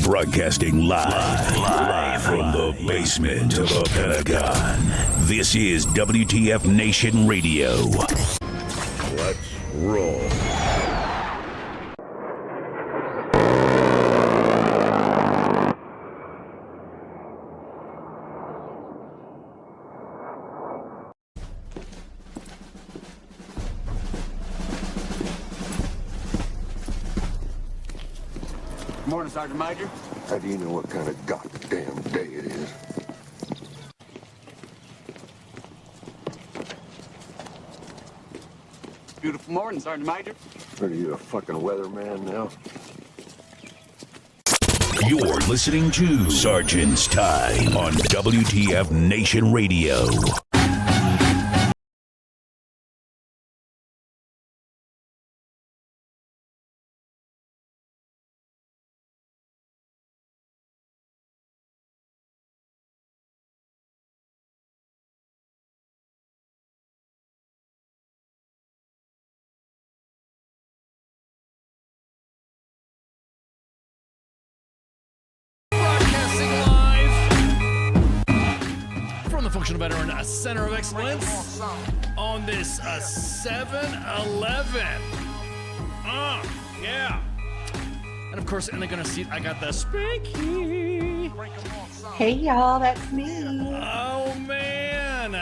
Broadcasting live from the basement of the Pentagon. This is WTF Nation Radio. Let's roll. Good morning, Sergeant Major. How do you know what kind of goddamn day it is? Beautiful morning, Sergeant Major. Are you a fucking weatherman now? You're listening to Sergeant's Time on WTF Nation Radio. Functional Veteran Center of Excellence on this 7-Eleven. Yeah. And of course, and they're gonna see I got the Spanky. Hey y'all, that's me. Oh man.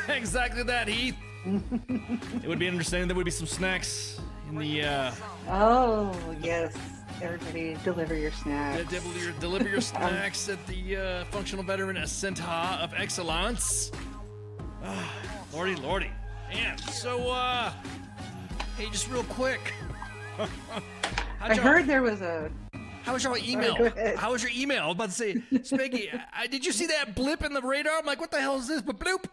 Exactly that, Heath. It would be interesting. There would be some snacks in the Oh yes. Everybody deliver your snacks. Deliver your snacks at the Functional Veteran Center of Excellence. Lordy. Man, so, hey, just real quick. I heard there was a... How was your email? How was your email? I was about to say, Spanky, did you see that blip in the radar? I'm like, what the hell is this? But bloop.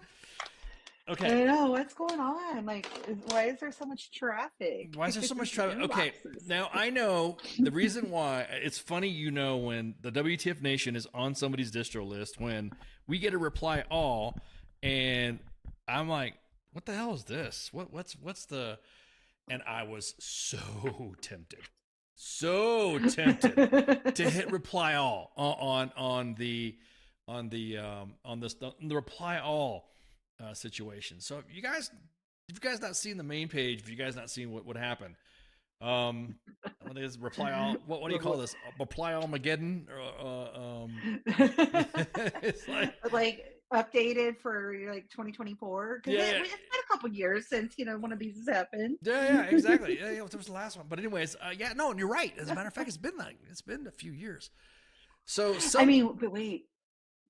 Okay. I know, what's going on? Like, why is there so much traffic? Why is there so much traffic? Okay, now I know the reason why. It's funny, when the WTF Nation is on somebody's distro list, when we get a reply all, and I'm like, what the hell is this? What's the? And I was so tempted to hit reply all on the reply all situation. So if you guys not seen the main page, if you guys not seen what happened, I think it's reply all. What do you call this? Reply all Mageddon? It's like updated for like 2024. Yeah. It's been a couple years since one of these has happened. Yeah, exactly. Yeah, that was the last one. But anyways, no, and you're right. As a matter of fact, it's been a few years. So I mean, but wait.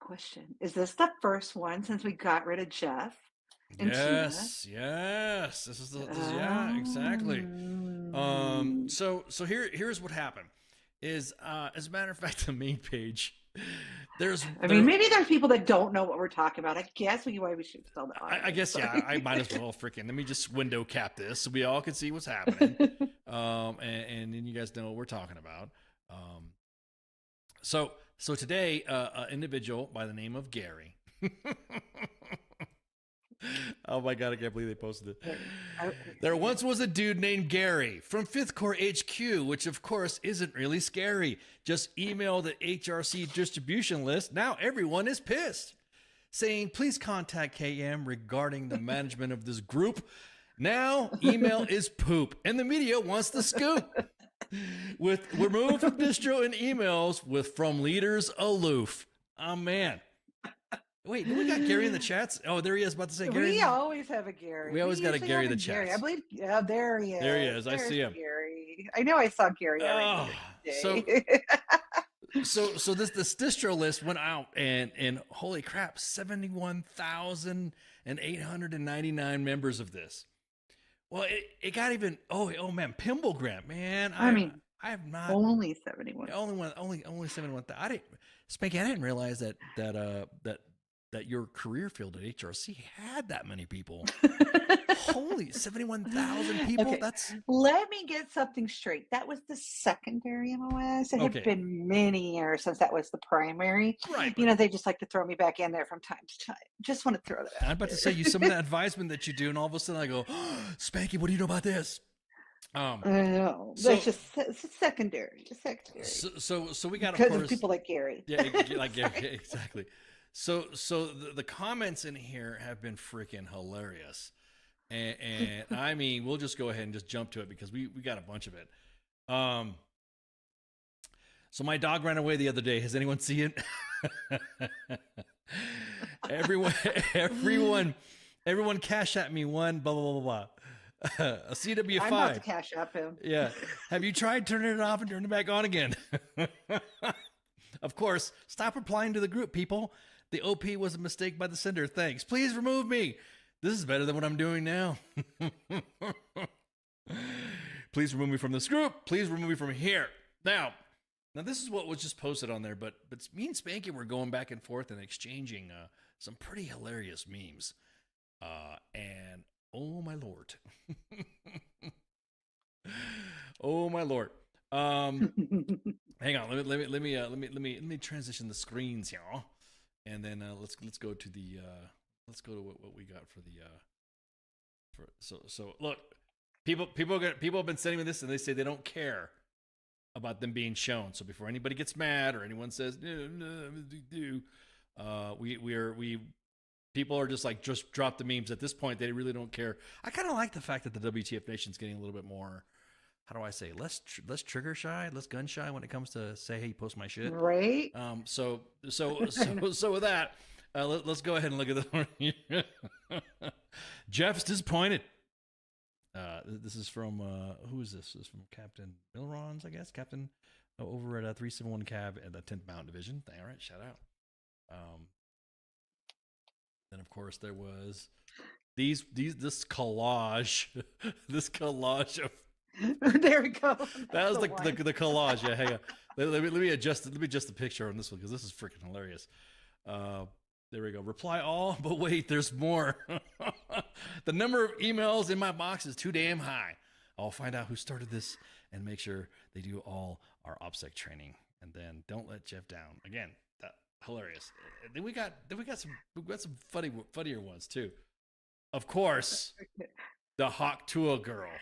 Question: is this the first one since we got rid of Jeff? And yes. This is yeah, exactly. So here's what happened. Is as a matter of fact, the main page. Maybe there's people that don't know what we're talking about. I guess why we should tell the audience. I guess yeah. I might as well freaking let me just window cap this so we all can see what's happening. And then you guys know what we're talking about. So today, an individual by the name of Gary. Oh my God, I can't believe they posted it. There once was a dude named Gary from 5th Corps HQ, which of course isn't really scary. Just email the HRC distribution list. Now everyone is pissed, saying, please contact KM regarding the management of this group. Now email is poop, and the media wants the scoop. With removed from distro and emails with from leaders aloof. Oh man. Wait, do we got Gary in the chats? Oh, there he is. About to say Gary. We always have a Gary. We always got a Gary in the chats. chats. I believe. Yeah, there he is. There he is. I see him. Gary. I know I saw Gary already. So this distro list went out and holy crap, 71,899 members of this. Well, it got even. Oh man, Pimble Grant, man. I have not only 71. Only 71. I didn't, Spanky. I didn't realize that your career field at HRC had that many people. Holy 71,000 people. Okay. Let me get something straight. That was the secondary MOS. It had been many years since that was the primary. Right. They just like to throw me back in there from time to time. Just want to throw that out. I'm about to say some of that advisement that you do, and all of a sudden I go, oh, Spanky, what do you know about this? I know. So, That's just it's secondary. Just secondary. so we got, of Because course, of people like Gary. yeah, like yeah, exactly. So the comments in here have been freaking hilarious, and I mean, we'll just go ahead and just jump to it because we got a bunch of it. So my dog ran away the other day. Has anyone seen it? everyone cash at me one blah blah blah blah. A CW5. I'm about to cash up him. Yeah. Have you tried turning it off and turning it back on again? Of course, stop replying to the group, people. The OP was a mistake by the sender. Thanks. Please remove me. This is better than what I'm doing now. Please remove me from this group. Please remove me from here. Now this is what was just posted on there, but me and Spanky were going back and forth and exchanging some pretty hilarious memes. And oh my lord. Oh my lord. Hang on. Let me transition the screens here, and then let's go to the what we got for the so look, people have been sending me this, and they say they don't care about them being shown. So before anybody gets mad or anyone says people are just like, just drop the memes at this point. They really don't care. I kind of like the fact that the WTF Nation's getting a little bit more, how do I say, less trigger shy, less gun shy when it comes to say, hey, post my shit. Right. So with that, let's go ahead and look at this one. Jeff's disappointed. This is from who is this? This is from Captain Milrons, I guess. Captain over at 371 Cab at the 10th Mountain Division. All right, shout out. Then of course there was this collage, this collage of. There we go. That was the collage. Yeah, hang on. Let me adjust the picture on this one because this is freaking hilarious. There we go. Reply all, but wait, there's more. The number of emails in my box is too damn high. I'll find out who started this and make sure they do all our OPSEC training, and then don't let Jeff down. Again, that hilarious. Then we got some funnier ones too. Of course, the Hawk Tua girl.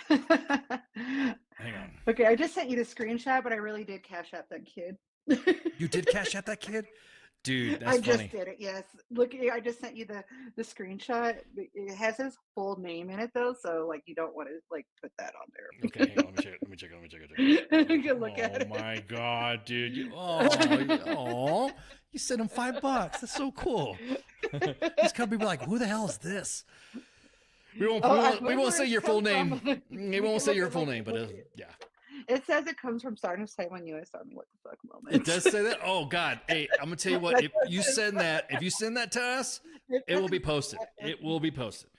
Hang on. Okay, I just sent you the screenshot, but I really did cash out that kid. You did cash out that kid? Dude, that's I funny. just did it, yes. Look, I just sent you the screenshot. It has his full name in it though, so like you don't want to like put that on there. Okay, hang on, let me check it. You can look at it. Oh my god, dude. You sent him $5. That's so cool. He's gonna be like, who the hell is this? We won't say your full name. We won't say your full name, but yeah. It says it comes from Sergeant Simon, U.S. Army. What the fuck moment? It does say that? Oh God. Hey, I'm gonna tell you what, if you send that to us, it will be posted. It will be posted.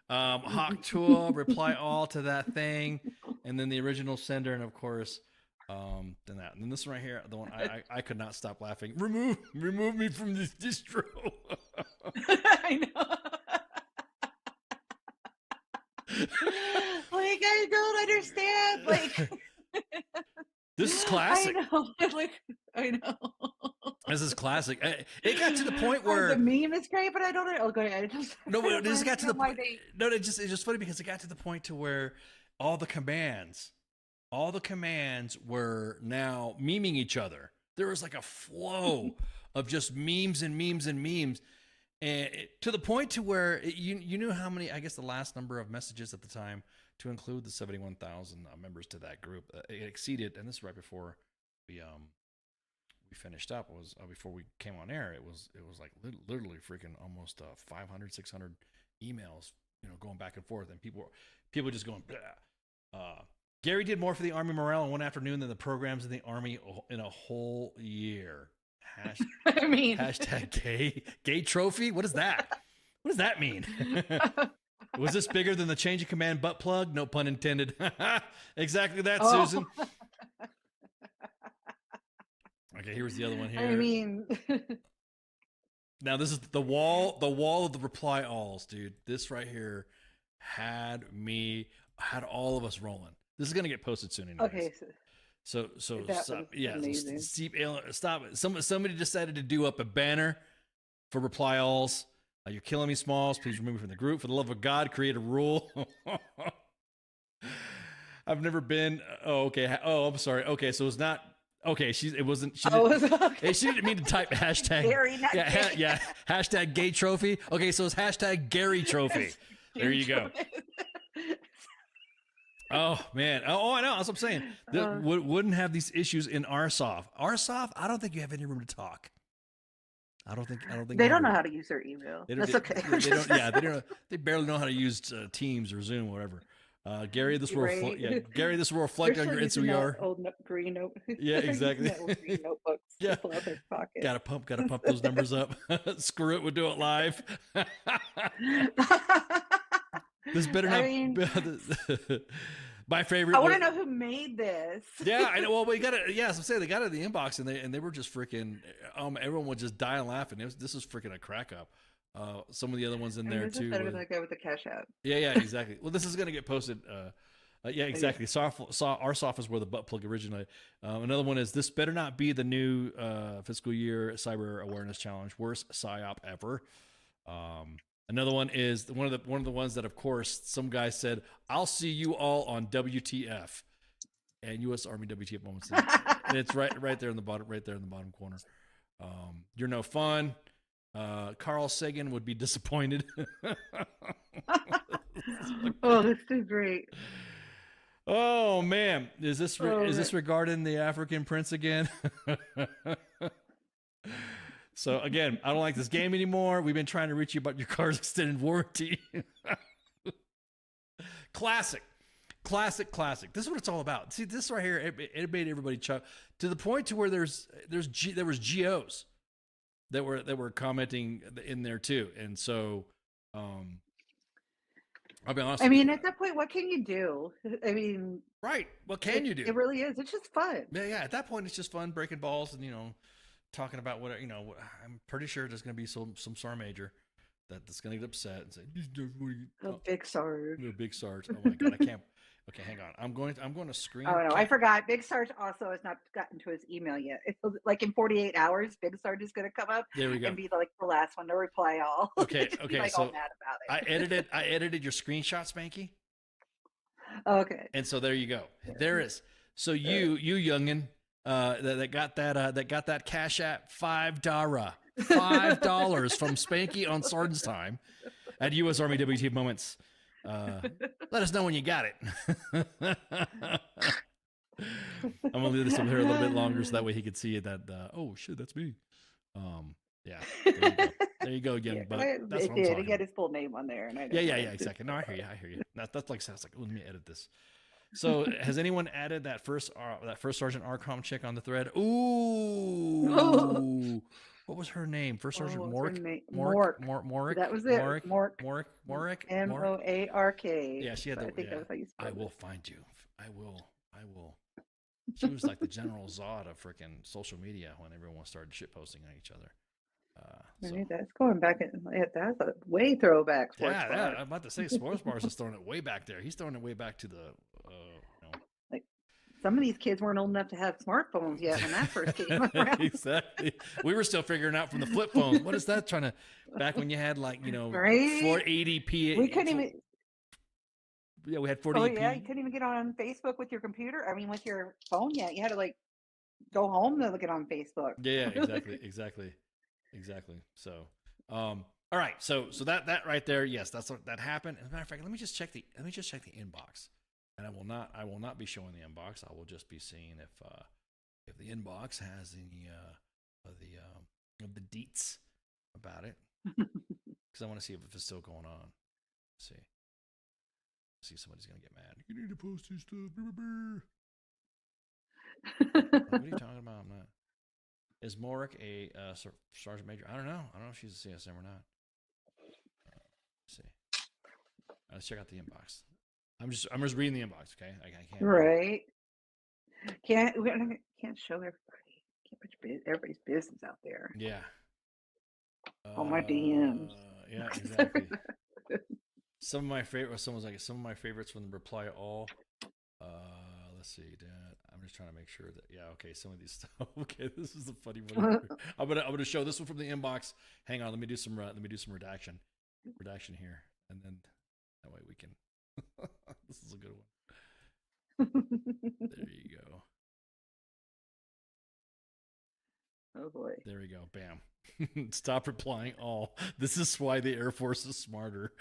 Hawk Tua, reply all to that thing, and then the original sender, and of course, then that. And then this one right here, the one I could not stop laughing. Remove me from this distro. I know. Like, I don't understand. Like, this is classic. I know. I know. This is classic. It got to the point where the meme is great, but I don't know. Oh, go ahead. This got to the point. No, it's just funny because it got to the point to where all the commands were now memeing each other. There was like a flow of just memes and memes and memes. And to the point to where you knew how many, I guess the last number of messages at the time to include the 71,000 members to that group, it exceeded, and this is right before we finished up, was before we came on air, it was like literally freaking almost 500, 600 emails, going back and forth, and people just going, Gary did more for the Army morale in one afternoon than the programs in the Army in a whole year. Hashtag gay trophy. What is that? What does that mean? Was this bigger than the change of command butt plug? No pun intended. Exactly that, Susan. Okay, here's the other one here. I mean, now this is the wall of the reply alls, dude. This right here had all of us rolling. This is gonna get posted soon anyways. Okay. So yeah, stop it. Somebody decided to do up a banner for reply alls. You're killing me, Smalls. Please remove me from the group. For the love of God, create a rule. I've never been. Oh, okay. Oh, I'm sorry. Okay, so it's not. Okay, it wasn't. She didn't mean to type hashtag. Gary, not yeah, gay. yeah. Hashtag gay trophy. Okay, so it's hashtag Gary trophy. There you go. Oh man. Oh, I know. That's what I'm saying. Wouldn't have these issues in RSoft. RSoft, I don't think you have any room to talk. I don't think they don't know how to use their email. That's okay. They barely know how to use Teams or Zoom or whatever. Gary, this will Gary, this will reflect on your InsuER. Old green note. Yeah, exactly. Green notebooks. Yeah. Pull out their pocket. Gotta pump those numbers up. Screw it, we'll do it live. This better not. My favorite. I want to know who made this. Yeah, I know. Well, we got it. Yeah, so I'm saying they got it in the inbox, and they were just freaking. Everyone would just die laughing. This was freaking a crack up. Some of the other ones in there too. Better than the guy with the cash app. Yeah, exactly. Well, this is gonna get posted. Yeah, exactly. RSoft is where the butt plug originated. Another one is this better not be the new fiscal year cyber awareness challenge. Worst psyop ever. Another one is one of the ones that, of course, some guy said, "I'll see you all on WTF," and U.S. Army WTF moments, and it's right there in the bottom corner. You're no fun. Carl Sagan would be disappointed. Oh, this is great. Oh man, is this regarding the African prince again? So again, I don't like this game anymore. We've been trying to reach you about your car's extended warranty. Classic. This is what it's all about. See, this right here, it made everybody chuck to the point to where there was GOs that were commenting in there too, and so I'll be honest. I mean, at that point, what can you do? I mean, right? What can you do? It really is. It's just fun. Yeah. At that point, it's just fun breaking balls and talking about what I'm pretty sure there's going to be some sergeant major that's going to get upset and say, Big Sarge. Big Sarge. Oh my god, I can't. Okay, hang on. I'm going to screen. Oh no, I forgot. Big Sarge also has not gotten to his email yet. It's like in 48 hours, Big Sarge is going to come up. There we go. And be like the last one to reply all. Okay. Like so all mad about it. I edited your screenshot, Spanky. Okay. And so there you go. There is. So you youngin, that got that Cash App $5 from Spanky on Sergeant's time at U.S. Army WT Moments. Let us know when you got it. I'm gonna leave this up here a little bit longer so that way he could see it. That oh shit, that's me. Yeah. There you go again. But that's what I'm talking. He had his full name on there, and I yeah, exactly. No, I hear you. That's like sounds like. Let me edit this. So, has anyone added that first Sergeant Arcom chick on the thread? Ooh. What was her name? First Sergeant Mork. That was it. Mork. Moark. Yeah, she had I the. think that was how you spell I will find you. I will. She was like the General Zod of freaking social media when everyone started shitposting on each other. That's going back. That's a way throwback. Yeah, I'm about to say Sports Bars is throwing it way back there. He's throwing it way back to the. Like some of these kids weren't old enough to have smartphones yet when that first came around. Exactly. We were still figuring out from the flip phone. What is that trying to? Back when you had like right? 480p. We couldn't even. Yeah, we had 480p. Oh yeah, you couldn't even get on Facebook with your computer. I mean, with your phone yet. You had to like go home to get on Facebook. Yeah, exactly. So, all right. So that right there, yes, that's what that happened. As a matter of fact, let me just check the inbox, and I will not be showing the inbox. I will just be seeing if the inbox has any of the deets about it, because I want to see if it's still going on. Let's see, somebody's gonna get mad. You need to post this stuff. What are you talking about? I'm not. Is Morik a sergeant major? I don't know if she's a CSM or not. Let's see. Let's check out the inbox. I'm just reading the inbox. Okay, I can't. Right. Can't show everybody. Can't put everybody's business out there. Yeah. All my DMs. Yeah, exactly. Some of my favorites from the reply all. Let's see. I'm just trying to make sure that okay. Some of these stuff. Okay, this is a funny one. I'm gonna show this one from the inbox. Hang on, let me do some redaction here, and then that way we can. This is a good one. There you go. Oh boy. There we go. Bam. Stop replying all. This is why the Air Force is smarter.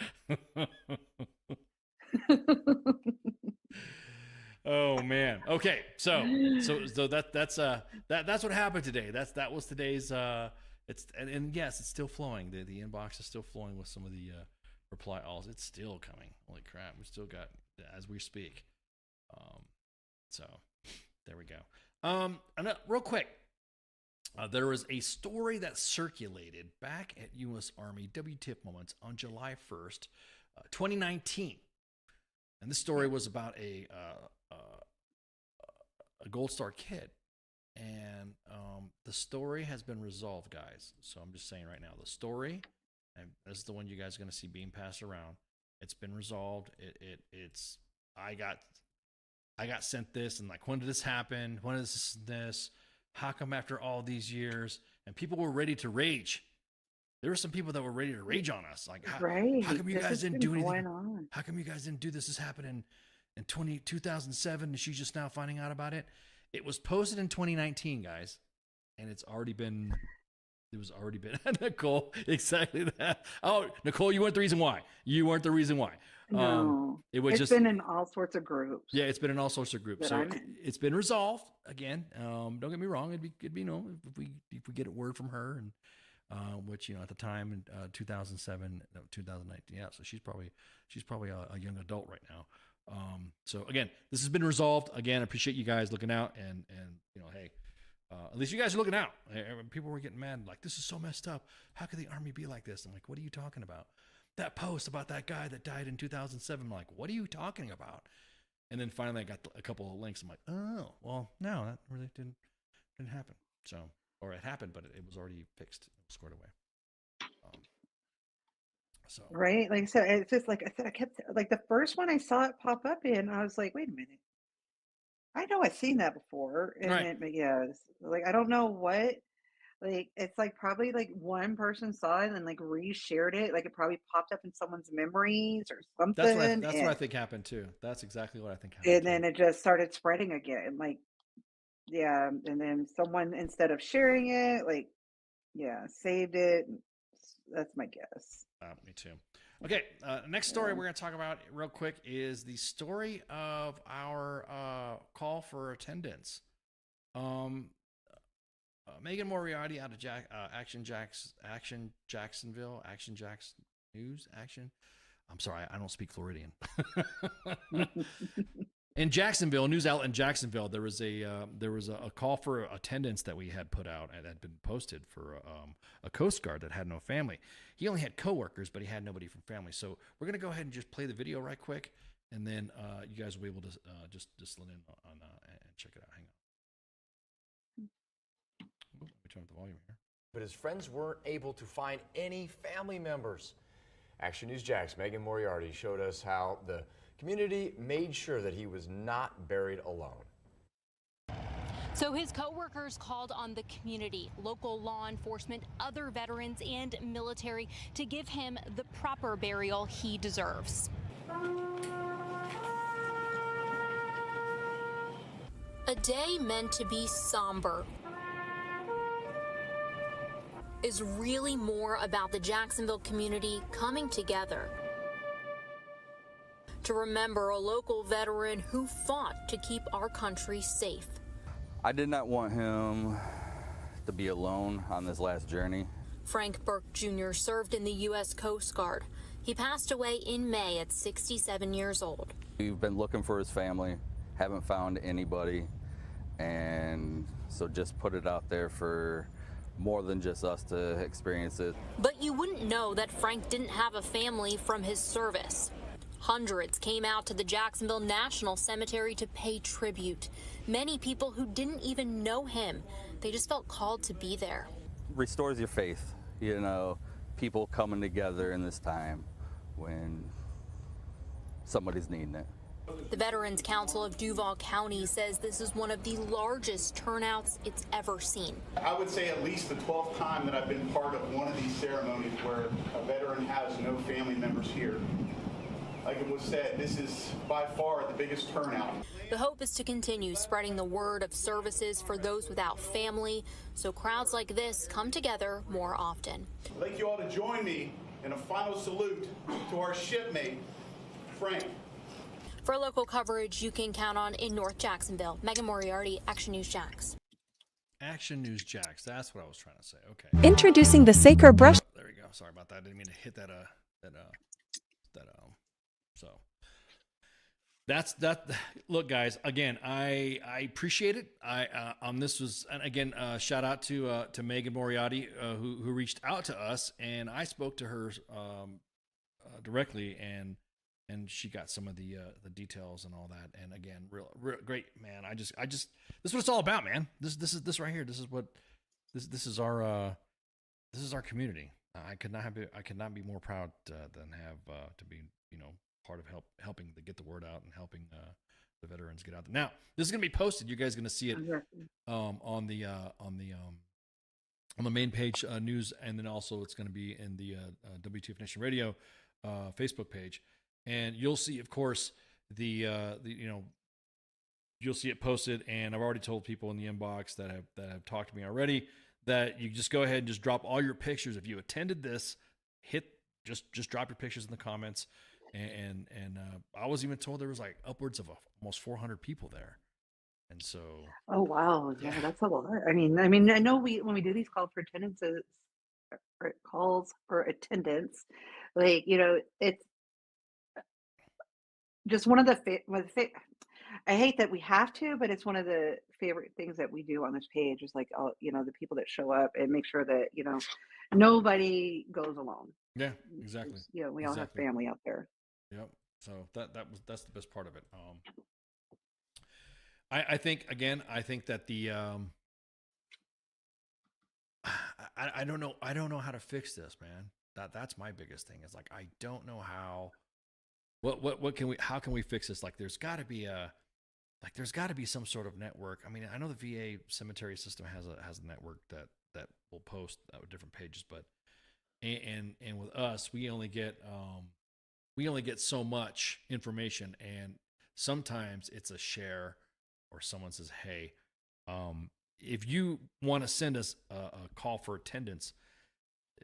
Oh man. Okay. So that's what happened today. That was today's and yes, it's still flowing. The inbox is still flowing with some of the reply alls. It's still coming. Holy crap. We still got as we speak. So there we go. And real quick. There was a story that circulated back at U.S. Army WTF Moments on July 1st, 2019. And this story was about a Gold Star kid. And the story has been resolved, guys. So I'm just saying right now, the story, and this is the one you guys are going to see being passed around. It's been resolved. It's I got sent this, and like, when did this happen? When is this? How come after all these years? And people were ready to rage. There were some people that were ready to rage on us. Like, how come you guys didn't do anything? How come you guys didn't do this? This happened in 2007, and she's just now finding out about it. It was posted in 2019, guys, and it was already been Nicole, exactly that. Oh, Nicole, you weren't the reason why. No, it's been in all sorts of groups. Yeah, it's been in all sorts of groups. So it's been resolved again. Don't get me wrong. It'd be if we get a word from her, and which at the time in 2007, 2019. Yeah, so she's probably a young adult right now. So again, this has been resolved. Again, I appreciate you guys looking out, and hey, at least you guys are looking out. People were getting mad, like, this is so messed up. How could the Army be like this? I'm like, what are you talking about? That post about that guy that died in 2007. I'm like, what are you talking about? And then finally I got a couple of links. I'm like, oh, well, no, that really didn't happen. So, or it happened, but it was already fixed, squared away. So Right, like I said, it's just like I said, I kept like the first one I saw it pop up in, I was like, wait a minute, I know I've seen that before, and right. but yeah, it's like I don't know what. Like it's like probably like one person saw it and like reshared it. Like it probably popped up in someone's memories or something. That's what I think happened too. That's exactly what I think happened. And then it just started spreading again. Like, yeah. And then someone, instead of sharing it, like, yeah, saved it. That's my guess. Me too. Okay. Next story we're going to talk about real quick is the story of our call for attendance. Megan Moriarty out of Action Jacksonville. I'm sorry, I don't speak Floridian. In Jacksonville, news outlet in Jacksonville, there was a call for attendance that we had put out and had been posted for a Coast Guard that had no family. He only had coworkers, but he had nobody from family. So we're gonna go ahead and just play the video right quick, and then you guys will be able to just listen in on and check it out. Hang on. Let me turn up the volume here. But his friends weren't able to find any family members. Action News Jack's Megan Moriarty showed us how the community made sure that he was not buried alone. So his co-workers called on the community, local law enforcement, other veterans, and military to give him the proper burial he deserves. A day meant to be somber is really more about the Jacksonville community coming together to remember a local veteran who fought to keep our country safe. I did not want him to be alone on this last journey. Frank Burke Jr. served in the U.S. Coast Guard. He passed away in May at 67 years old. We've been looking for his family, haven't found anybody, and so just put it out there for more than just us to experience it. But you wouldn't know that Frank didn't have a family from his service. Hundreds came out to the Jacksonville National Cemetery to pay tribute. Many people who didn't even know him. They just felt called to be there. Restores your faith, people coming together in this time when somebody's needing it. The Veterans Council of Duval County says this is one of the largest turnouts it's ever seen. I would say at least the 12th time that I've been part of one of these ceremonies where a veteran has no family members here. like it was said, this is by far the biggest turnout. The hope is to continue spreading the word of services for those without family, so crowds like this come together more often. I'd like you all to join me in a final salute to our shipmate, Frank. For local coverage you can count on in North Jacksonville, Megan Moriarty, Action News Jax. Action News Jax. That's what I was trying to say. Okay. Introducing the Saker brush. There we go. Sorry about that. I didn't mean to hit that. So that's that. Look, guys. Again, I appreciate it. This was, and again, shout out to Megan Moriarty who reached out to us, and I spoke to her directly, and she got some of the details and all that. And again, real great, man. I just this is what it's all about, man. This right here. This is our community. I could not be more proud than have to be, part of helping to get the word out and helping the veterans get out there. Now, this is gonna be posted. You guys are gonna see it on the main page news, and then also it's gonna be in the WTF Nation Radio Facebook page. And you'll see, of course, you'll see it posted. And I've already told people in the inbox that have talked to me already that you just go ahead and just drop all your pictures. If you attended this, just drop your pictures in the comments. And I was even told there was like upwards of almost 400 people there. And so, Oh wow, yeah, that's a lot. I mean, I know when we do these calls for attendances, or calls for attendance, like it's just one of the I hate that we have to, but it's one of the favorite things that we do on this page is like, the people that show up and make sure that, nobody goes alone. yeah, exactly. We all have family out there. Yep. So that's the best part of it. I think that the I don't know how to fix this, man. That's my biggest thing. Is like I don't know how. How can we fix this? Like there's got to be some sort of network. I mean, I know the VA cemetery system has a network that will post different pages, but and with us, we only get so much information, and sometimes it's a share or someone says, "Hey, if you want to send us a call for attendance,"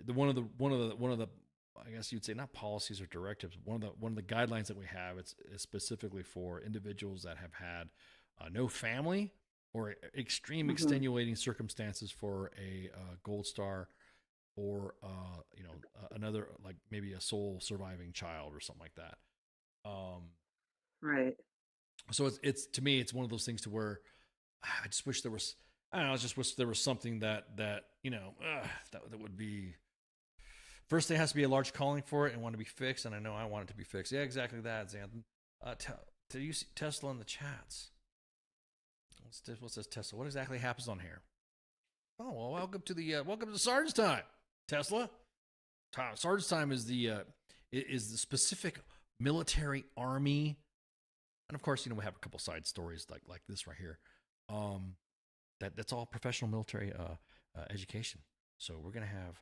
one of the I guess you'd say not policies or directives. One of the guidelines that we have is specifically for individuals that have had no family or extreme extenuating circumstances for a gold star or another, like maybe a sole surviving child or something like that. Right. So it's to me it's one of those things to where I just wish there was something that would be. First, there has to be a large calling for it and want to be fixed, and I know I want it to be fixed. Yeah, exactly that, Xanthan. Do you see Tesla in the chats? What's this Tesla? What exactly happens on here? Oh, well, welcome to Sarge Time, Tesla. Sarge Time is the specific military army, and of course, we have a couple side stories like this right here. That's all professional military education. So we're gonna have.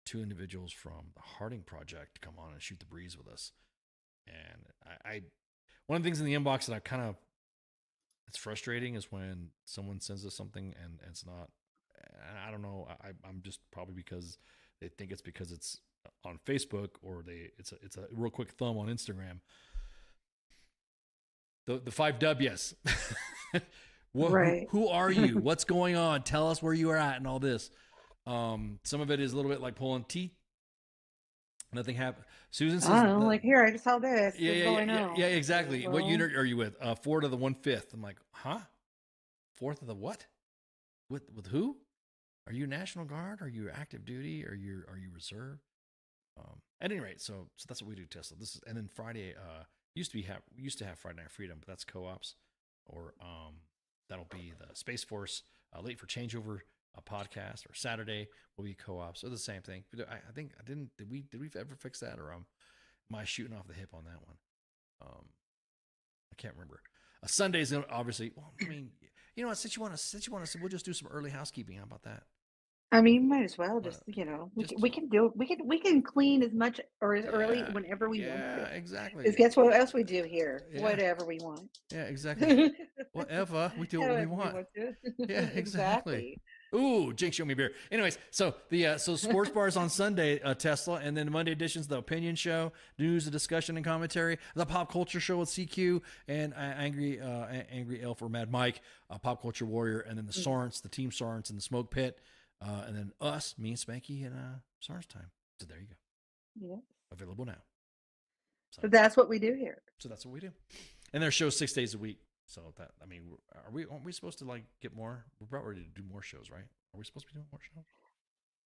Two individuals from the Harding Project come on and shoot the breeze with us. And I one of the things in the inbox that it's frustrating is when someone sends us something and it's not, and I don't know, I'm just probably because they think it's because it's on Facebook or it's a real quick thumb on Instagram. The 5 W's. Right. Who are you? What's going on? Tell us where you are at and all this. Some of it is a little bit like pulling teeth. Nothing happened. Susan says, like here, I just saw this. Yeah, exactly. Well, what unit are you with? 4 to the 1/5. I'm like, huh? 4th of the what? With who? Are you National Guard? Are you active duty? Are you reserve? At any rate, so that's what we do, Tesla. And then Friday. We used to have Friday Night Freedom, but that's co-ops, or that'll be the Space Force Late for Changeover. A podcast, or Saturday will be co-ops, or the same thing. But I think did we ever fix that, or am I shooting off the hip on that one? I can't remember. Sunday's obviously. Well, I mean, since you want to, we'll just do some early housekeeping. How about that? I mean, might as well just, we can do we can clean as much or as early Yeah, whenever we want yeah, to. exactly. Because guess what else we do here? Yeah, Whatever we want. yeah, exactly. Whatever, we do what we However we want. want to. Yeah, exactly. Exactly. Ooh, Jinx, show me beer. Anyways, so so sports bars on Sunday, Tesla, and then Monday editions, the opinion show, news, the discussion and commentary, the pop culture show with CQ and Angry Elf or Mad Mike, Pop Culture Warrior, and then the Sorents, the Team Sorents, and the Smoke Pit, and then us, me and Spanky, and Sorents Time. So there you go. Yeah. Available now. So that's what we do here. So that's what we do, and their shows 6 days a week. So that, I mean, aren't we supposed to like get more? We're about ready to do more shows, right? Are we supposed to be doing more shows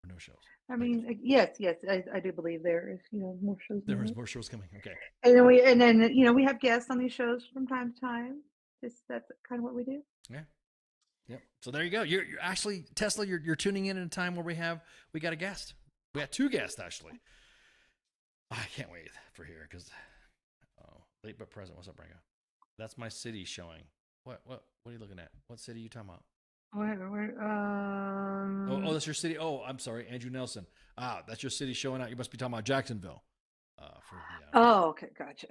or no shows? I mean, yes, I do believe there is, more shows. There is more shows coming. Okay. And then we have guests on these shows from time to time. That's kind of what we do. Yeah. Yep. So there you go. You're actually, Tesla, you're tuning in at a time where we got a guest. We got 2 guests actually. I can't wait for here because late but present. What's up, Brango? That's my city showing. What are you looking at? What city are you talking about? Oh, that's your city. Oh, I'm sorry, Andrew Nelson. That's your city showing out. You must be talking about Jacksonville. Okay, gotcha.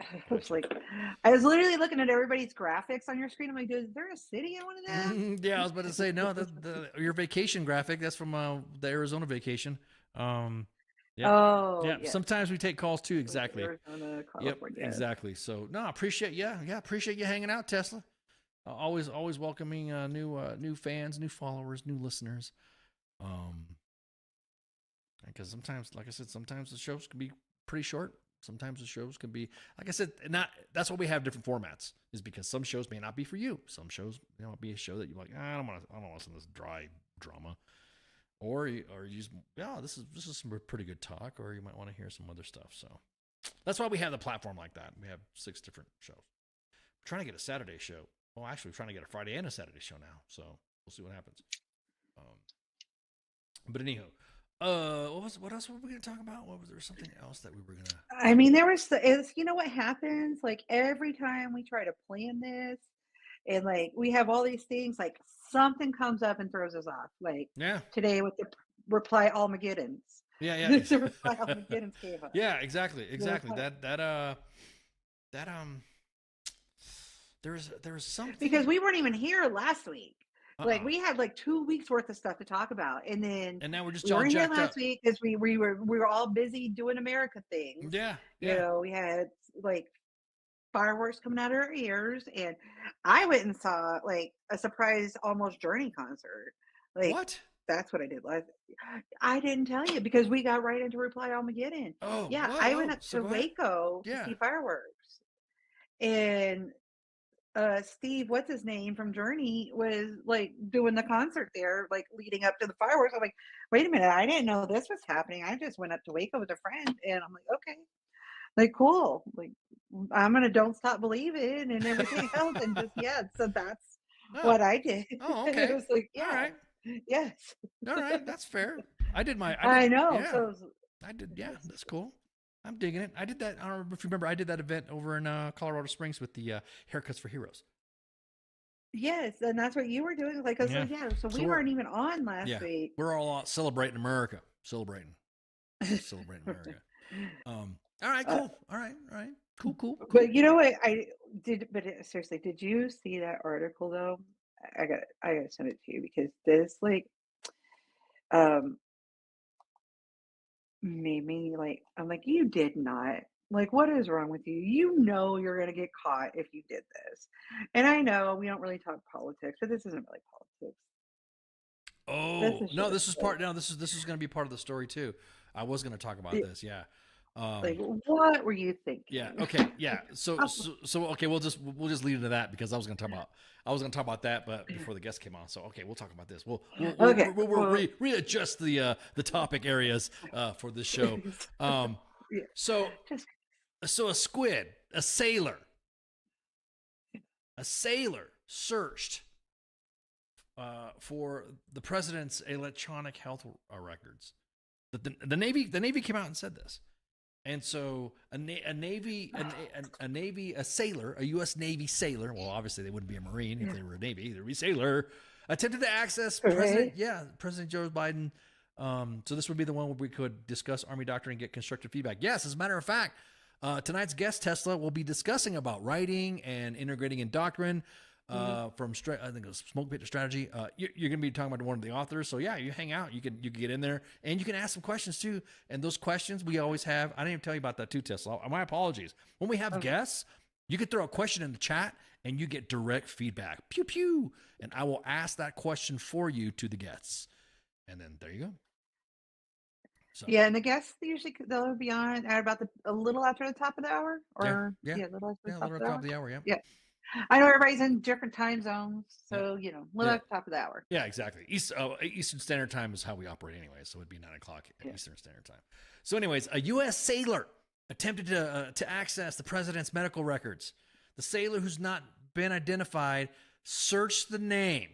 I was literally looking at everybody's graphics on your screen. I'm like, is there a city in one of them? Yeah, I was about to say no. Your vacation graphic. That's from the Arizona vacation. Yeah. Oh, yeah. yes. Sometimes we take calls too. Exactly. Arizona, Yep. California. Exactly. So no, I appreciate appreciate you hanging out, Tesla. Always welcoming new fans, new followers, new listeners. Because sometimes, like I said, sometimes the shows can be pretty short. Sometimes the shows can be, like I said, that's why we have different formats. Is because some shows may not be for you. Some shows might be a show that you're like, I don't want to listen to this dry drama. Or you just, this is some pretty good talk, or you might want to hear some other stuff. So that's why we have the platform like that. We have 6 different shows. We're trying to get a Saturday show. Well, actually, we're trying to get a Friday and a Saturday show now. So we'll see what happens. But anyhow, what else were we going to talk about? Was there something else that we were going to? I mean, there was, what happens? Like every time we try to plan this, and like we have all these things, like something comes up and throws us off. Like today with the reply Almageddons. Yeah. The reply Almageddons came up. Yeah, exactly. There was something because we weren't even here last week. Like we had like 2 weeks worth of stuff to talk about, and now we're just we weren't here last up. week because we were all busy doing America things. Yeah. We had like fireworks coming out of our ears, and I went and saw like a surprise almost Journey concert. Like what? That's what I did last. I didn't tell you because we got right into Reply Armageddon. Oh yeah, I went up to Waco to see fireworks, and Steve, what's his name from Journey, was like doing the concert there, like leading up to the fireworks. I'm like, wait a minute, I didn't know this was happening. I just went up to Waco with a friend, and I'm like, okay. Like, cool. Like, I'm gonna Don't Stop Believing and everything else, and just so that's what I did. Oh, okay. It was like, all right, yes, all right, that's fair. I did my. I know. Yeah. So I did. Yeah, that's cool. I'm digging it. I did that. I don't know if you remember. I did that event over in Colorado Springs with the Haircuts for Heroes. Yes, and that's what you were doing. Like, so we weren't even on last week. We're all out celebrating America. Celebrating America. All right, cool. All right. Cool. But you know what I did? But seriously, did you see that article though? I gotta send it to you because this made me like, I'm like, you did not. Like, what is wrong with you? You know you're gonna get caught if you did this. And I know we don't really talk politics, but this isn't really politics. Oh no, this is part. No, this is going to be part of the story too. I was going to talk about this. Yeah. Like, what were you thinking? Yeah. Okay. Yeah. So okay, we'll just lead into that because I was going to talk about that, but before the guest came on. So okay, we'll talk about this. We'll readjust the topic areas for this show. So a squid, a sailor searched for the president's electronic health records. The Navy came out and said this. And so a sailor, a U.S. Navy sailor, well, obviously they wouldn't be a Marine if they were a Navy, they'd be a sailor, attempted to access President Joe Biden So this would be the one where we could discuss Army doctrine and get constructive feedback. Yes, as a matter of fact, tonight's guest, Tesla, will be discussing about writing and integrating in doctrine from I think it was Smoke Pit to Strategy. You're going to be talking about one of the authors. So yeah, you hang out. You can get in there and you can ask some questions too. And those questions we always have. I didn't even tell you about that too, Tesla. My apologies. When we have guests, you could throw a question in the chat and you get direct feedback. Pew, pew. And I will ask that question for you to the guests. And then there you go. So. Yeah, and the guests usually they'll be on at about a little after the top of the hour, or a little after the top of the hour. Yeah. I know everybody's in different time zones, so a little at the top of the hour. Yeah, exactly. Eastern Standard Time is how we operate anyway, so it'd be 9 o'clock Eastern Standard Time. So, anyways, a U.S. sailor attempted to access the president's medical records. The sailor, who's not been identified, searched the name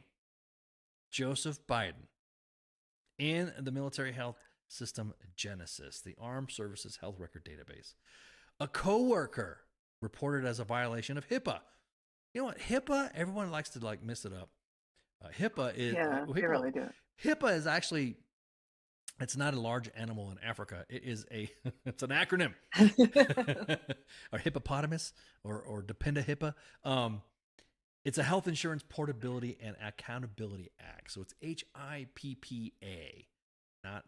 Joseph Biden in the military health system Genesis, the Armed Services Health Record Database. A coworker reported as a violation of HIPAA. You know what? HIPAA, everyone likes to mess it up. HIPAA is they really do. HIPAA is actually, it's not a large animal in Africa. It is it's an acronym. Or hippopotamus or Dependa HIPAA. It's a Health Insurance Portability and Accountability Act. So it's HIPPA, not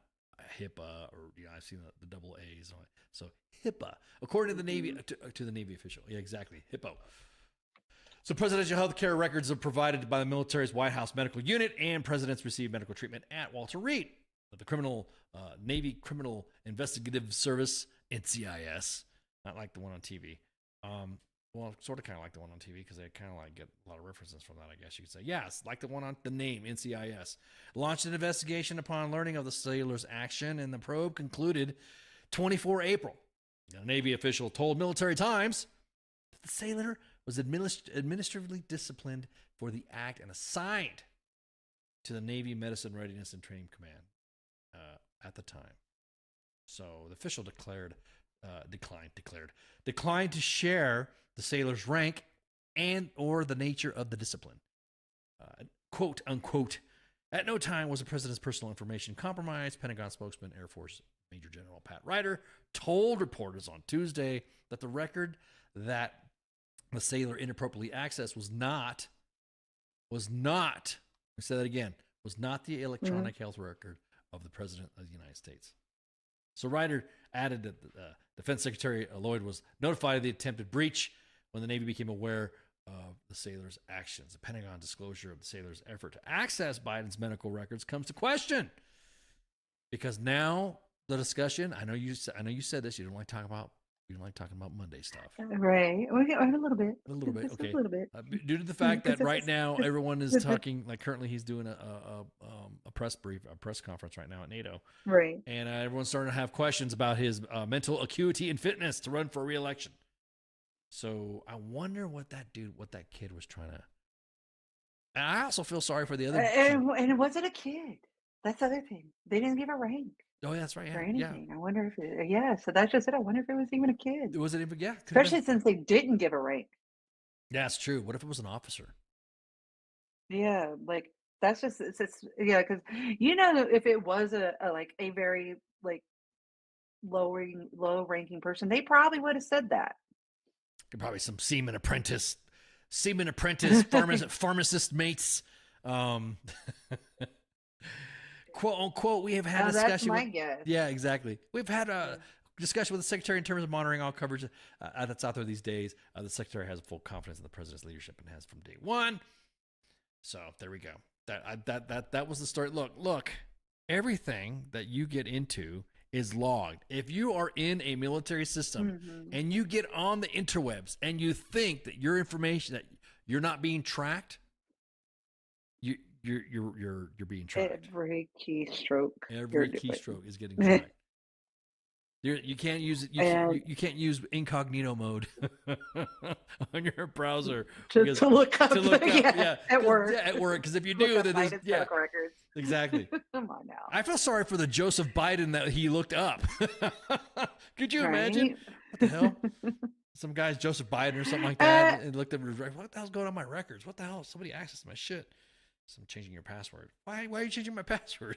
HIPAA, or I've seen the double A's on it. So HIPAA, according to the Navy, to the Navy official. Yeah, exactly. HIPAA. So presidential health care records are provided by the military's White House Medical Unit, and presidents receive medical treatment at Walter Reed, the Navy Criminal Investigative Service, NCIS, not like the one on TV. Well, sort of kind of like the one on TV because they kind of get a lot of references from that, I guess you could say. Yes, like the one on the name, NCIS. Launched an investigation upon learning of the sailor's action, and the probe concluded 24 April. A Navy official told Military Times that the sailor was administratively disciplined for the act and assigned to the Navy Medicine Readiness and Training Command at the time. So the official declined to share the sailor's rank and or the nature of the discipline. Quote, unquote, at no time was the president's personal information compromised. Pentagon spokesman Air Force Major General Pat Ryder told reporters on Tuesday that the record that the sailor inappropriately accessed was not, let me say that again, was not the electronic health record of the President of the United States. So Ryder added that Defense Secretary Lloyd was notified of the attempted breach when the Navy became aware of the sailor's actions. The Pentagon disclosure of the sailor's effort to access Biden's medical records comes to question because now the discussion. I know you said this. You don't like talking about Monday stuff. Right. A little bit. A little bit. Okay. A little bit. Due to the fact that right now everyone is talking, like currently he's doing a press conference right now at NATO. Right. And everyone's starting to have questions about his mental acuity and fitness to run for re-election. So I wonder what that kid was trying to. And I also feel sorry for the other. And it wasn't a kid. That's the other thing. They didn't give a rank. Oh, yeah, that's right. Or anything. I wonder if so that's just it. I wonder if it was even a kid. Was it even? Yeah. Especially since they didn't give a rank. Yeah, it's true. What if it was an officer? Yeah, that's just because if it was a very low ranking person, they probably would have said that. Probably some seaman apprentice, pharmacist mates. Quote unquote, we have had a discussion. That's my guess. Yeah, exactly. We've had a discussion with the secretary in terms of monitoring all coverage that's out there these days. The secretary has full confidence in the president's leadership and has from day one. So there we go. That was the story. Look, everything that you get into is logged. If you are in a military system and you get on the interwebs and you think that your information, that you're not being tracked, you're being tracked. Every keystroke. Every keystroke is getting tracked. You can't use it. You can't use incognito mode on your browser to look up. Yeah, at work. Yeah, at work. Because if you do, then medical records. Exactly. Come on now. I feel sorry for the Joseph Biden that he looked up. Could you imagine? What the hell? Some guy's Joseph Biden or something like that, and looked up his records. What the hell's going on my records? What the hell? Somebody accessed my shit. So I'm changing your password. Why are you changing my password?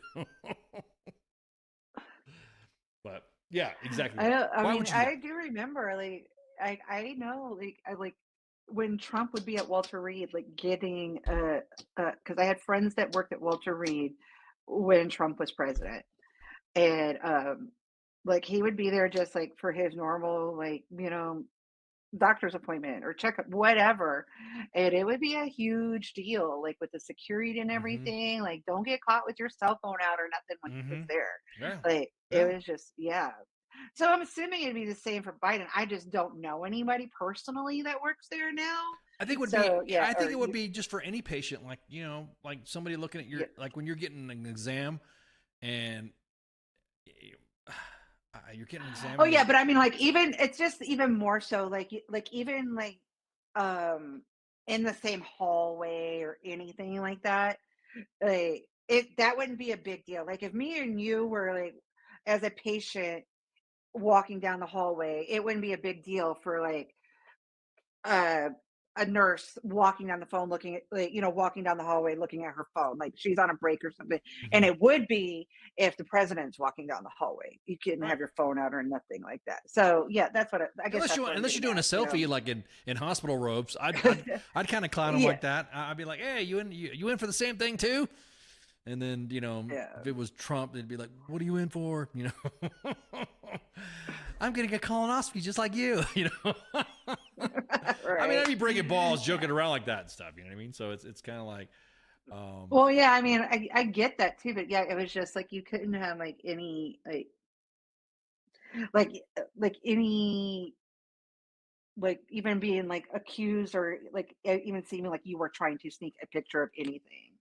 Yeah, exactly. I do remember, like, I know, like when Trump would be at Walter Reed, like getting because I had friends that worked at Walter Reed when Trump was president, and like he would be there just like for his normal, like, doctor's appointment or checkup, whatever, and it would be a huge deal, like with the security and everything. Like, don't get caught with your cell phone out or nothing when he was there. Yeah. Like, it was just, yeah. So I'm assuming it'd be the same for Biden. I just don't know anybody personally that works there now. I think it would be just for any patient, like, like somebody looking at your, like when you're getting an exam and you're getting an exam. Oh yeah, but I mean, like, even it's just even more so, like even like in the same hallway or anything like that. Like, that wouldn't be a big deal. Like if me and you were like as a patient walking down the hallway, it wouldn't be a big deal for like a nurse walking down the phone looking at, like, walking down the hallway looking at her phone, like she's on a break or something. And it would be if the president's walking down the hallway, you couldn't have your phone out or nothing like that. So yeah, that's what I guess. Unless you're doing a selfie, like in hospital robes, I'd kind of clown them like that. I'd be like, hey, you in for the same thing too? And then, if it was Trump, they'd be like, what are you in for? I'm getting a colonoscopy just like you, Right. I mean, I'd be breaking balls, joking around like that and stuff. You know what I mean? So it's kind of like, well, yeah, I mean, I get that too, but yeah, it was just like, you couldn't have like any, like any, like even being like accused or like even seeming like you were trying to sneak a picture of anything.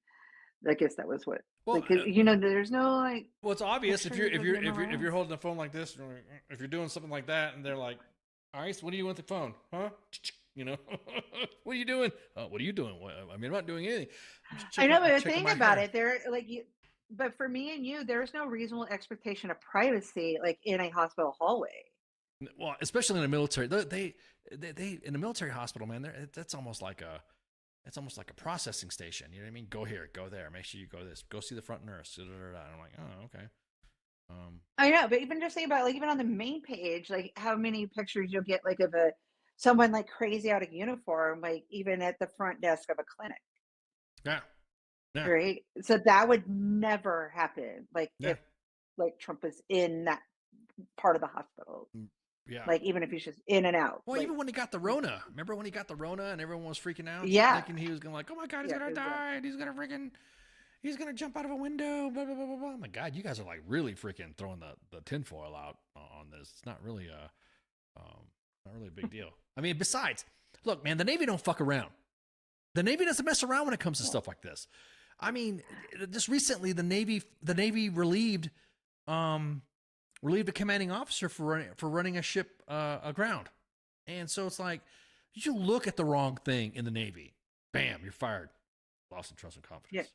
I guess that was what. Well, there's no like. Well, it's obvious if you're holding the phone like this, or if you're doing something like that, and they're like, "All right, so what do you want the phone? Huh? What are you doing? What are you doing? I mean, I'm not doing anything." I know, but the thing about it, there, like but for me and you, there's no reasonable expectation of privacy, like in a hospital hallway. Well, especially in the military, they in the military hospital, man, that's almost like a. It's almost like a processing station. You know what I mean? Go here, go there. Make sure you go this. Go see the front nurse. And I'm like, oh, okay. I know, but even just think about, like, even on the main page, like how many pictures you'll get, like of someone like crazy out of uniform, like even at the front desk of a clinic. Yeah. Right. So that would never happen. Like if like Trump was in that part of the hospital. Yeah. Like even if he's just in and out. Well, like, even when he got the Rona, remember when he got the Rona and everyone was freaking out? Yeah. Thinking he was going like, oh my God, he's going to die. And he's going to jump out of a window. Blah, blah, blah, blah, blah. Oh my God, you guys are like really freaking throwing the tinfoil out on this. It's not really a big deal. I mean, besides, look, man, the Navy don't fuck around. The Navy doesn't mess around when it comes to stuff like this. I mean, just recently the Navy relieved a commanding officer for running a ship aground. And so it's like, you look at the wrong thing in the Navy, bam, you're fired. Lost in trust and confidence.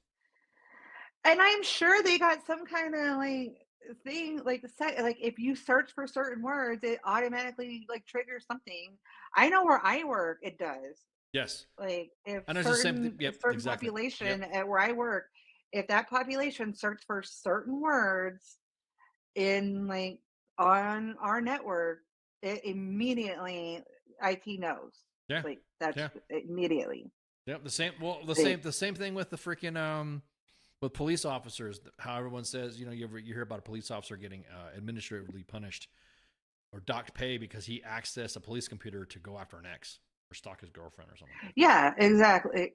Yeah. And I'm sure they got some kind of like thing, like if you search for certain words, it automatically like triggers something. I know where I work, it does. Yes. Like if certain population at where I work, if that population searched for certain words in like on our network, it immediately IT knows. Yeah. Like that's immediately. Yep. The same thing with the freaking with police officers. How everyone says, you hear about a police officer getting administratively punished or docked pay because he accessed a police computer to go after an ex or stalk his girlfriend or something. Yeah, exactly.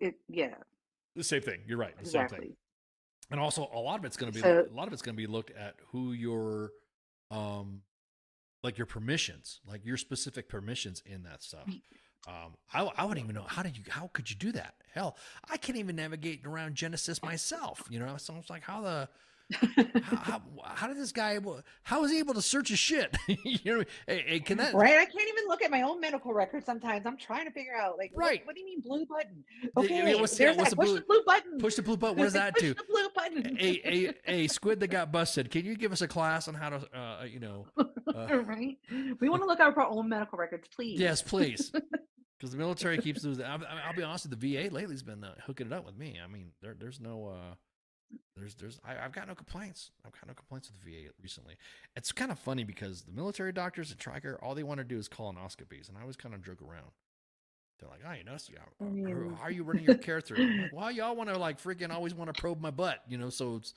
The same thing. You're right. The same thing. And also, a lot of it's going to be looked at who your, like your permissions, like your specific permissions in that stuff. I wouldn't even know how could you do that? Hell, I can't even navigate around Genesis myself. So it's like how did this guy? How is he able to search his shit? Hey, can that? Right, I can't even look at my own medical record sometimes. I'm trying to figure out, like, right. What do you mean blue button? Okay, what's the blue button. Push the blue button. What does that do? Push the blue button. A squid that got busted. Can you give us a class on how to, right? We want to look at our own medical records, please. Yes, please. Because the military keeps losing. I'll be honest with you, the VA lately's been hooking it up with me. I mean, there's no I've got no complaints. I've got no complaints with the VA recently. It's kind of funny because the military doctors at TRICARE, all they want to do is colonoscopies, and I always kind of joke around. They're like, "Oh, you know, how are you running your care through?" I'm like, well, y'all want to like freaking always want to probe my butt, you know? So it's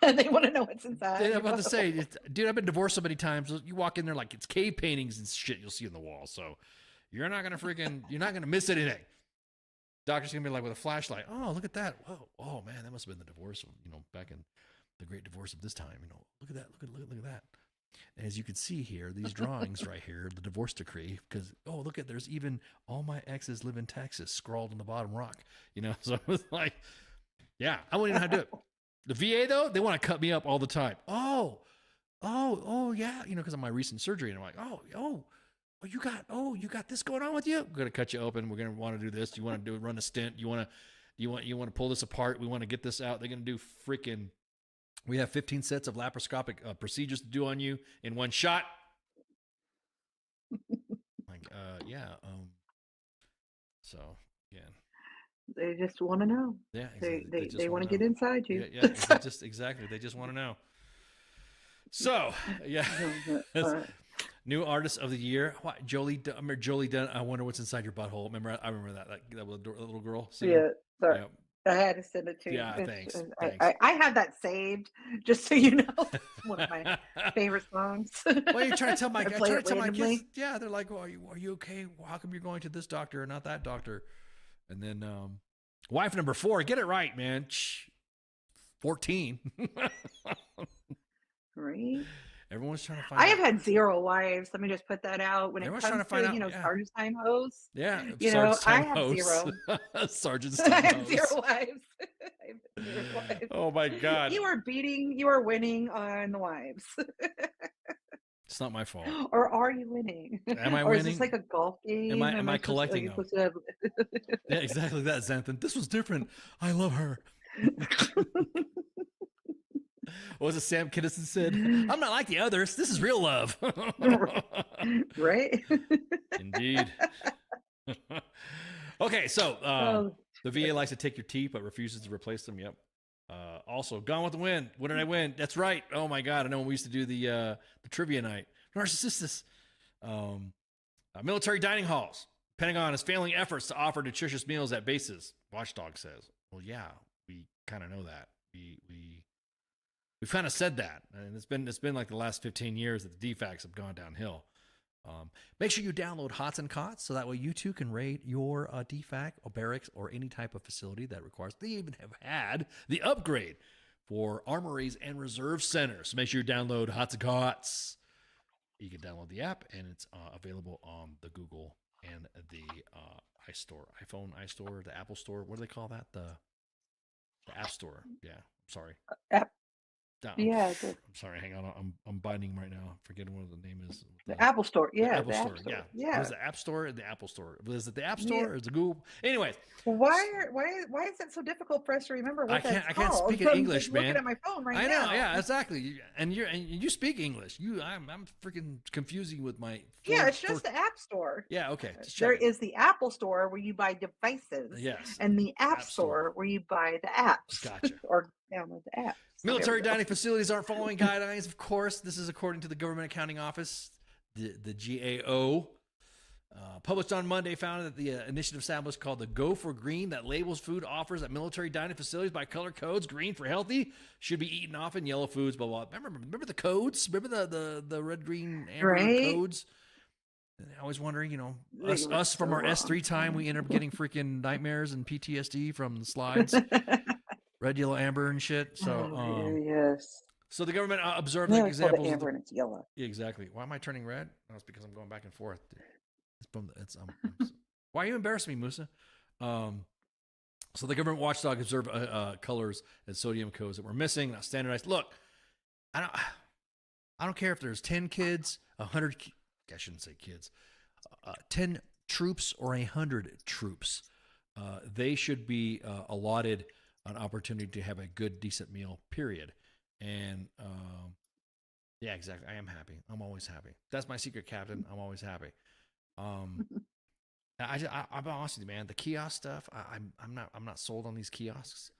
they want to know what's inside. I'm about to say, dude, I've been divorced so many times. You walk in there like it's cave paintings and shit you'll see on the wall. So you're not gonna miss anything. Doctor's gonna be like with a flashlight. Oh, look at that. Whoa. Oh man, that must have been the divorce, you know, back in the great divorce of this time. You know, look at that. Look at that. And as you can see here, these drawings right here, the divorce decree, because look at there's even all my exes live in Texas scrawled on the bottom rock. You know, so it's like, yeah, I wouldn't even know how to do it. The VA though, they want to cut me up all the time. Oh yeah, you know, because of my recent surgery, and I'm like, you got this going on with you. We're gonna cut you open. We're gonna want to do this. You want to run a stent. You want to pull this apart. We want to get this out. They're gonna do freaking. We have 15 sets of laparoscopic procedures to do on you in one shot. Like, yeah. So again, they just want to know. Yeah, exactly. They want to get inside you. Yeah, just exactly. They just want to know. So yeah. New artist of the year, what? Jolie Dunn. I wonder what's inside your butthole. I remember that little girl. Singer. Yeah, sorry. Yeah. I had to send it to you. Yeah, thanks. I have that saved, just so you know. It's one of my favorite songs. Well, you're trying to tell my kids. Yeah, they're like, well, are you okay? Well, how come you're going to this doctor and not that doctor? And then wife number 4, get it right, man. 14. Right. Everyone's trying to find. I have had 0 wives. Let me just put that out. When Everyone's it comes trying to to, find out, Sergeant's time hoes. Yeah, you know, I have 0. Sergeant's time I have hoes. 0 wives. I have 0 wives. Oh my God! You are winning on the wives. It's not my fault. Or are you winning? Am I or winning? Is this like a golf game? Am I collecting them? Yeah, exactly that, Xanthan. This was different. I love her. What was it Sam Kinison said? I'm not like the others. This is real love. Right? Indeed. Okay, so the VA likes to take your teeth but refuses to replace them. Yep. Also, Gone with the Wind. What did I win? That's right. Oh my God. I know when we used to do the trivia night. Narcissistus. Military dining halls. Pentagon is failing efforts to offer nutritious meals at bases. Watchdog says. Well, yeah, we kind of know that. We've kind of said that, and it's been like the last 15 years that the DFACs have gone downhill. Make sure you download Hots and Cots so that way you too can raid your DFAC or barracks or any type of facility that requires. They even have had the upgrade for armories and reserve centers. So make sure you download Hots and Cots. You can download the app, and it's available on the Google and the iStore, iPhone iStore, the Apple Store. What do they call that? The App Store. Yeah, sorry. App. Yeah, I'm sorry. Hang on. I'm binding right now. I'm forgetting what the name is. The Apple Store. Yeah, the Apple Store. Store. Yeah. What is the App Store and the Apple Store? Is it the App Store or is it Google? Anyways. Why is it so difficult for us to remember what that's I can't called? speak in English, I'm man. looking at my phone right now. I know. Yeah, exactly. And you speak English. I'm freaking confusing with my. It's just the App Store. Yeah. Okay. There is the Apple Store where you buy devices. Yes. And the App Store where you buy the apps. Gotcha. Or download the apps. Military dining facilities aren't following guidelines, of course. This is according to the Government Accounting Office, the GAO. Published on Monday, found that the initiative established called the Go for Green that labels food offers at military dining facilities by color codes. Green for healthy, should be eaten often. Yellow foods, blah, blah. Remember the codes? Remember the red, green, amber codes? And I was wondering, us from our S3 time, we ended up getting freaking nightmares and PTSD from the slides. Red, yellow, amber, and shit. So, yes. So the government observed the examples. Amber and it's yellow. Yeah, exactly. Why am I turning red? No, it's because I'm going back and forth. Why are you embarrassing me, Musa? So the government watchdog observed colors and sodium codes that were missing, not standardized. Look, I don't care if there's 10 kids, 100. I shouldn't say kids. 10 troops or 100 troops. They should be allotted an opportunity to have a good, decent meal, period. And yeah, exactly. I am happy. I'm always happy. That's my secret, Captain. I'm always happy. I'm honest with you, man. The kiosk stuff, I'm not sold on these kiosks.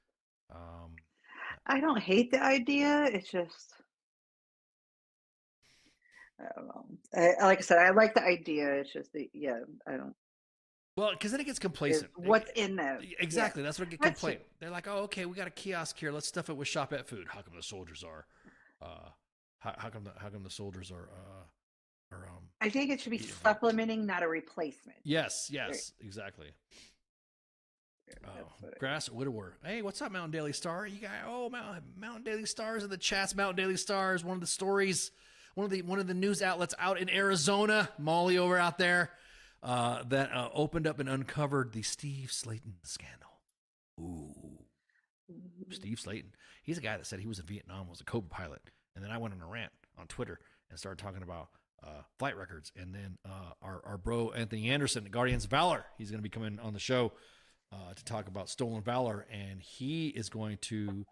I don't hate the idea. It's just, I don't know. Like I said, I like the idea. It's just I don't. Well, because then it gets complacent. What's in there? Exactly. That's what it gets complacent. They're like, oh, okay, we got a kiosk here. Let's stuff it with shop-at food. How come the soldiers are? How come the soldiers are? I think it should be supplementing, not a replacement. Yes, exactly. Grass Widower. Hey, what's up, Mountain Daily Star? You got Mountain Daily Stars in the chats. Mountain Daily Stars. One of the stories, one of the news outlets out in Arizona. Molly over out there. That opened up and uncovered the Steve Slayton scandal. Ooh. Steve Slayton. He's a guy that said he was in Vietnam, was a Cobra pilot. And then I went on a rant on Twitter and started talking about flight records. And then our bro Anthony Anderson, Guardians of Valor, he's going to be coming on the show to talk about stolen valor. And he is going to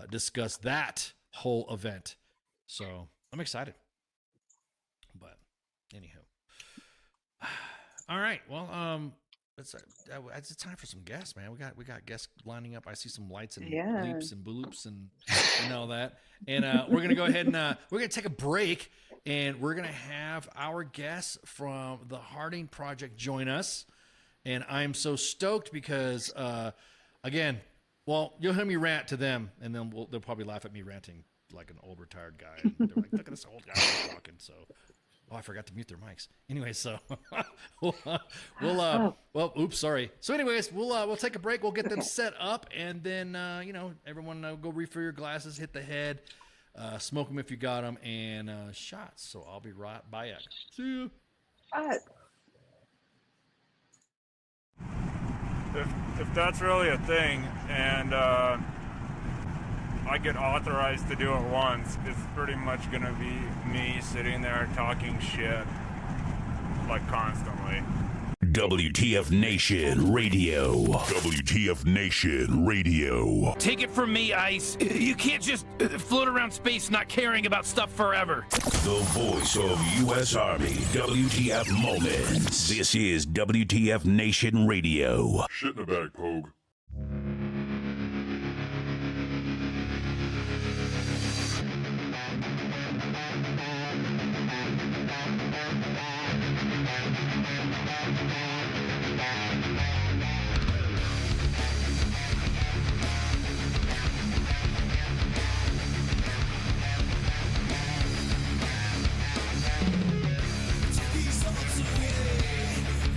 discuss that whole event. So I'm excited. But anywho. All right. Well, it's time for some guests, man. We got guests lining up. I see some lights and leaps and bloops and all that. And we're gonna go ahead and we're gonna take a break, and we're gonna have our guests from the Harding Project join us. And I'm so stoked because, again, well, you'll hear me rant to them, and then they'll probably laugh at me ranting like an old retired guy. And they're like, "Look at this old guy talking." So. Oh, I forgot to mute their mics. Anyway, so oops, sorry. So anyways, we'll take a break. We'll get them set up, and then, everyone go refill your glasses, hit the head, smoke them if you got them, and shots. So I'll be right back. See you. If that's really a thing, and I get authorized to do it once, it's pretty much gonna be me sitting there talking shit like constantly. WTF Nation Radio. WTF Nation Radio. Take it from me, Ice. You can't just float around space not caring about stuff forever. The voice of U.S. Army. WTF Moments. This is WTF Nation Radio. Shit in the bag, Pogue.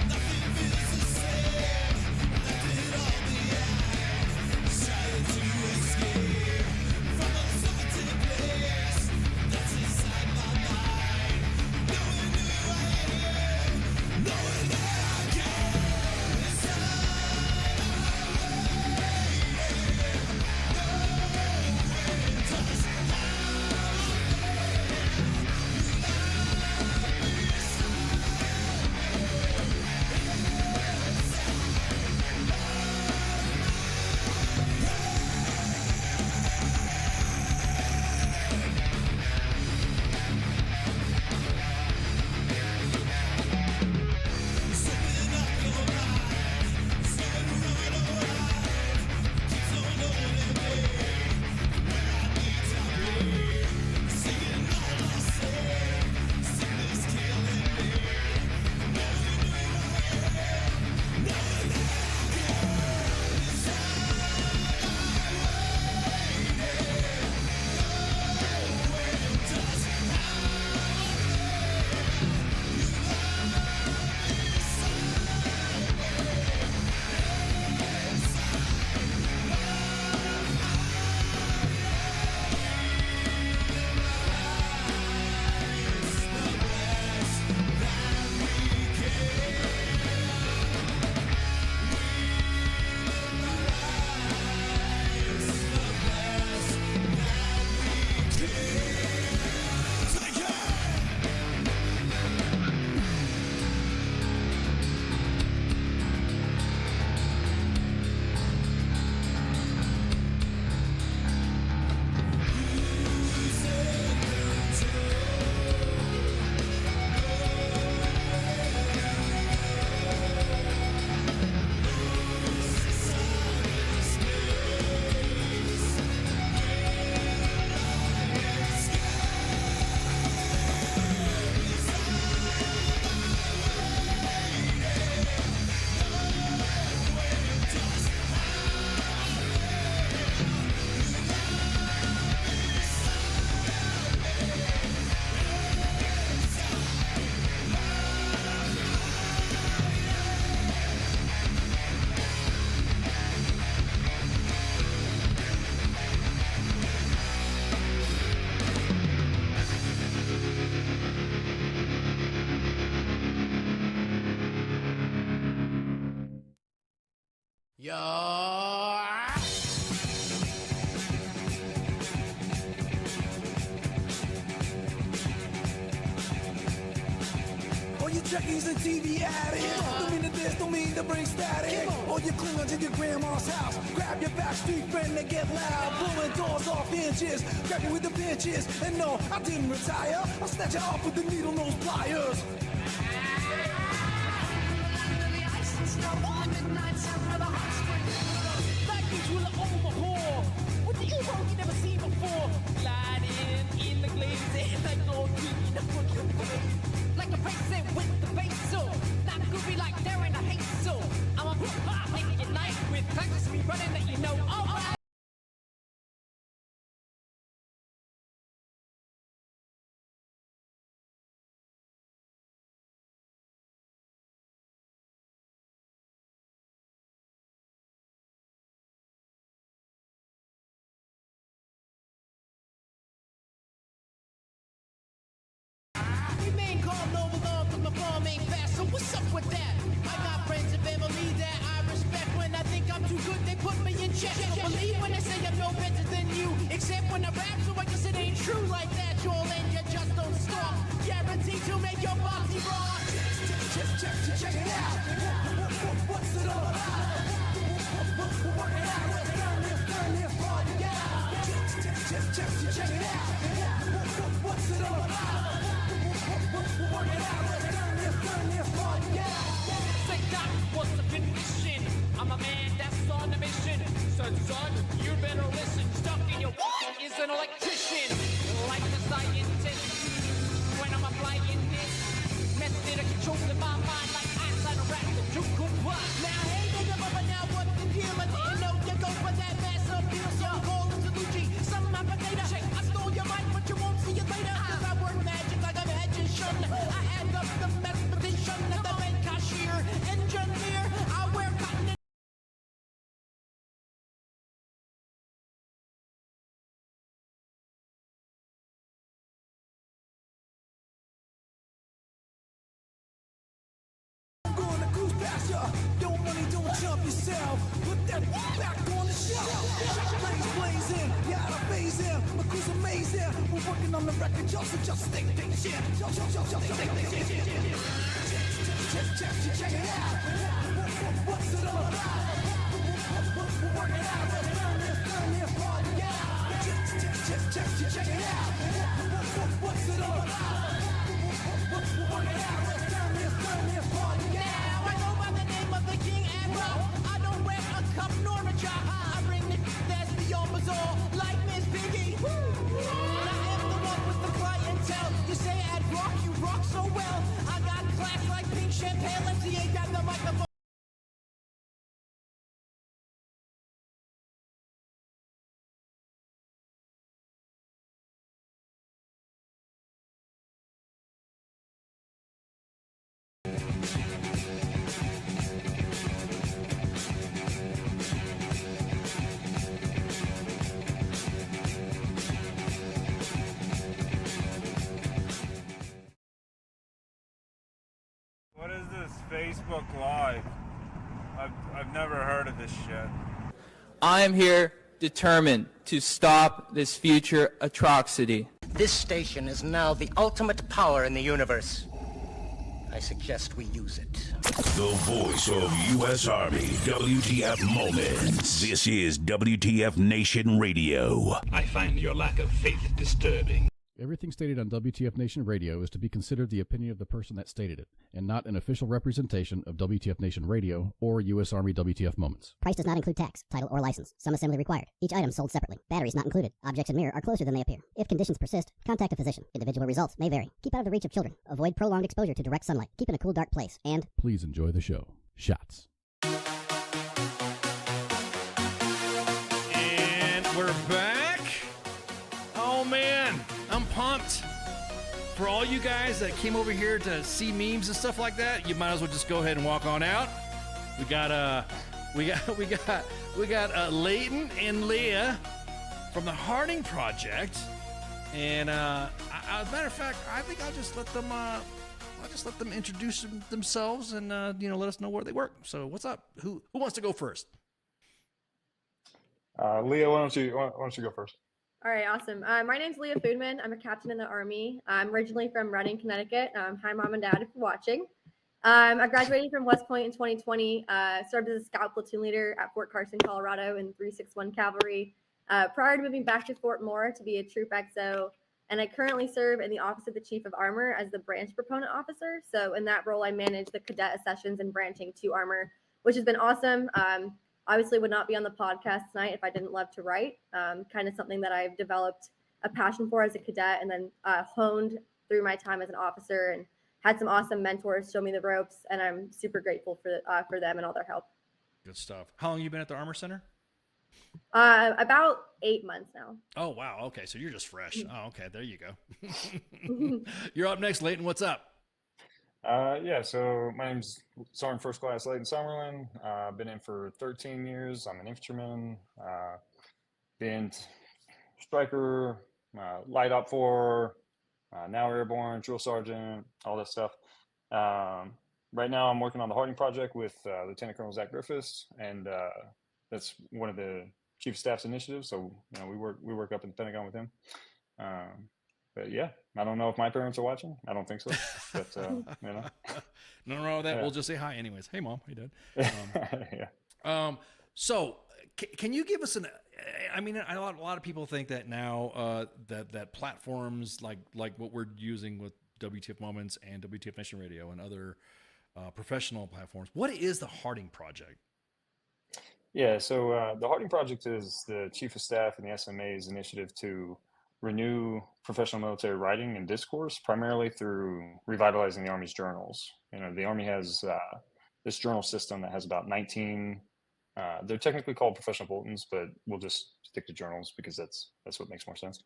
Nothing feels the same. Let it all be All you Trekkies and TV addicts, don't mean to diss, don't mean to bring static. All you Klingons in your grandma's house, grab your backstreet friend and get loud, blowing doors off inches, grab you with the pinches. And no, I didn't retire, I'll snatch you off with the needle nose pliers. With the Euro you never seen before. Gliding in the glaze, like no green, like a racing with the bass, so not goofy like they're in a haste, so I'm a pop making your night with practice me running that you know. All right. So what's up with that? I got friends and family that I respect. When I think I'm too good, they put me in check. Don't believe when I say I'm no better than you, except when I rap, so I guess it ain't true like that, Joel, and you just don't stop. Guaranteed to make your body rock. Check it out. What's it all about? Work it out. Turn this party out. Check it out. What's it all about? Work it out. Say that was the condition. I'm a man that's on a mission. Son, you better listen. Stuck in your wallet is an electrician. Like a scientist. When I'm applying this method of controlling my mind like eyes on a rat with two good blood. Now, hey, nigga, but now what the deal? I didn't know you go for that mass appeal. So I'm calling to Lucci. Some my potato. I stole your mic, but you won't see it later. Cause I work magic like a magician. I add up the mathematician and the bank cashier, engineer. I wear cotton. Gonna cruise past ya. Don't money, don't jump yourself. Put that back on the shelf. Blazing, yeah, I phase in. My crew's amazing. We're working on the record, y'all, so just stay patient. Check it out. What's it all about? Work it out. Turn this party out. Check it out. What's it all about? Work it out. Turn this party out. Now I go by the name of the King and Rock. I don't wear a cup nor a job. I bring the that's beyond bizarre, like Miss Piggy. I am the one with the clientele. You say I'd rock, you rock so well. I got class like pink champagne. Let's see, ain't got the microphone. What is this Facebook Live? I've never heard of this shit. I am here determined to stop this future atrocity. This station is now the ultimate power in the universe. I suggest we use it. The voice of U.S. Army, WTF Moments. This is WTF Nation Radio. I find your lack of faith disturbing. Everything stated on WTF Nation Radio is to be considered the opinion of the person that stated it, and not an official representation of WTF Nation Radio or U.S. Army WTF Moments. Price does not include tax, title, or license. Some assembly required. Each item sold separately. Batteries not included. Objects in mirror are closer than they appear. If conditions persist, contact a physician. Individual results may vary. Keep out of the reach of children. Avoid prolonged exposure to direct sunlight. Keep in a cool, dark place. And please enjoy the show. Shots. And we're back. Oh man, I'm pumped. For all you guys that came over here to see memes and stuff like that, you might as well just go ahead and walk on out. We got Leyton and Leah from the Harding Project, and as a matter of fact, I think I'll just let them introduce themselves and let us know where they work. So what's up? Who wants to go first? Leah, why don't you go first? All right, awesome. My name's Leah Foodman. I'm a captain in the Army. I'm originally from Reading, Connecticut. Hi, Mom and Dad, if you're watching. I graduated from West Point in 2020, served as a scout platoon leader at Fort Carson, Colorado in 361 Cavalry, prior to moving back to Fort Moore to be a Troop XO. And I currently serve in the Office of the Chief of Armor as the branch proponent officer. So in that role, I manage the cadet accessions and branching to armor, which has been awesome. Obviously would not be on the podcast tonight if I didn't love to write. Kind of something that I've developed a passion for as a cadet and then honed through my time as an officer, and had some awesome mentors show me the ropes. And I'm super grateful for them and all their help. Good stuff. How long have you been at the Armor Center? About 8 months now. Oh, wow. Okay. So you're just fresh. Oh, okay. There you go. You're up next, Leyton. What's up? Yeah, so my name's Sergeant First Class Leyton Summerlin. I've been in for 13 years. I'm an infantryman. Been striker, light op 4, now airborne, drill sergeant, all that stuff. Right now I'm working on the Harding Project with Lieutenant Colonel Zach Griffiths, and that's one of the Chief of Staff's initiatives. So we work up in the Pentagon with him. But yeah, I don't know if my parents are watching. I don't think so. But No, that we'll just say hi anyways. Hey, Mom. Hey, Dad. Yeah. So can you give us I mean, a lot of people think that now that platforms like what we're using with WTF Moments and WTF Nation Radio and other professional platforms. What is the Harding Project? Yeah, so the Harding Project is the Chief of Staff and the SMA's initiative to renew professional military writing and discourse, primarily through revitalizing the Army's journals. The Army has this journal system that has about 19. They're technically called professional bulletins, but we'll just stick to journals because that's what makes more sense.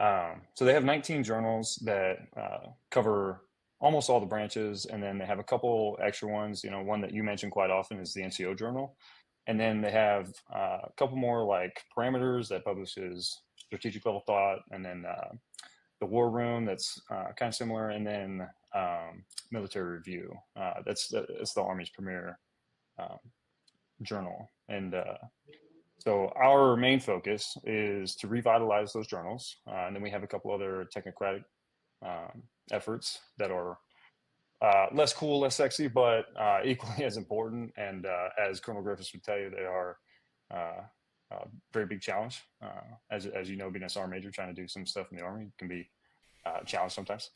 So they have 19 journals that cover almost all the branches, and then they have a couple extra ones. One that you mentioned quite often is the NCO journal. And then they have a couple more like parameters that publishes strategic level thought, and then the War Room that's kind of similar, and then military review. That's the Army's premier journal. And so our main focus is to revitalize those journals. And then we have a couple other technocratic efforts that are less cool, less sexy, but equally as important. And as Colonel Griffiths would tell you, they are a very big challenge. As you know, being an SR major, trying to do some stuff in the Army can be a challenge sometimes.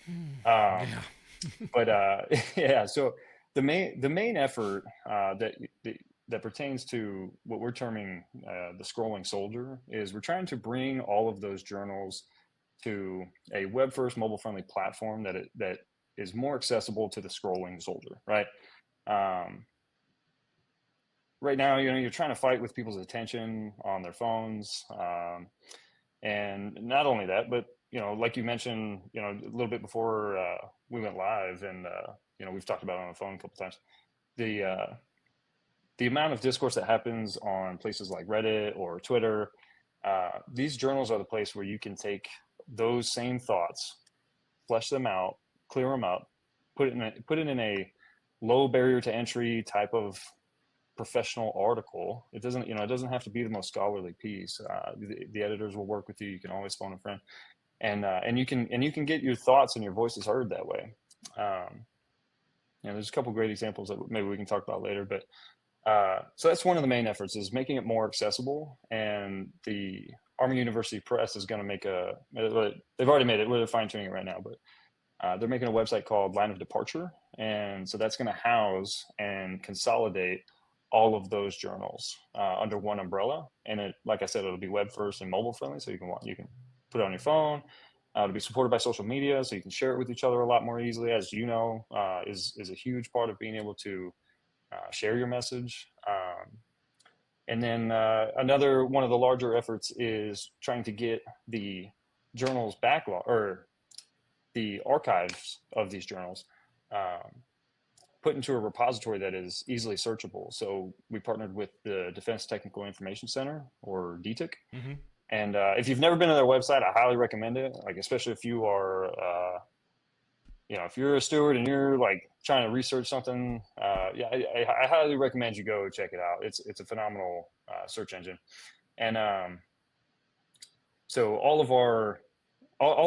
But yeah, so the main effort that pertains to what we're terming the scrolling soldier is we're trying to bring all of those journals to a web-first, mobile-friendly platform that is more accessible to the scrolling soldier, right? Right now, you're trying to fight with people's attention on their phones, and not only that, but like you mentioned, a little bit before we went live, and we've talked about it on the phone a couple times. The amount of discourse that happens on places like Reddit or Twitter, these journals are the place where you can take those same thoughts, flesh them out, clear them up, put it in a low barrier to entry type of professional article. It doesn't have to be the most scholarly piece. The editors will work with you. You can always phone a friend, and you can get your thoughts and your voices heard that way. There's a couple great examples that maybe we can talk about later, but so that's one of the main efforts, is making it more accessible. And the Army University Press is going to make they've already made it, they're fine tuning it right now, but they're making a website called Line of Departure. And so that's going to house and consolidate all of those journals under one umbrella. And like I said, it'll be web first and mobile friendly. So you can put it on your phone. It'll be supported by social media, so you can share it with each other a lot more easily, as is a huge part of being able to share your message. And then another one of the larger efforts is trying to get the journals backlog, or the archives of these journals, put into a repository that is easily searchable. So we partnered with the Defense Technical Information Center, or DTIC. Mm-hmm. And if you've never been to their website, I highly recommend it. Like, especially if you are, if you're a steward and you're like trying to research something, I highly recommend you go check it out. It's a phenomenal search engine. And so all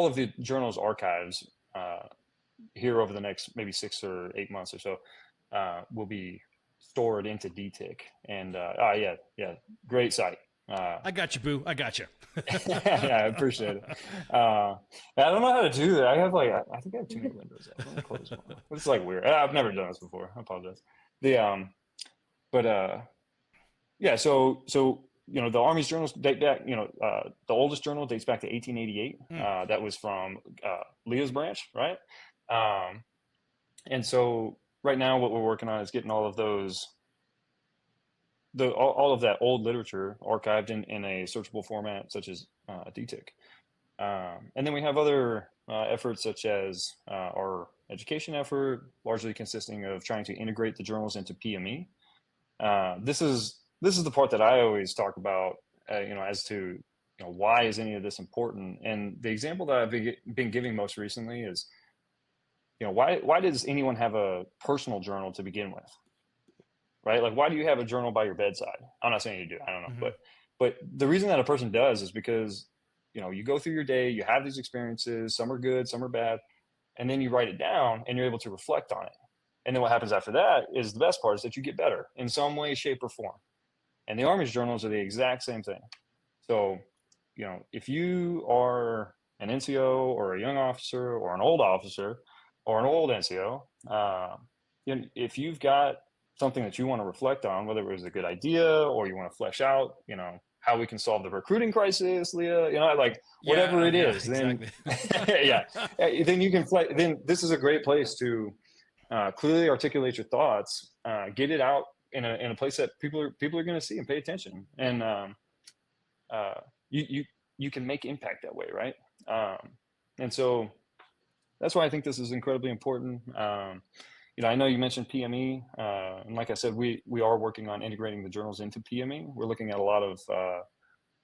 of the journal's archives here over the next maybe 6 or 8 months or so will be stored into DTIC. And yeah, great site. I got you, boo. I got you. Yeah, I appreciate it. I don't know how to do that. I think I have too many windows up. Let me close one. It's like weird. I've never done this before. I apologize. Yeah. So the Army's journals date back. The oldest journal dates back to 1888. That was from Leah's branch, right? And so right now, what we're working on is getting all of those. All of that old literature archived in a searchable format such as DTIC. And then we have other efforts such as our education effort, largely consisting of trying to integrate the journals into PME. This is the part that I always talk about, as to why is any of this important? And the example that I've been giving most recently is, why does anyone have a personal journal to begin with? Right? Like, why do you have a journal by your bedside? I'm not saying you do. I don't know. Mm-hmm. But the reason that a person does is because, you go through your day, you have these experiences, some are good, some are bad, and then you write it down and you're able to reflect on it. And then what happens after that is the best part is that you get better in some way, shape, or form. And the Army's journals are the exact same thing. So, if you are an NCO or a young officer or an old officer or an old NCO, if you've got something that you want to reflect on, whether it was a good idea or you want to flesh out, how we can solve the recruiting crisis, Leah, whatever it is, exactly. Then, then you can then this is a great place to clearly articulate your thoughts, get it out in a place that people are going to see and pay attention. And you can make impact that way. Right. And so that's why I think this is incredibly important. I know you mentioned PME, and like I said, we are working on integrating the journals into PME. We're looking at a lot of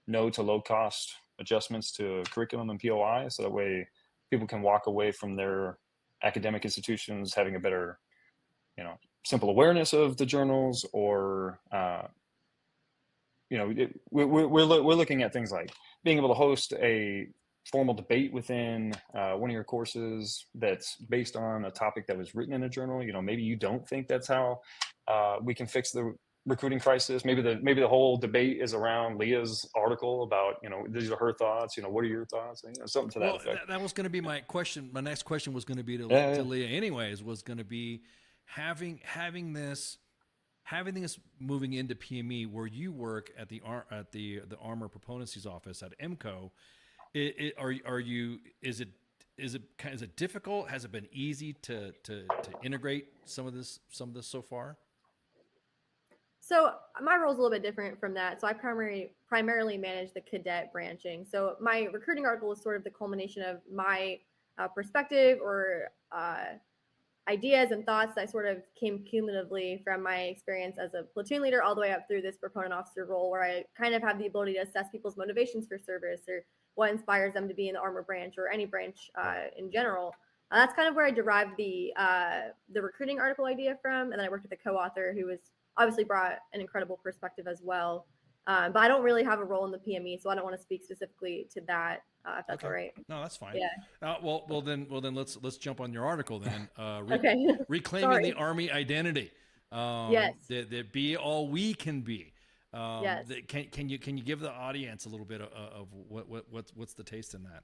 no to low cost adjustments to curriculum and POI, so that way people can walk away from their academic institutions having a better, simple awareness of the journals, or we're looking at things like being able to host a formal debate within one of your courses that's based on a topic that was written in a journal. Maybe you don't think that's how we can fix the recruiting crisis. Maybe the whole debate is around Leah's article about, these are her thoughts. What are your thoughts? Something to that effect. That was going to be my question. My next question was going to be to Leah, anyways. Was going to be having this moving into PME, where you work at the Armor Proponency's office at MCO. Is it difficult? Has it been easy to integrate some of this so far? So my role is a little bit different from that. So I primarily manage the cadet branching. So my recruiting article is sort of the culmination of my perspective or ideas and thoughts that sort of came cumulatively from my experience as a platoon leader all the way up through this proponent officer role, where I kind of have the ability to assess people's motivations for service or what inspires them to be in the armor branch or any branch in general. That's kind of where I derived the recruiting article idea from. And then I worked with a co-author who was obviously brought an incredible perspective as well. But I don't really have a role in the PME, so I don't want to speak specifically to that, if that's all right. No, that's fine. Yeah. Well then let's jump on your article then. Okay. Reclaiming the Army identity. Yes. That be all we can be. Yes. Can you give the audience a little bit of what's the taste in that?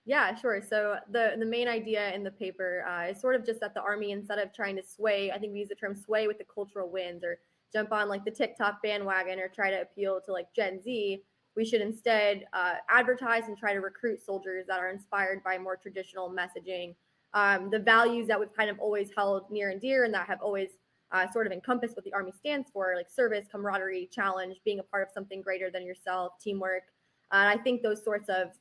Yeah, sure. So the main idea in the paper is sort of just that the Army, instead of trying to sway, I think we use the term sway with the cultural winds, or jump on like the TikTok bandwagon or try to appeal to like Gen Z, we should instead advertise and try to recruit soldiers that are inspired by more traditional messaging, the values that we've kind of always held near and dear and that have always sort of encompassed what the Army stands for, like service, camaraderie, challenge, being a part of something greater than yourself, teamwork. And I think those sorts of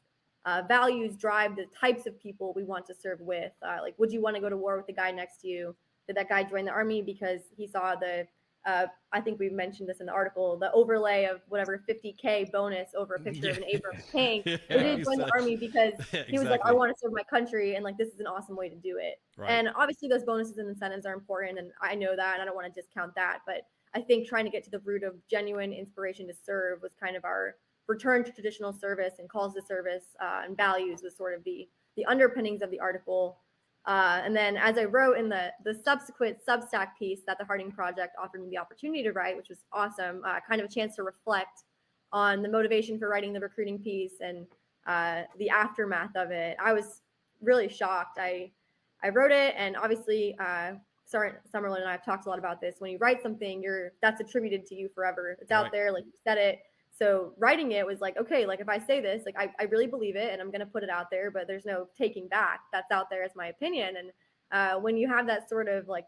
values drive the types of people we want to serve with. Like, would you want to go to war with the guy next to you? Did that guy join the Army because he saw the I think we mentioned this in the article, the overlay of whatever 50K bonus over a picture of an Abrams tank. He did join the Army because he was like, I want to serve my country, and like this is an awesome way to do it. Right. And obviously those bonuses and incentives are important, and I know that, and I don't want to discount that, but I think trying to get to the root of genuine inspiration to serve was kind of our return to traditional service and calls to service and values was sort of the underpinnings of the article. And then as I wrote in the subsequent Substack piece that the Harding Project offered me the opportunity to write, which was awesome, kind of a chance to reflect on the motivation for writing the recruiting piece and the aftermath of it. I was really shocked. I wrote it, and obviously Summerlin and I have talked a lot about this. When you write something, that's attributed to you forever. It's out there, like you said it. So writing it was like, okay, like if I say this, like I really believe it and I'm going to put it out there, but there's no taking back. That's out there as my opinion. And when you have that sort of like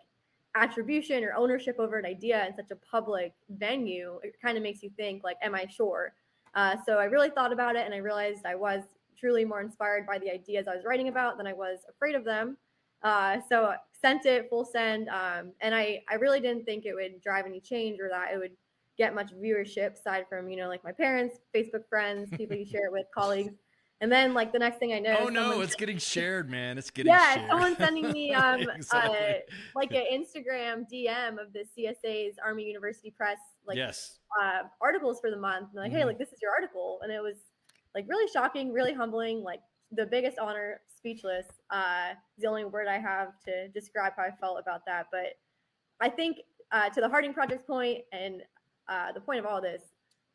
attribution or ownership over an idea in such a public venue, it kind of makes you think like, am I sure? So I really thought about it, and I realized I was truly more inspired by the ideas I was writing about than I was afraid of them. So I sent it full send. And I really didn't think it would drive any change or that it would get much viewership aside from, like my parents, Facebook friends, people you share it with, colleagues. And then like the next thing I know, oh no, it's getting shared, man. It's getting shared. Someone sending me Exactly. like an Instagram DM of the CSA's Army University Press yes. Articles for the month. And like, hey, like this is your article. And it was like really shocking, really humbling, like the biggest honor, speechless. The only word I have to describe how I felt about that. But I think to the Harding Project's point, and the point of all this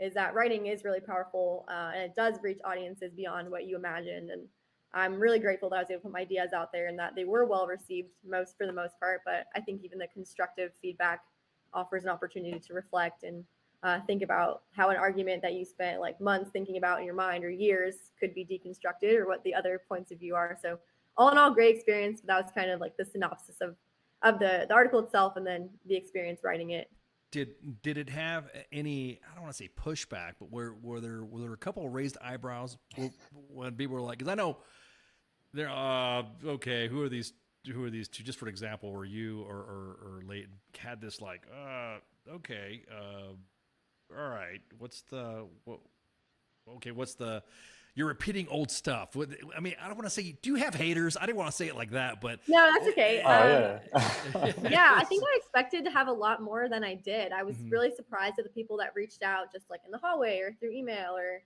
is that writing is really powerful, and it does reach audiences beyond what you imagined. And I'm really grateful that I was able to put my ideas out there and that they were well received for the most part. But I think even the constructive feedback offers an opportunity to reflect and think about how an argument that you spent like months thinking about in your mind or years could be deconstructed, or what the other points of view are. So all in all, great experience. But that was kind of like the synopsis of the article itself, and then the experience writing it. Did it have any, I don't want to say pushback, but were there a couple of raised eyebrows when people were like, because I know they're okay, who are these two? Just for example, were you or Leyton had this like okay, all right, what's the you're repeating old stuff. I mean, I don't want to say, do you have haters? I didn't want to say it like that, but no, that's okay. Yeah, I think I expected to have a lot more than I did. I was really surprised at the people that reached out just like in the hallway or through email, or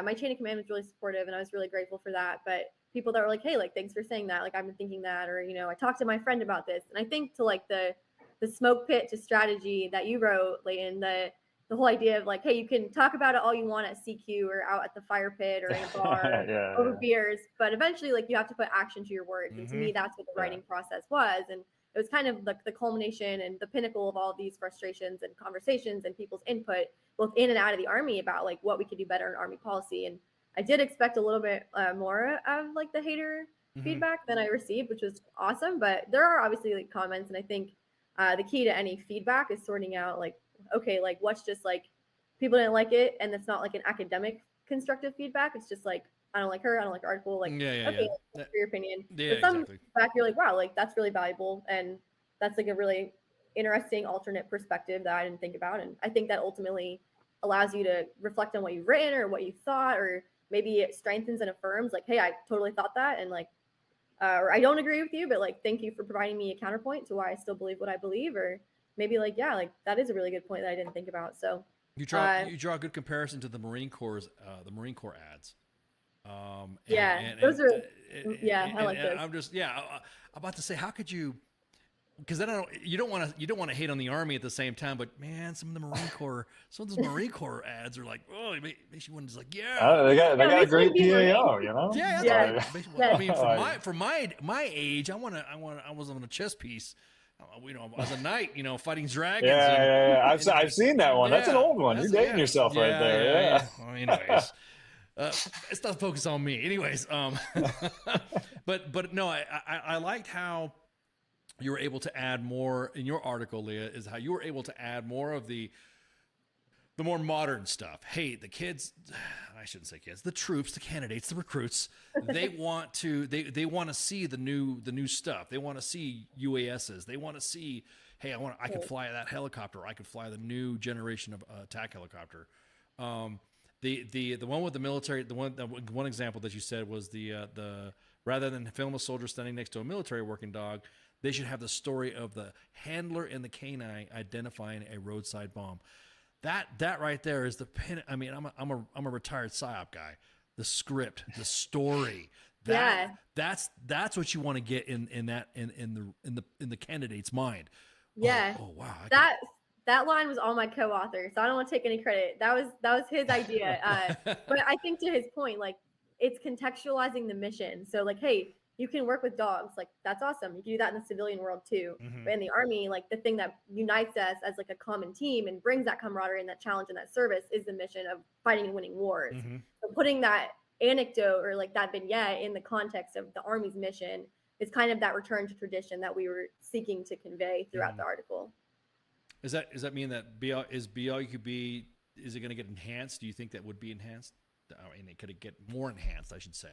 my chain of command was really supportive, and I was really grateful for that. But people that were like, hey, like, thanks for saying that. Like, I've been thinking that, or, I talked to my friend about this. And I think to like the smoke pit to strategy that you wrote, Leyton, the whole idea of like, hey, you can talk about it all you want at CQ or out at the fire pit or in a bar over beers, but eventually like you have to put action to your words. And to me, that's what the writing process was. And it was kind of like the culmination and the pinnacle of all of these frustrations and conversations and people's input, both in and out of the Army, about like what we could do better in Army policy. And I did expect a little bit more of like the hater feedback than I received, which was awesome. But there are obviously like comments, and I think the key to any feedback is sorting out like, okay, like what's just like people didn't like it, and it's not like an academic constructive feedback. It's just like, I don't like her, I don't like the article, like okay, for your opinion. But some feedback you're like, wow, like that's really valuable, and that's like a really interesting alternate perspective that I didn't think about. And I think that ultimately allows you to reflect on what you've written or what you thought, or maybe it strengthens and affirms like, hey, I totally thought that, and like or I don't agree with you, but like thank you for providing me a counterpoint to why I still believe what I believe. Or maybe like, yeah, like that is a really good point that I didn't think about. So you draw a good comparison to the Marine Corps ads. Those are I like those. I'm just I'm about to say, how could you? Because you don't want to hate on the Army at the same time, but man, some of those Marine Corps ads are like, oh, it makes you want to like, they got a great PAO, Yeah. I mean, for my age, I was on a chess piece. As a knight, fighting dragons. I've seen that one. That's an old one. You're dating yourself right there. Well, anyways, let's not focus on me. Anyways, but no, I liked how you were able to add more in your article, Leah. Is how you were able to add more of the more modern stuff. Hey, the kids, I shouldn't say kids, the troops, the candidates, the recruits, they want to see the new stuff. They want to see UASs. They want to see, hey, I could fly that helicopter. I could fly the new generation of attack helicopter. The one with the military, the one example that you said was the rather than film a soldier standing next to a military working dog, they should have the story of the handler and the canine identifying a roadside bomb. That right there is the pin. I mean, I'm a retired PSYOP guy. The script, the story. That's what you want to get in the candidate's mind. Yeah. Oh wow. That line was all my co-author, so I don't want to take any credit. That was his idea. But I think to his point, like, it's contextualizing the mission. So like, hey, you can work with dogs. Like, that's awesome. You can do that in the civilian world too. Mm-hmm. But in the Army, like, the thing that unites us as like a common team and brings that camaraderie and that challenge and that service is the mission of fighting and winning wars. Mm-hmm. So putting that anecdote or like that vignette in the context of the Army's mission is kind of that return to tradition that we were seeking to convey throughout the article. Does that mean that BLUQB, is it going to get enhanced? Do you think that would be enhanced? I mean, could it get more enhanced, I should say?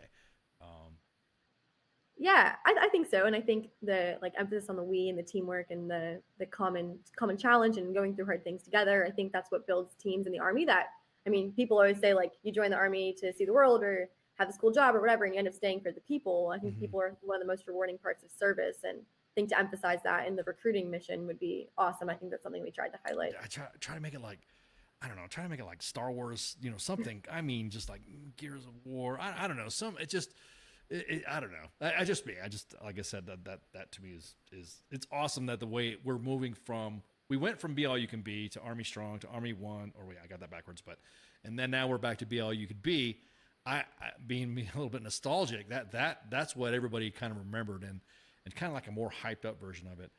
Yeah, I think so. And I think the like emphasis on the we and the teamwork and the common challenge and going through hard things together, I think that's what builds teams in the Army. That, I mean, people always say, like, you join the Army to see the world or have a school job or whatever, and you end up staying for the people. I think people are one of the most rewarding parts of service, and I think to emphasize that in the recruiting mission would be awesome. I think that's something we tried to highlight. I try to make it like, I don't know, try to make it like Star Wars, something. I mean, just like Gears of War. I don't know. I don't know. I just like I said, that to me is it's awesome that the way we're moving we went from Be All You Can Be to Army Strong to Army One, or I got that backwards, and then now we're back to Be All You Could Be. I being a little bit nostalgic, that's what everybody kind of remembered, and kind of like a more hyped up version of it.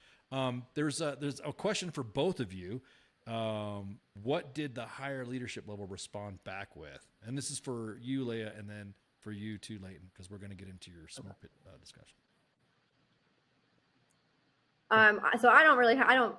There's a question for both of you. What did the higher leadership level respond back with? And this is for you, Leah, and then for you too, Leyton, because we're going to get into your smoke pit discussion. So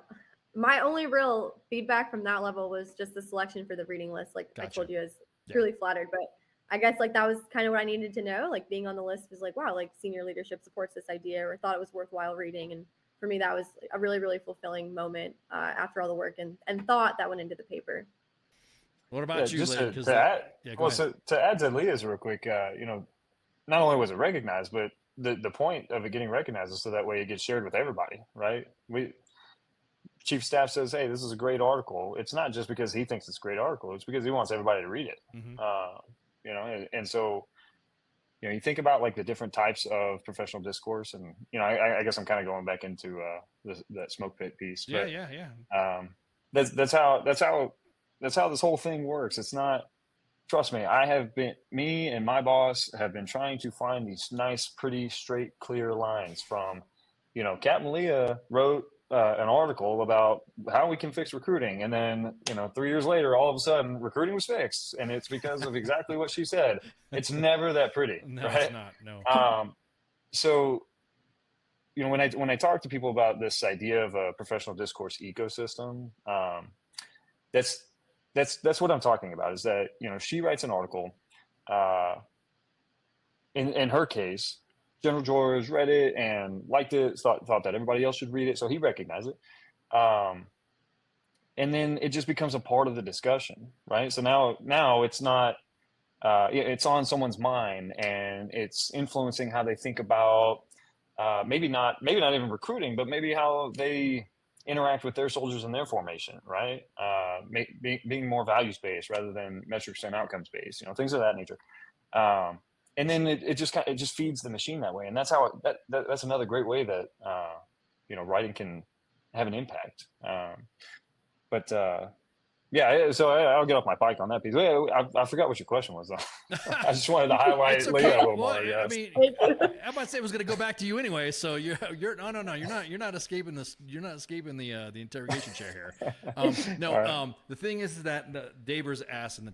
my only real feedback from that level was just the selection for the reading list. Like, gotcha. I told you, I was truly flattered, but I guess like that was kind of what I needed to know. Like, being on the list was like, wow, like senior leadership supports this idea or thought it was worthwhile reading. And for me, that was a really, really fulfilling moment after all the work and thought that went into the paper. What about you, Leah? To add to Leah's real quick, not only was it recognized, but the point of it getting recognized is so that way it gets shared with everybody, right? Chief of Staff says, hey, this is a great article. It's not just because he thinks it's a great article. It's because he wants everybody to read it. Mm-hmm. And so, you think about like the different types of professional discourse, and, I guess I'm kind of going back into that smoke pit piece. But, that's how this whole thing works. It's not, trust me, me and my boss have been trying to find these nice, pretty straight, clear lines from, Captain Leah wrote an article about how we can fix recruiting. And then, 3 years later, all of a sudden recruiting was fixed. And it's because of exactly what she said. It's never that pretty. No, right? It's not. No. So, when I talk to people about this idea of a professional discourse ecosystem, that's what I'm talking about, is that, she writes an article, in her case, General George read it and liked it, thought that everybody else should read it. So he recognized it. And then it just becomes a part of the discussion, right? So now it's not, it's on someone's mind, and it's influencing how they think about, maybe not even recruiting, but maybe how they interact with their soldiers in their formation, right? Being more values-based rather than metrics and outcomes-based, things of that nature. And then it just feeds the machine that way. And that's how that's another great way that, writing can have an impact. So I'll get off my bike on that piece. I forgot what your question was, though. I just wanted to highlight Leah a little more. Yes. I mean, I'm about to say it was going to go back to you anyway. So you're not escaping this. You're not escaping the interrogation chair here. The thing is that Davers asked in the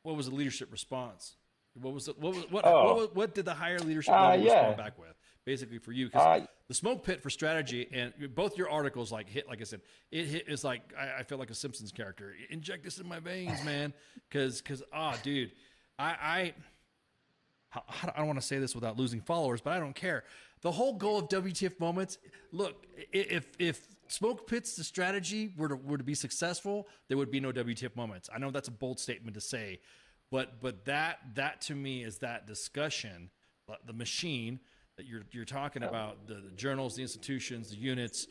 what was the leadership response? What did the higher leadership level respond back with? Basically for you, because the smoke pit for strategy and both your articles like I said, it's like I feel like a Simpsons character. Inject this in my veins, man, because dude, I don't want to say this without losing followers, but I don't care. The whole goal of WTF Moments, look, if Smoke Pits, the strategy, were to be successful, there would be no WTF Moments. I know that's a bold statement to say, but that to me is that discussion, the machine that you're talking about, the journals, the institutions, the units.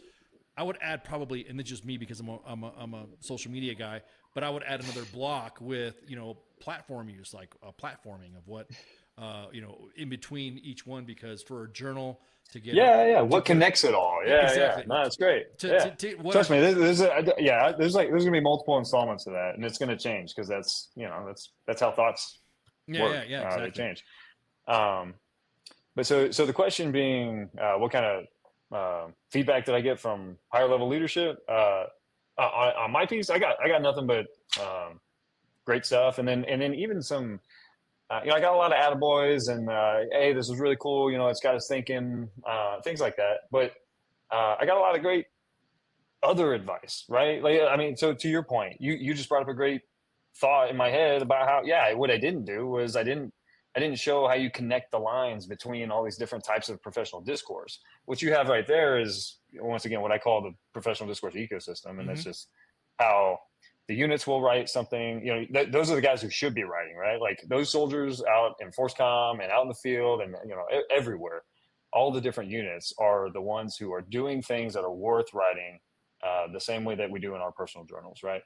I would add probably, and it's just me because I'm a social media guy, but I would add another block with, platform use, like platforming of what, in between each one, because for a journal to get what connects it all? Exactly. No, that's great. Trust me, there's gonna be multiple installments of that, and it's gonna change because that's how thoughts work. Exactly. They change. But so the question being, what kind of feedback did I get from higher level leadership on my piece? I got nothing but great stuff, and then even some. I got a lot of attaboys and hey, this was really cool. It's got us thinking, things like that. But I got a lot of great other advice, right? So to your point, you just brought up a great thought in my head about how, what I didn't do was I didn't show how you connect the lines between all these different types of professional discourse. What you have right there is, once again, what I call the professional discourse ecosystem. And that's just how the units will write something, those are the guys who should be writing, right? Like those soldiers out in ForceCom and out in the field and, everywhere, all the different units are the ones who are doing things that are worth writing the same way that we do in our personal journals, right?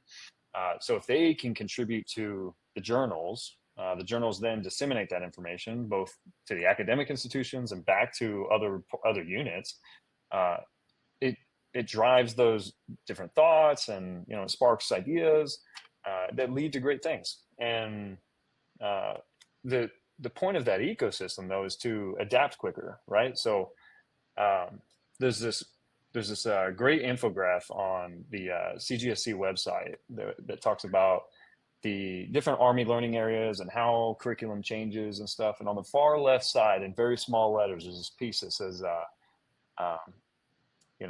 So if they can contribute to the journals then disseminate that information both to the academic institutions and back to other units. It drives those different thoughts and sparks ideas that lead to great things. And the point of that ecosystem though is to adapt quicker, right? So there's this great infographic on the CGSC website that talks about the different Army learning areas and how curriculum changes and stuff. And on the far left side, in very small letters, there's this piece that says,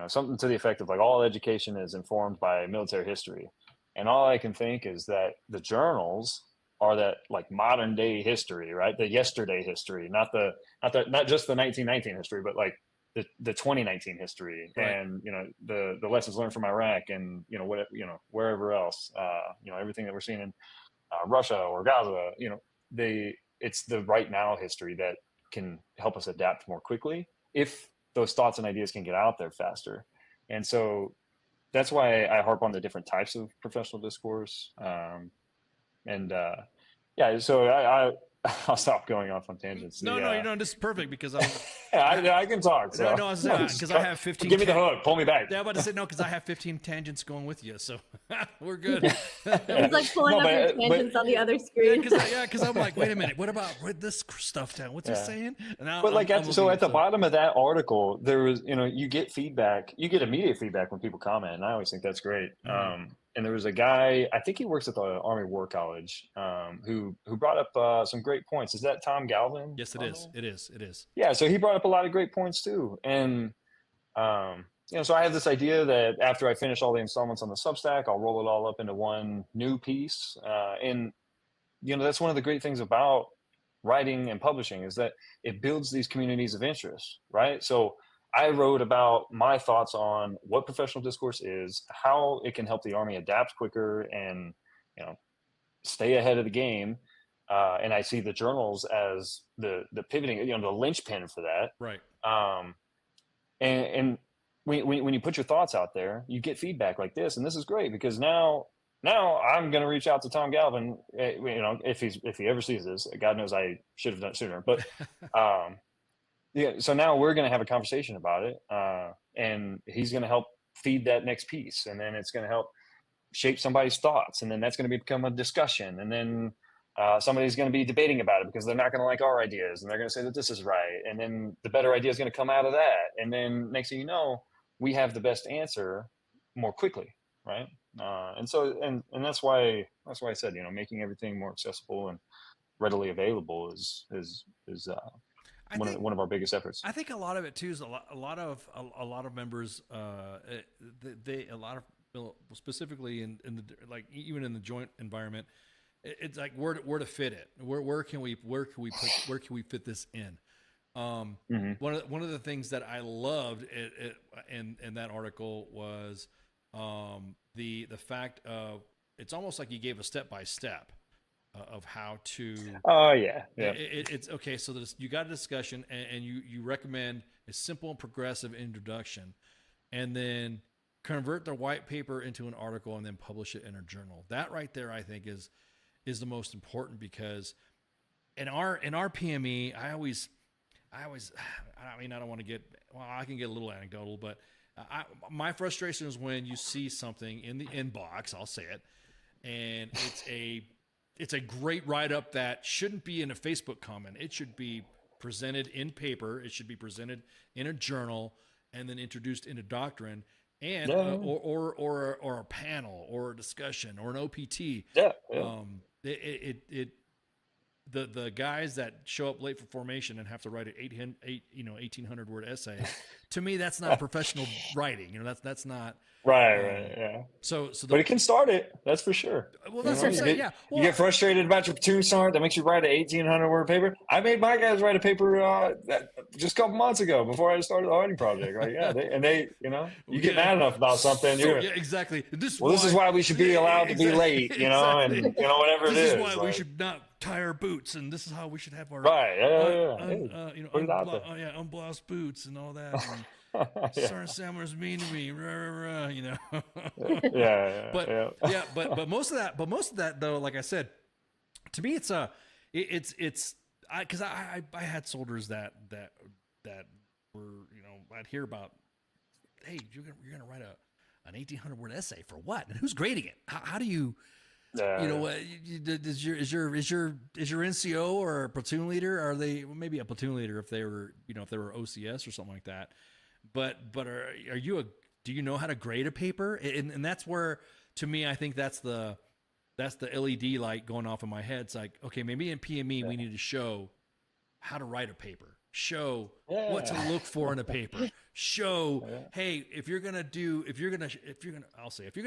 something to the effect of like all education is informed by military history. And all I can think is that the journals are that like modern day history, right? The yesterday history, not just the 1919 history, but like the 2019 history, right. And the lessons learned from Iraq and wherever else, everything that we're seeing in Russia or Gaza, it's the right now history that can help us adapt more quickly if those thoughts and ideas can get out there faster. And so that's why I harp on the different types of professional discourse. So I'll stop going off on tangents. No, this is perfect because I can talk. So. No, because I have 15. Give me the hook. Pull me back. Yeah, I'm about to say no because I have 15 tangents going with you, so we're good. He's like pulling up your tangents on the other screen. Because I'm like, wait a minute, what about write this stuff down? What's he saying? And at the bottom of that article, there was you get feedback. You get immediate feedback when people comment, and I always think that's great. Mm-hmm. And there was a guy, I think he works at the Army War College, who brought up some great points. Is that Tom Galvin? Yes, it is. It is. Yeah, so he brought up a lot of great points too. And so I have this idea that after I finish all the installments on the Substack, I'll roll it all up into one new piece. And that's one of the great things about writing and publishing is that it builds these communities of interest, right? So I wrote about my thoughts on what professional discourse is, how it can help the Army adapt quicker and, stay ahead of the game. And I see the journals as the pivoting, the linchpin for that. Right. And when you put your thoughts out there, you get feedback like this, and this is great because now I'm going to reach out to Tom Galvin, if he ever sees this. God knows I should have done it sooner, but so now we're going to have a conversation about it, and he's going to help feed that next piece, and then it's going to help shape somebody's thoughts, and then that's going to become a discussion, and then somebody's going to be debating about it because they're not going to like our ideas, and they're going to say that this is right, and then the better idea is going to come out of that, and then next thing you know, we have the best answer more quickly, right? And that's why I said making everything more accessible and readily available is one of our biggest efforts. I think a lot of it too is a lot of members, specifically in the like even in the joint environment, it's like where to fit it. Where can we fit this in? One of the things that I loved in that article was the fact of it's almost like you gave a step by step of how to. Oh yeah. It's okay. So you got a discussion, and you recommend a simple and progressive introduction, and then convert the white paper into an article, and then publish it in a journal. That right there, I think, is the most important, because in our PME, I mean, I don't want to get, well, I can get a little anecdotal, but my frustration is when you see something in the inbox, I'll say it, and it's a great write-up that shouldn't be in a Facebook comment. It should be presented in paper. It should be presented in a journal, and then introduced into doctrine, and or a panel, or a discussion, or an OPT. The guys that show up late for formation and have to write an 1,800 word essay, to me, that's not professional writing. That's not right. So but it can start it. That's for sure. Well, that's what I'm saying. Yeah. You get frustrated about your platoon sergeant that makes you write an 1,800 word paper. I made my guys write a paper just a couple months ago before I started the writing project. Like, you get mad enough about something. Exactly. This is why we should be allowed to be late. And whatever this it is. This is why we should not tie our boots, and this is how we should have our unbloused boots and all that. And Sergeant Sandler's mean to me, But most of that though, like I said, to me, because I had soldiers that were, I'd hear about, hey, you're gonna write an 1,800 word essay for what, and who's grading it? How do you? Is your NCO or a platoon leader? Are they maybe a platoon leader if they were OCS or something like that? But are you do you know how to grade a paper? And that's where, to me, I think that's the LED light going off in my head. It's like, okay, maybe in PME we need to show how to write a paper, show what to look for in a paper, show hey, if you're gonna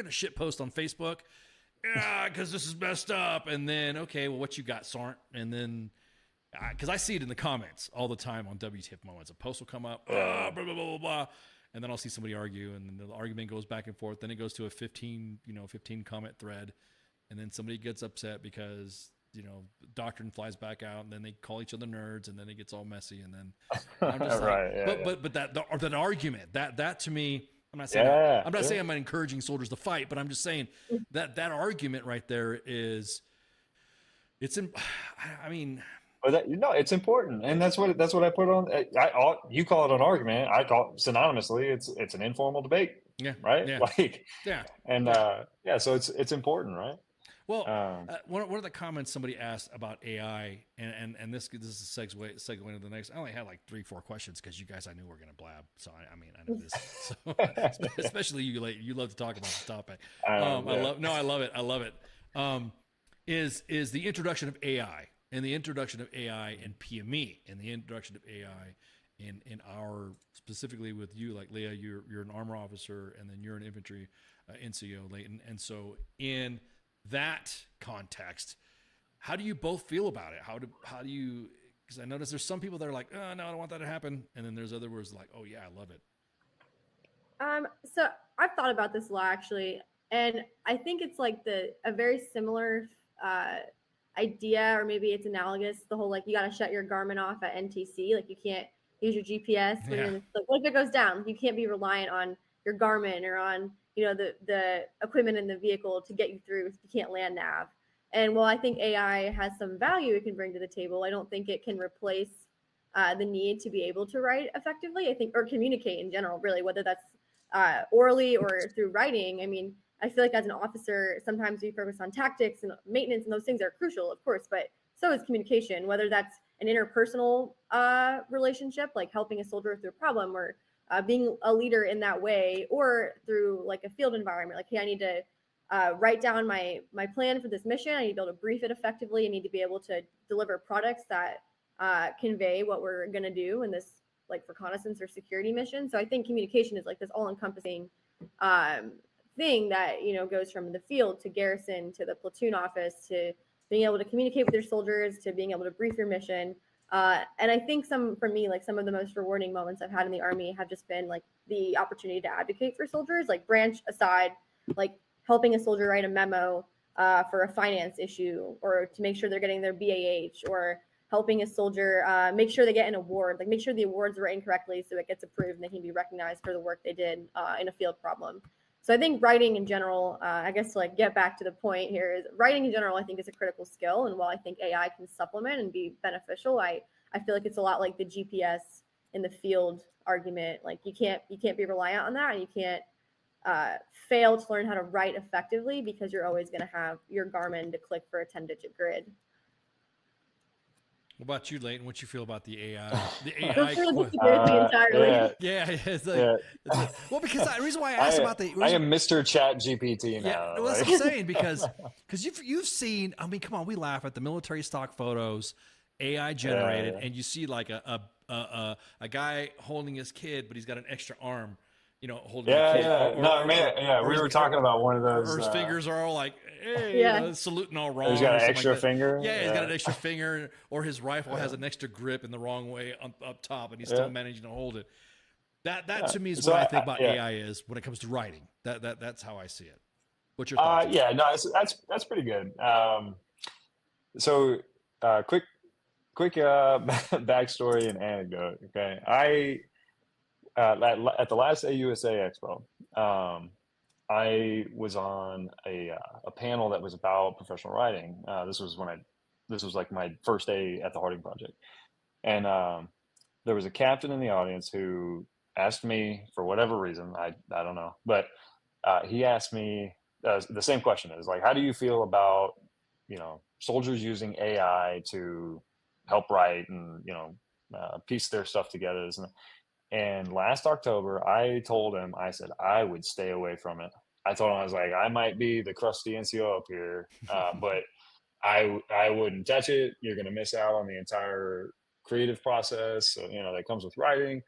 shit post on Facebook. Because this is messed up, and then okay, well, what you got, Sarnt? And then, because I see it in the comments all the time on WTF moments, a post will come up, blah blah blah blah blah, and then I'll see somebody argue, and then the argument goes back and forth. Then it goes to a 15 comment thread, and then somebody gets upset because doctrine flies back out, and then they call each other nerds, and then it gets all messy, and then I'm just but that argument that to me. I'm not saying I'm encouraging soldiers to fight, but I'm just saying that argument right there it's important, and that's what I put on. You call it an argument. I call it synonymously. It's an informal debate. Yeah. Right. Yeah. So it's important, right? Well, one of the comments somebody asked about AI, and this is a segue into the next. I only had like 3-4 questions because you guys I knew were going to blab, so I know this. So, especially you, you love to talk about this topic. I love it. Is the introduction of AI and the introduction of AI in PME and the introduction of AI in our, specifically with you, like Leah, you're an armor officer, and then you're an infantry NCO, Leyton, and so in that context, how do you both feel about it? How do you, because I notice there's some people that are like, oh no, I don't want that to happen, and then there's other words like, oh yeah, I love it. So I've thought about this a lot actually, and I think it's like a very similar idea, or maybe it's analogous. The whole like you got to shut your Garmin off at NTC, like you can't use your GPS when you're in the, what if it goes down? You can't be reliant on your Garmin or on the equipment in the vehicle to get you through if you can't land nav. And while I think AI has some value it can bring to the table, I don't think it can replace the need to be able to write effectively, I think, or communicate in general, really, whether that's orally or through writing. I mean, I feel like as an officer, sometimes we focus on tactics and maintenance, and those things are crucial, of course, but so is communication, whether that's an interpersonal relationship, like helping a soldier through a problem, or being a leader in that way, or through like a field environment, like, hey, I need to write down my plan for this mission. I need to be able to brief it effectively. I need to be able to deliver products that convey what we're going to do in this like reconnaissance or security mission. So I think communication is like this all-encompassing thing that, goes from the field to garrison to the platoon office to being able to communicate with your soldiers to being able to brief your mission. And I think for me, like some of the most rewarding moments I've had in the Army have just been like the opportunity to advocate for soldiers, like branch aside, like helping a soldier write a memo for a finance issue, or to make sure they're getting their BAH, or helping a soldier make sure they get an award, like make sure the awards are written correctly so it gets approved and they can be recognized for the work they did in a field problem. So I think writing in general, I guess to like get back to the point here, is writing in general I think is a critical skill. And while I think AI can supplement and be beneficial, I feel like it's a lot like the GPS in the field argument. Like you can't be reliant on that, and you can't fail to learn how to write effectively, because you're always going to have your Garmin to click for a 10-digit grid. What about you, Leyton? What you feel about the AI? The AI. entirely. It's like, well, because the reason why I asked about the I am Mr. Chat GPT now. Yeah, well, that's what I'm saying, because you've seen. I mean, come on, we laugh at the military stock photos, AI generated, and you see like a guy holding his kid, but he's got an extra arm. You know, holding a kid. We were talking about one of those. Or his fingers are all like, hey, saluting all wrong. He's got an extra like finger. Yeah, he's got an extra finger, or his rifle has an extra grip in the wrong way up top, and he's still managing to hold it. That to me is what I think about AI is when it comes to writing. That's how I see it. What's your thoughts? That's pretty good. Quick backstory and anecdote. Okay, at the last AUSA Expo, I was on a panel that was about professional writing. This was like my first day at the Harding Project, and there was a captain in the audience who asked me, for whatever reason, I don't know, but he asked me the same question: is like, how do you feel about soldiers using AI to help write and piece their stuff together? And last October, I told him, I said, I would stay away from it. I told him, I was like, I might be the crusty NCO up here, but I wouldn't touch it. You're going to miss out on the entire creative process, that comes with writing.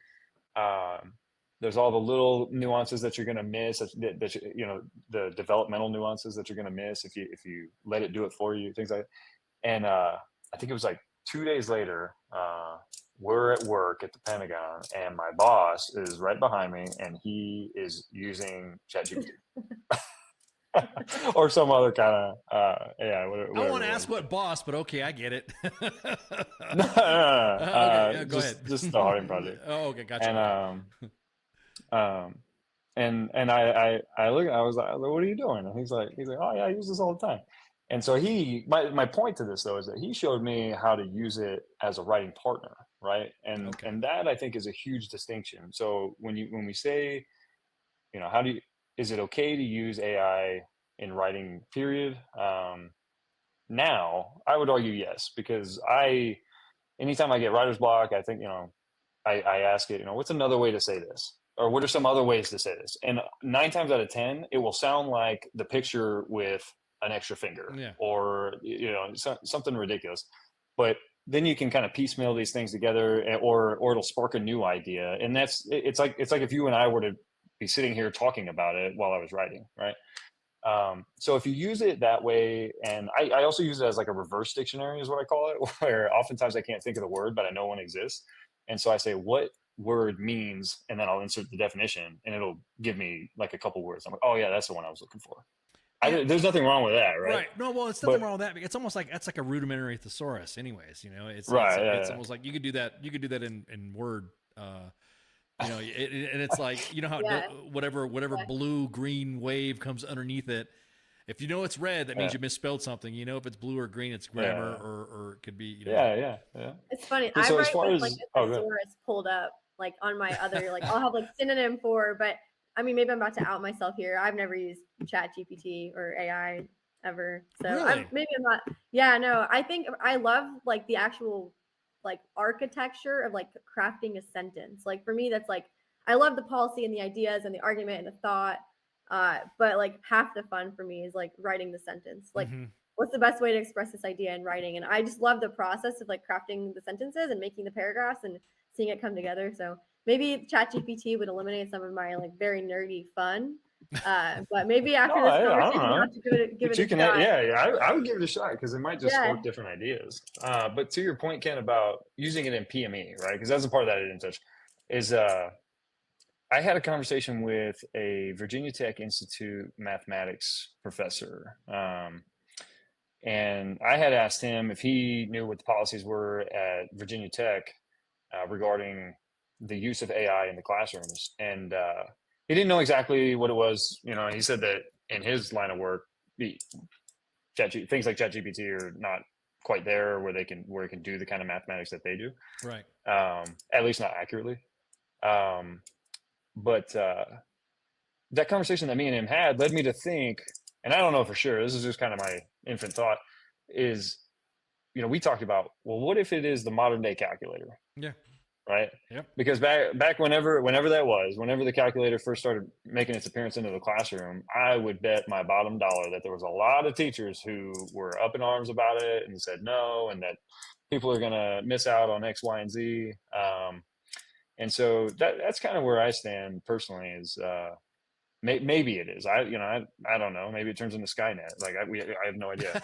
There's all the little nuances that you're going to miss, the developmental nuances that you're going to miss if you let it do it for you, things like that. And I think it was like 2 days later, we're at work at the Pentagon, and my boss is right behind me, and he is using ChatGPT or some other kind of AI. I want to ask what boss, but okay, I get it. No. Go ahead. Just the Harding Project. Oh, okay, gotcha. And I look, I was like, what are you doing? And he's like, oh yeah, I use this all the time. And so my point to this though is that he showed me how to use it as a writing partner, right? And that I think is a huge distinction. So when we say, is it okay to use AI in writing, period? Now I would argue yes, because anytime I get writer's block, I think, I ask it, what's another way to say this? Or what are some other ways to say this? And 9 times out of 10, it will sound like the picture with an extra finger or something ridiculous. But then you can kind of piecemeal these things together, or it'll spark a new idea. And it's like if you and I were to be sitting here talking about it while I was writing, right? So if you use it that way, and I also use it as like a reverse dictionary is what I call it, where oftentimes I can't think of the word, but I know one exists. And so I say what word means, and then I'll insert the definition, and it'll give me like a couple words. I'm like, oh yeah, that's the one I was looking for. There's nothing wrong with that, right? Right. No, well, it's nothing wrong with that. It's almost like that's like a rudimentary thesaurus, anyways. It's almost like you could do that. You could do that in Word. And it's like how whatever blue green wave comes underneath it. If you know it's red, that means you misspelled something. If it's blue or green, it's grammar, or it could be. Yeah. It's funny. And so I as write far with as like a thesaurus pulled up, like on my other, like I'll have like synonym for, but I mean, maybe I'm about to out myself here. I've never used ChatGPT or AI ever. So really? I'm not. Yeah, no, I think I love like the actual like architecture of like crafting a sentence. Like for me, that's like, I love the policy and the ideas and the argument and the thought. But like half the fun for me is like writing the sentence. Like what's the best way to express this idea in writing? And I just love the process of like crafting the sentences and making the paragraphs and seeing it come together. So maybe ChatGPT would eliminate some of my like very nerdy fun. But maybe after this conversation, I'll have to give it a shot. I would give it a shot because it might just spark different ideas. But to your point, Ken, about using it in PME, right? Because that's a part that I didn't touch. Is I had a conversation with a Virginia Tech Institute mathematics professor, and I had asked him if he knew what the policies were at Virginia Tech regarding the use of AI in the classrooms, and he didn't know exactly what it was. He said that in his line of work, things like ChatGPT are not quite there where it can do the kind of mathematics that they do. Right. At least not accurately. But that conversation that me and him had led me to think, and I don't know for sure, this is just kind of my infant thought, is, we talked about, well, what if it is the modern day calculator? Yeah. Right. Yep. Because back whenever the calculator first started making its appearance into the classroom, I would bet my bottom dollar that there was a lot of teachers who were up in arms about it and said no, and that people are going to miss out on X, Y, and Z. And so that's kind of where I stand personally. Is maybe it is. I don't know. Maybe it turns into Skynet. Like I have no idea.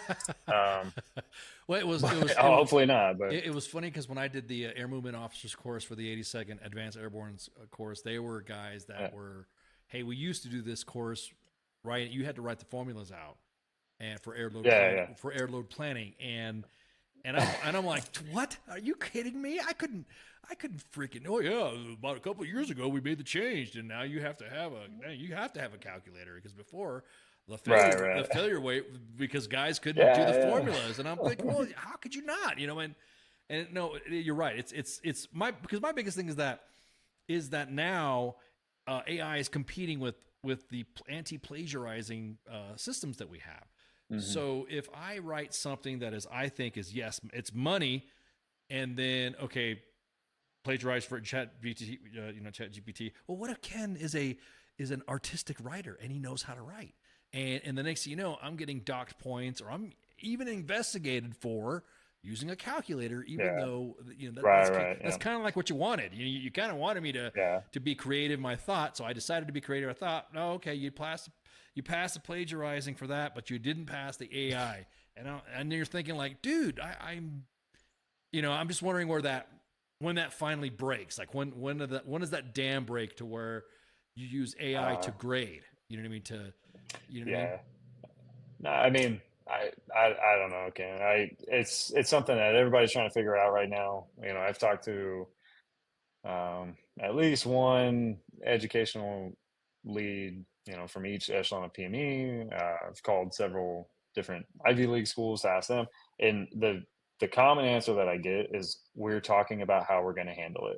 Well, it was hopefully not. But it was funny because when I did the Air Movement Officers course for the 82nd Advanced Airborne course, they were guys that were, hey, we used to do this course, right? You had to write the formulas out, and for air load planning, and I'm like, what? Are you kidding me? I couldn't freaking. Oh yeah, about a couple of years ago we made the change, and now you have to have a calculator, because before the failure rate, because guys couldn't do the formulas, and I'm like, well, how could you not? And no, you're right. It's my biggest thing is that now AI is competing with the anti-plagiarizing systems that we have. Mm-hmm. So if I write something that I think is yes, it's money, and then plagiarize for ChatGPT. Well, what if Ken is an artistic writer and he knows how to write, and the next thing you know, I'm getting docked points, or I'm even investigated for using a calculator, even though that's kind of like what you wanted. You kind of wanted me to be creative in my thought, so I decided to be creative. I thought, no, okay, you passed the plagiarizing for that, but you didn't pass the AI. And you're thinking like, dude, I'm just wondering when that finally breaks. Like when does that dam break to where you use AI to grade? You know what I mean? No, I mean, I don't know, Ken. It's something that everybody's trying to figure out right now. I've talked to at least one educational lead, from each echelon of PME. I've called several different Ivy League schools to ask them, and the common answer that I get is, we're talking about how we're going to handle it.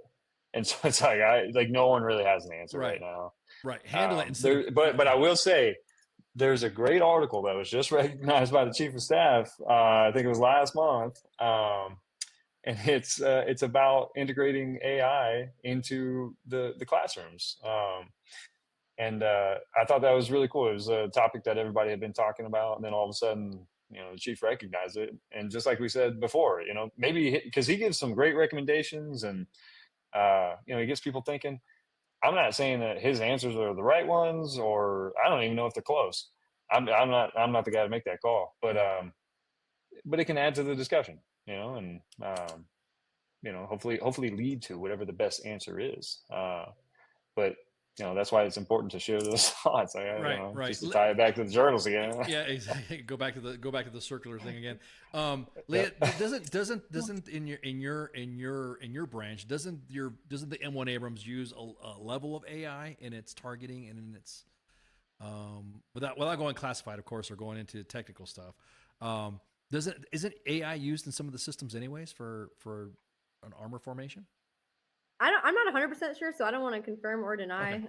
And so it's like no one really has an answer right now. Right. Handle it. But I will say, there's a great article that was just recognized by the chief of staff. I think it was last month. And it's about integrating AI into the classrooms. And I thought that was really cool. It was a topic that everybody had been talking about, and then all of a sudden, the chief recognized it. And just like we said before, maybe because he gives some great recommendations, and he gets people thinking. I'm not saying that his answers are the right ones, or I don't even know if they're close. I'm not the guy to make that call, but it can add to the discussion, and hopefully lead to whatever the best answer is. But that's why it's important to share those thoughts. Right. Just to tie it back to the journals again. Yeah, exactly. Go back to the circular thing again. Leah, doesn't in your branch, doesn't the M1 Abrams use a level of AI in its targeting and in its without going classified, of course, or going into technical stuff? Isn't AI used in some of the systems anyways for an armor formation? I'm not 100% sure, so I don't want to confirm or deny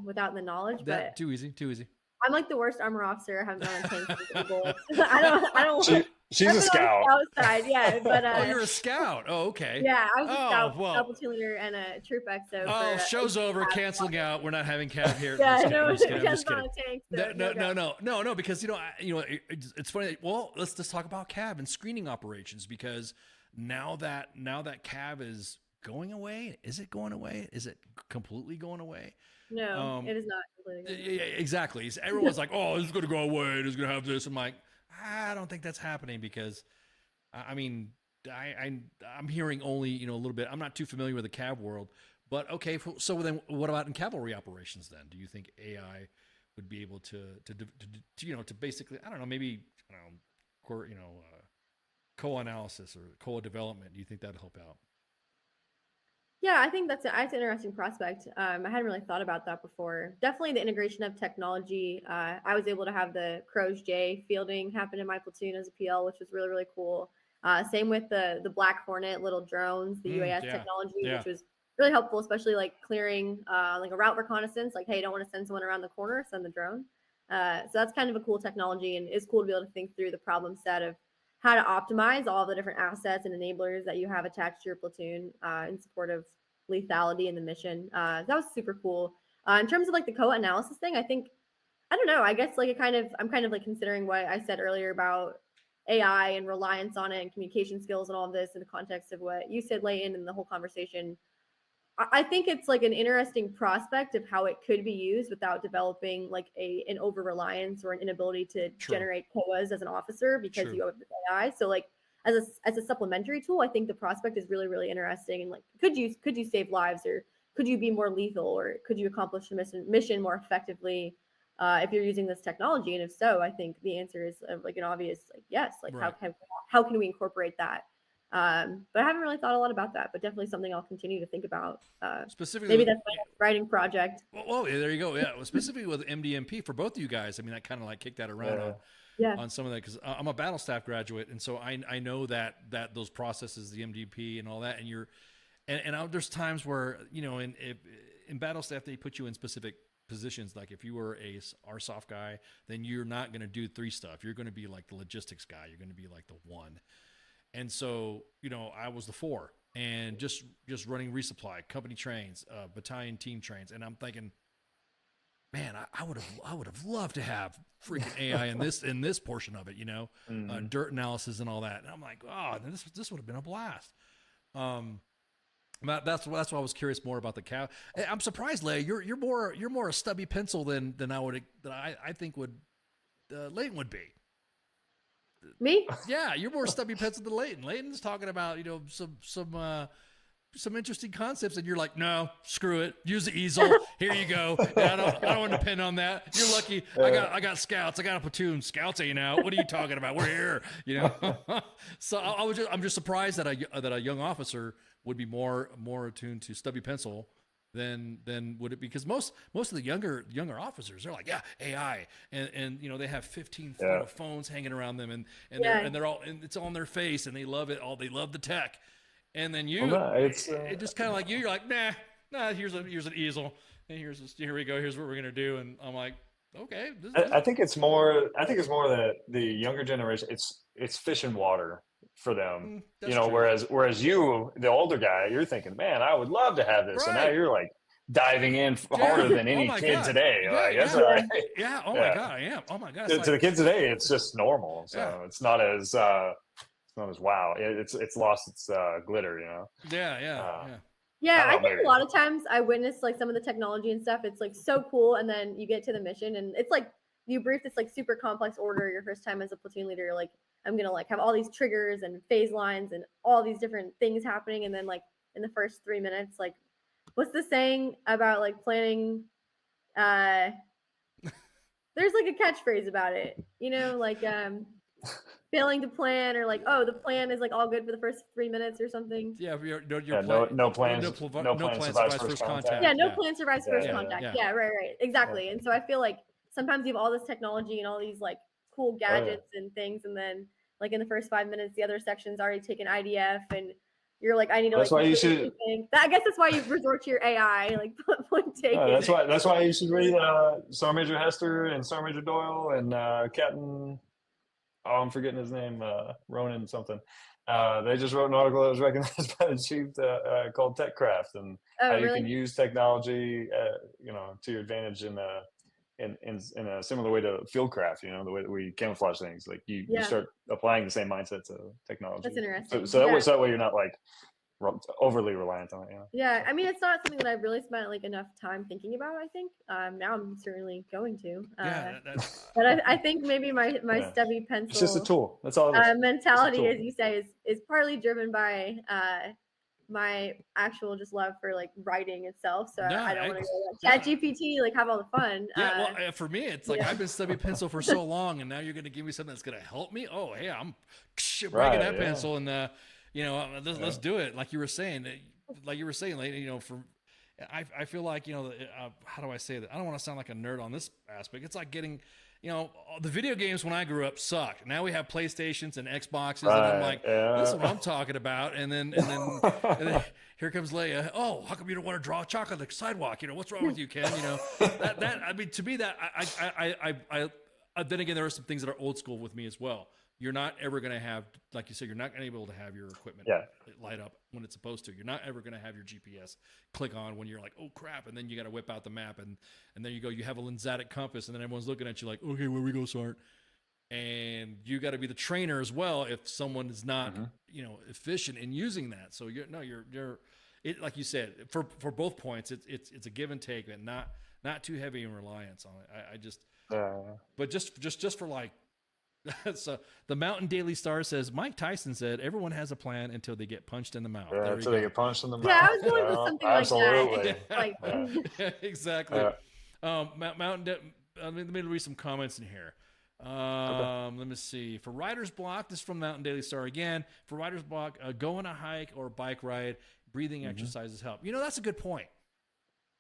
without the knowledge. But too easy. I'm like the worst armor officer. I haven't been on tanks with bullets. I don't. She's a scout. Outside, yeah. But you're a scout. Oh, okay. Yeah, I was a scout platoon leader and a troop XO. Show's over. Canceling out. We're not having Cav here. Yeah, I'm just kidding. No, because it's funny. Well, let's just talk about Cav and screening operations, because now that Cav is going away, is it going away? Is it completely going away? No, it is not completely gone. Yeah, exactly. So everyone's like, "Oh, it's going to go away. It's going to have this." I'm like, I don't think that's happening because, I mean, I'm hearing only a little bit. I'm not too familiar with the cav world, but okay. So then, what about in cavalry operations? Then, do you think AI would be able to basically, I don't know, maybe co-analysis or co-development? Do you think that'd help out? Yeah, I think that's an interesting prospect. I hadn't really thought about that before. Definitely the integration of technology. I was able to have the Crows J fielding happen in my platoon as a PL, which was really, really cool. Same with the Black Hornet little drones, the UAS technology, which was really helpful, especially like clearing like a route reconnaissance. Like, hey, you don't want to send someone around the corner, send the drone. So that's kind of a cool technology, and it's cool to be able to think through the problem set of how to optimize all the different assets and enablers that you have attached to your platoon in support of lethality in the mission. That was super cool. In terms of like the co-analysis thing, I don't know. I guess like I'm kind of like considering what I said earlier about AI and reliance on it and communication skills and all of this in the context of what you said, Leyton, and the whole conversation. I think it's like an interesting prospect of how it could be used without developing like an over reliance or an inability to generate COAs as an officer because you have AI. So like as a supplementary tool, I think the prospect is really, really interesting. And like, could you save lives, or could you be more lethal, or could you accomplish the mission more effectively if you're using this technology? And if so, I think the answer is like an obvious like yes. Like how can we incorporate that? But I haven't really thought a lot about that, but definitely something I'll continue to think about. Specifically, maybe that's my writing project. Well, there you go. Yeah, well, specifically with MDMP for both of you guys. I mean, I kind of like kicked that around on some of that because I'm a battle staff graduate, and so I know that those processes, the MDP and all that, and there's times where in battle staff they put you in specific positions. Like if you were a RSOF guy, then you're not going to do 3 stuff. You're going to be like the logistics guy. You're going to be like the 1. And so, I was the 4 and just running resupply, company trains, battalion team trains. And I'm thinking, man, I would have loved to have freaking AI in this portion of it, dirt analysis and all that. And I'm like, oh, this would have been a blast. That's why I was curious more about the cow. I'm surprised, Leah, you're more a stubby pencil than I think Leyton would be. Me? Yeah, you're more stubby pencil than Leyton. Leyton's talking about some interesting concepts, and you're like, no, screw it. Use the easel. Here you go. I don't want to depend on that. You're lucky. I got scouts. I got a platoon. Scouts ain't out. What are you talking about? We're here. So I'm just surprised that a young officer would be more attuned to stubby pencil than would it be, because most of the younger officers, they're like, yeah, AI, and they have 15 phones hanging around them, and they're all, and it's on their face, and they love it all. They love the tech, and then it just kind of like you're like, nah. Here's an easel, and here we go. Here's what we're gonna do, and I'm like, okay. I think it's more that the younger generation, it's fish and water for them, true. Whereas you, the older guy, you're thinking, man, I would love to have this. Right. So now you're like diving in harder than any kid today. Yeah. Oh my God, I am. Oh my God. To the kids today, it's just normal. So it's not as wow. It's lost its glitter, Yeah, I think a lot of times I witness like some of the technology and stuff. It's like so cool, and then you get to the mission, and it's like you brief this like super complex order your first time as a platoon leader. You're like, I'm gonna like have all these triggers and phase lines and all these different things happening, and then like in the first 3 minutes, like, what's the saying about like planning? There's like a catchphrase about it, like failing to plan, or like, oh, the plan is like all good for the first 3 minutes or something. Yeah, no plan survives first contact. Yeah, no plan survives first contact. Yeah, right, exactly. And so I feel like sometimes you have all this technology and all these like cool gadgets and things, and then like in the first 5 minutes, the other section's already taken IDF, and you're like, I need to. That's why you should. I guess that's why you resort to your AI, like point taking. That's why you should read Sergeant Major Hester and Sergeant Major Doyle and Captain. Oh, I'm forgetting his name. Ronan something. They just wrote an article that was recognized by the chief called TechCraft, and how you can use technology, to your advantage in a similar way to fieldcraft. The way that we camouflage things. Like you start applying the same mindset to technology. That's interesting. So that way you're not like overly reliant on it. Yeah. Yeah, I mean, it's not something that I've really spent like enough time thinking about. I think now I'm certainly going to. But I think maybe my stubby pencil. It's just a tool. That's all it is. Mentality, as you say, is partly driven by my actual just love for like writing itself. So I don't want to go like ChatGPT, like have all the fun. Well, for me, it's like I've been stubby pencil for so long, and now you're going to give me something that's going to help me. Oh, hey, I'm breaking that pencil, and let's do it. Like you were saying, Leyton, I feel like, how do I say that? I don't want to sound like a nerd on this aspect. It's like getting, the video games when I grew up sucked. Now we have PlayStations and Xboxes, and I'm like, this is what I'm talking about. And then here comes Leah. Oh, how come you don't want to draw a chalk on the sidewalk? What's wrong with you, Ken? I mean, to me, that I then again, there are some things that are old school with me as well. You're not ever going to have, like you said, you're not going to be able to have your equipment light up when it's supposed to. You're not ever going to have your GPS click on when you're like, oh crap, and then you got to whip out the map, and there you go. You have a lensatic compass, and then everyone's looking at you like, okay, where we go, Sart? And you got to be the trainer as well if someone is not, efficient in using that. So you're like you said, for both points, it's a give and take, and not too heavy in reliance on it. But just for like. So the Mountain Daily Star says Mike Tyson said everyone has a plan until they get punched in the mouth. Yeah, until they get punched in the mouth. Yeah, I was going with something absolutely. Like that. Exactly. Mountain. Let me read some comments in here. Let me see. For writer's block, this is from Mountain Daily Star again. For writer's block, go on a hike or bike ride. Breathing exercises help. That's a good point.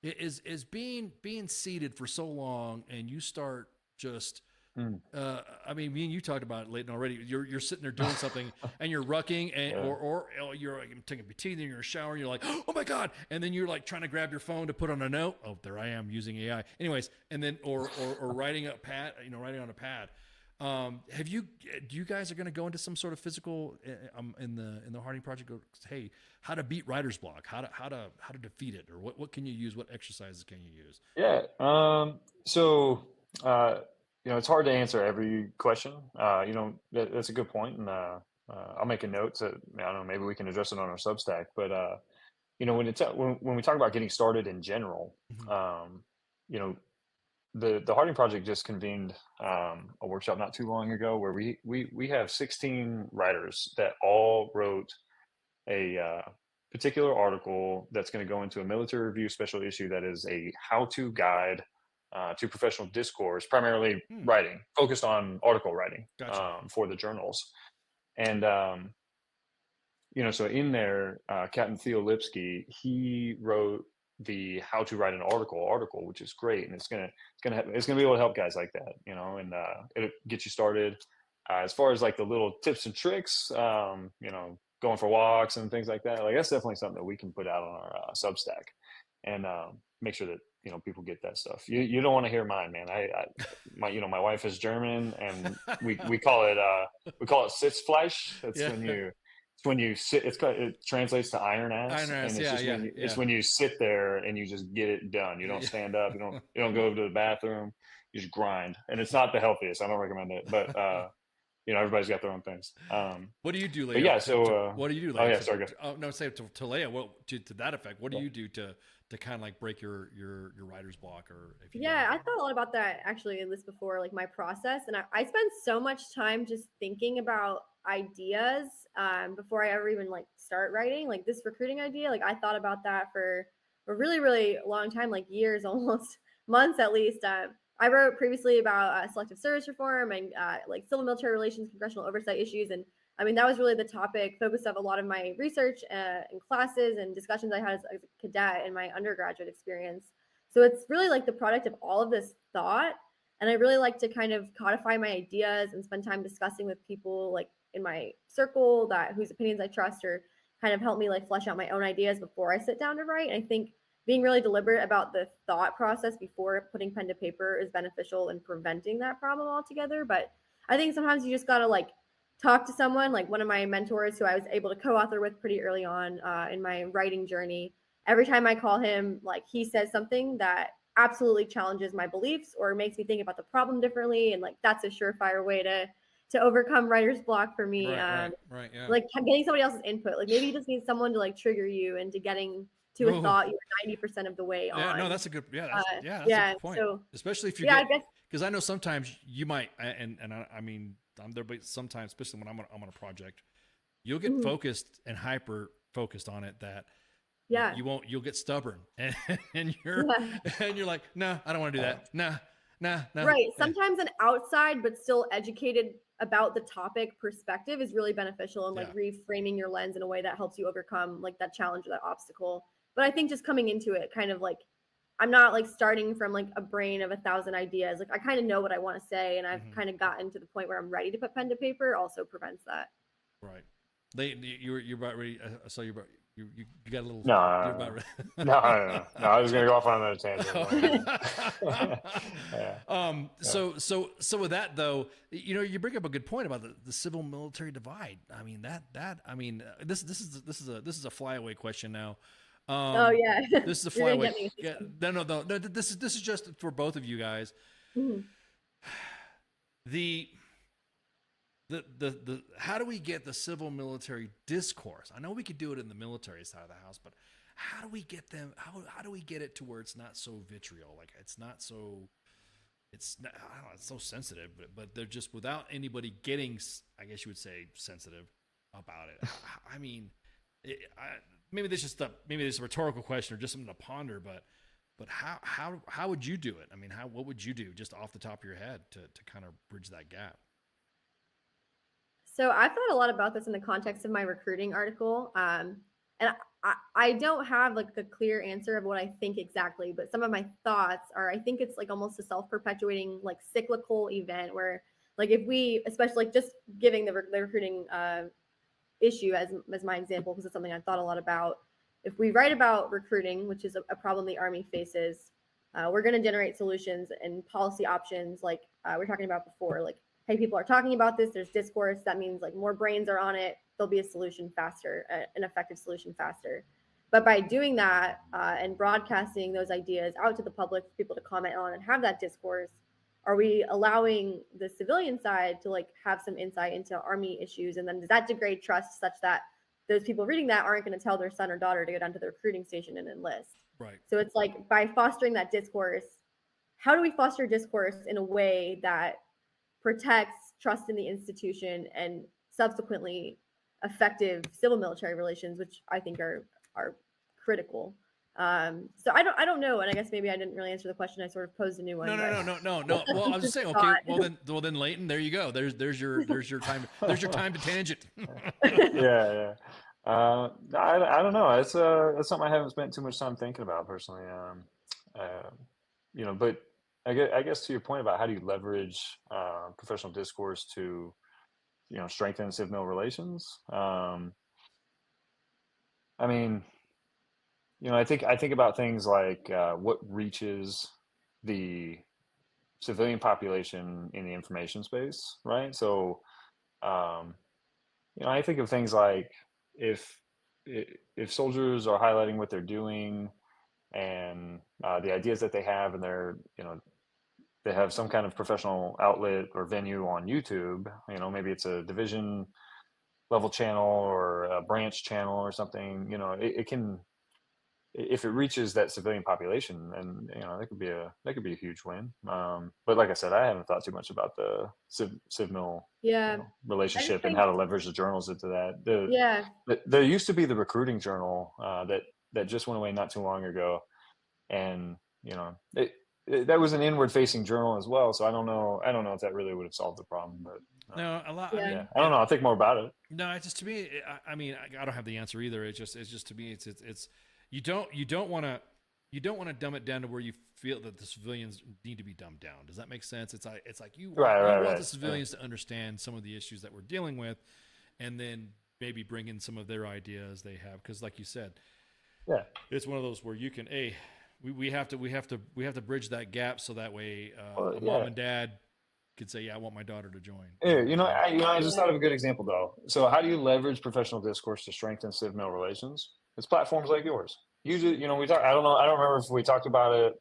It is being seated for so long, and you start just. I mean, me and you talked about it, Leyton, already. You're sitting there doing something, and you're rucking, or you're like taking a tea, then you're in a shower, and you're like, oh my god, and then you're like trying to grab your phone to put on a note. Oh, there I am using AI. Anyways, and then or writing a pad, writing on a pad. Do you guys are going to go into some sort of physical in the Harding Project? Hey, how to beat writer's block? How to defeat it, or what can you use? What exercises can you use? Yeah. It's hard to answer every question. That's a good point, and I'll make a note to. I don't know, maybe we can address it on our Substack. But when we talk about getting started in general, the Harding Project just convened a workshop not too long ago where we have 16 writers that all wrote a particular article that's going to go into a military review special issue that is a how-to guide to professional discourse, primarily writing, focused on article writing. Gotcha. For the journals. And, so in there, Captain Theo Lipsky, he wrote the how to write an article, which is great. And it's going to be able to help guys like that, and it'll get you started. As far as like the little tips and tricks, going for walks and things like that, like that's definitely something that we can put out on our Substack and make sure that, people get that stuff. You don't want to hear mine, man. My wife is German, and we call it Sitzfleisch. That's when you sit. It translates to iron ass. Iron ass. And it's when you sit there and you just get it done. You don't stand up. You don't go to the bathroom. You just grind, and it's not the healthiest. I don't recommend it, but everybody's got their own things. What do you do, Leah? Yeah. So what do you do? Oh yeah, sorry. No, say to Leah. Well, to that effect, what do you do to kind of like break your writer's block, or if you I thought a lot about that actually in this before, like my process, and I spend so much time just thinking about ideas before I ever even like start writing. Like this recruiting idea, like I thought about that for a really, really long time, like years, almost months at least. I wrote previously about selective service reform and like civil military relations, congressional oversight issues. And I mean, that was really the focus of a lot of my research and classes and discussions I had as a cadet in my undergraduate experience. So it's really like the product of all of this thought. And I really like to kind of codify my ideas and spend time discussing with people like in my circle whose opinions I trust, or kind of help me like flesh out my own ideas before I sit down to write. And I think being really deliberate about the thought process before putting pen to paper is beneficial in preventing that problem altogether. But I think sometimes you just got to like talk to someone, like one of my mentors who I was able to co-author with pretty early on in my writing journey. Every time I call him, like he says something that absolutely challenges my beliefs or makes me think about the problem differently. And like, that's a surefire way to to overcome writer's block for me. Right, yeah. Like getting somebody else's input. Like maybe you just need someone to like trigger you into getting to a thought you're 90% of the way on. Yeah, no, that's a good. That's a good point. So, especially if you I guess because I know sometimes you might, and I mean, I'm there, but sometimes, especially when I'm on a project, you'll get focused and hyper focused on it that you'll get stubborn and you're like, no, I don't want to do that. Nah. Right. Sometimes an outside but still educated about the topic perspective is really beneficial and like reframing your lens in a way that helps you overcome like that challenge or that obstacle. But I think just coming into it kind of like, I'm not like starting from like a brain of 1,000 ideas. Like I kind of know what I want to say, and I've kind of gotten to the point where I'm ready to put pen to paper. Also prevents that. Right. You're about ready. I saw you about you got a little. No. I was gonna go off on another tangent. So with that though, you bring up a good point about the civil military divide. I mean this is a flyaway question now. This is a flyaway. No. This is just for both of you guys. Mm-hmm. The how do we get the civil military discourse? I know we could do it in the military side of the house, but how do we get them? How do we get it to where it's not so vitriol? Like it's not so. It's not, I don't know, it's so sensitive, but they're just without anybody getting, I guess you would say, sensitive about it. I mean, maybe this is a rhetorical question or just something to ponder, but how would you do it? I mean, what would you do just off the top of your head to kind of bridge that gap? So I've thought a lot about this in the context of my recruiting article. And I don't have like a clear answer of what I think exactly, but some of my thoughts are, I think it's like almost a self-perpetuating, like cyclical event where like if we, especially like just giving the recruiting issue as my example, because it's something I've thought a lot about. If we write about recruiting, which is a problem the Army faces, we're going to generate solutions and policy options like we were talking about before, like, hey, people are talking about this, there's discourse, that means like more brains are on it, there'll be a solution faster, an effective solution faster. But by doing that and broadcasting those ideas out to the public for people to comment on and have that discourse, are we allowing the civilian side to like have some insight into Army issues? And then does that degrade trust such that those people reading that aren't going to tell their son or daughter to go down to the recruiting station and enlist? Right. So it's like by fostering that discourse, how do we foster discourse in a way that protects trust in the institution and subsequently effective civil military relations, which I think are critical. So I don't know, and I guess maybe I didn't really answer the question. I sort of posed a new one. No. Well, I was just saying. Okay, well then, Leyton, there you go. There's your time. There's your time to tangent. Yeah. I don't know. It's something I haven't spent too much time thinking about personally. But I guess to your point about how do you leverage professional discourse to, strengthen civil relations. I mean, I think about things like what reaches the civilian population in the information space, right? So, I think of things like if soldiers are highlighting what they're doing and the ideas that they have, and they're, they have some kind of professional outlet or venue on YouTube, maybe it's a division level channel or a branch channel or something, it can, if it reaches that civilian population, and that could be a huge win. But like I said, I haven't thought too much about the civ-mil relationship and how to leverage the journals into that. There used to be the recruiting journal that just went away not too long ago, and that was an inward facing journal as well. So I don't know if that really would have solved the problem, but no, a lot. Yeah. I don't know. I'll think more about it. No, it's just to me. I mean, I don't have the answer either. It's just to me. It's you don't want to dumb it down to where you feel that the civilians need to be dumbed down. Does that make sense? It's like you want the civilians to understand some of the issues that we're dealing with, and then maybe bring in some of their ideas they have. Because like you said, it's one of those where you can we have to bridge that gap so that way mom and dad could say, I want my daughter to join. I just thought of a good example though. So how do you leverage professional discourse to strengthen civ-mil relations? It's platforms like yours. Usually, we talk. I don't remember if we talked about it